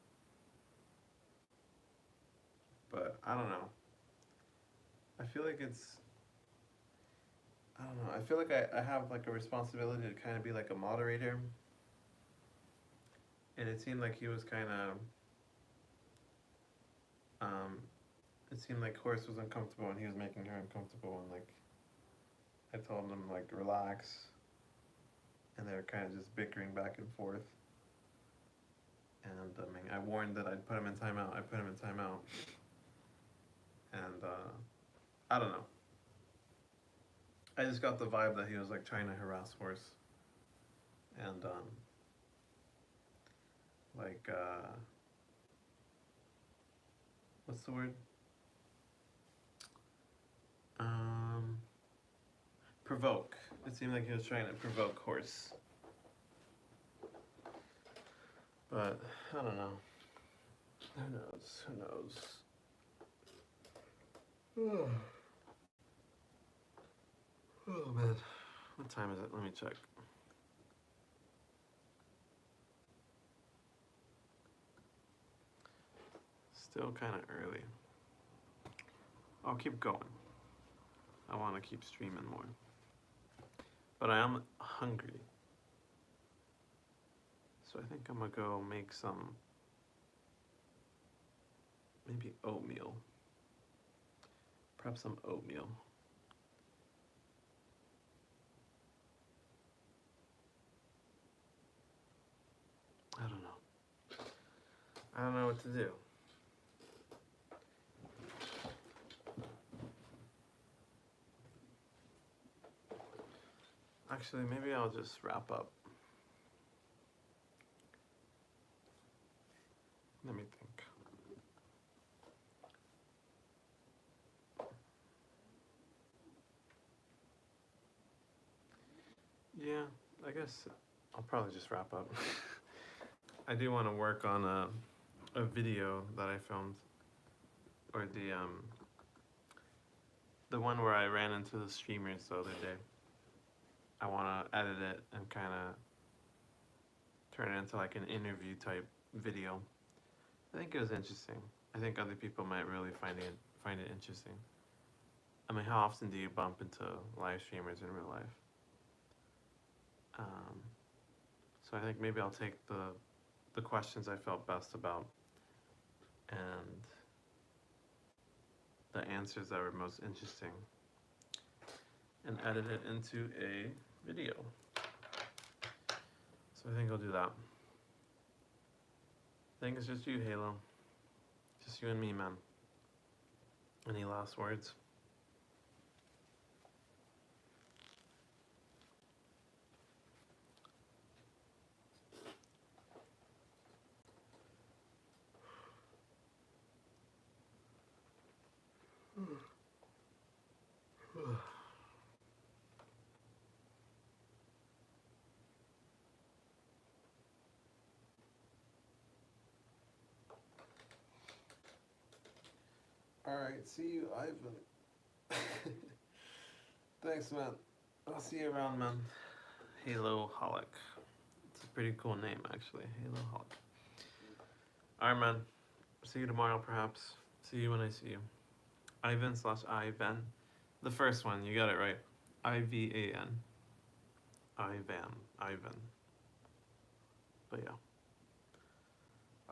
But I don't know. I feel like I don't know. I feel like I have like a responsibility to kind of be like a moderator. And it seemed like he was kind of, it seemed like Horse was uncomfortable and he was making her uncomfortable, and like I told him like relax, and they were kind of just bickering back and forth. And I mean, I warned that I'd put him in timeout. I put him in timeout, and I don't know. I just got the vibe that he was like trying to harass Horse, and like what's the word? Provoke. It seemed like he was trying to provoke Horse. But I don't know. Who knows? Oh man. What time is it? Let me check. Still kind of early. I'll keep going. I want to keep streaming more. But I am hungry. So I think I'm gonna go make some, maybe oatmeal. Perhaps some oatmeal. I don't know. I don't know what to do. Actually, maybe I'll just wrap up. Let me think. Yeah, I guess I'll probably just wrap up. I do want to work on a video that I filmed, or the one where I ran into the streamers the other day. I want to edit it and kind of turn it into like an interview type video. I think it was interesting. I think other people might really find it interesting. I mean, how often do you bump into live streamers in real life? So I think maybe I'll take the questions I felt best about and the answers that were most interesting and edit it into a video. So I think I'll do that. I think it's just you, Halo. Just you and me, man. Any last words? Alright, see you, Ivan. Thanks, man. I'll see you around, man. Halo Holic. It's a pretty cool name, actually. Halo Holic. Alright, man. See you tomorrow, perhaps. See you when I see you. Ivan/Ivan. The first one, you got it right. Ivan. Ivan. But yeah.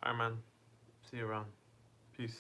Alright, man. See you around. Peace.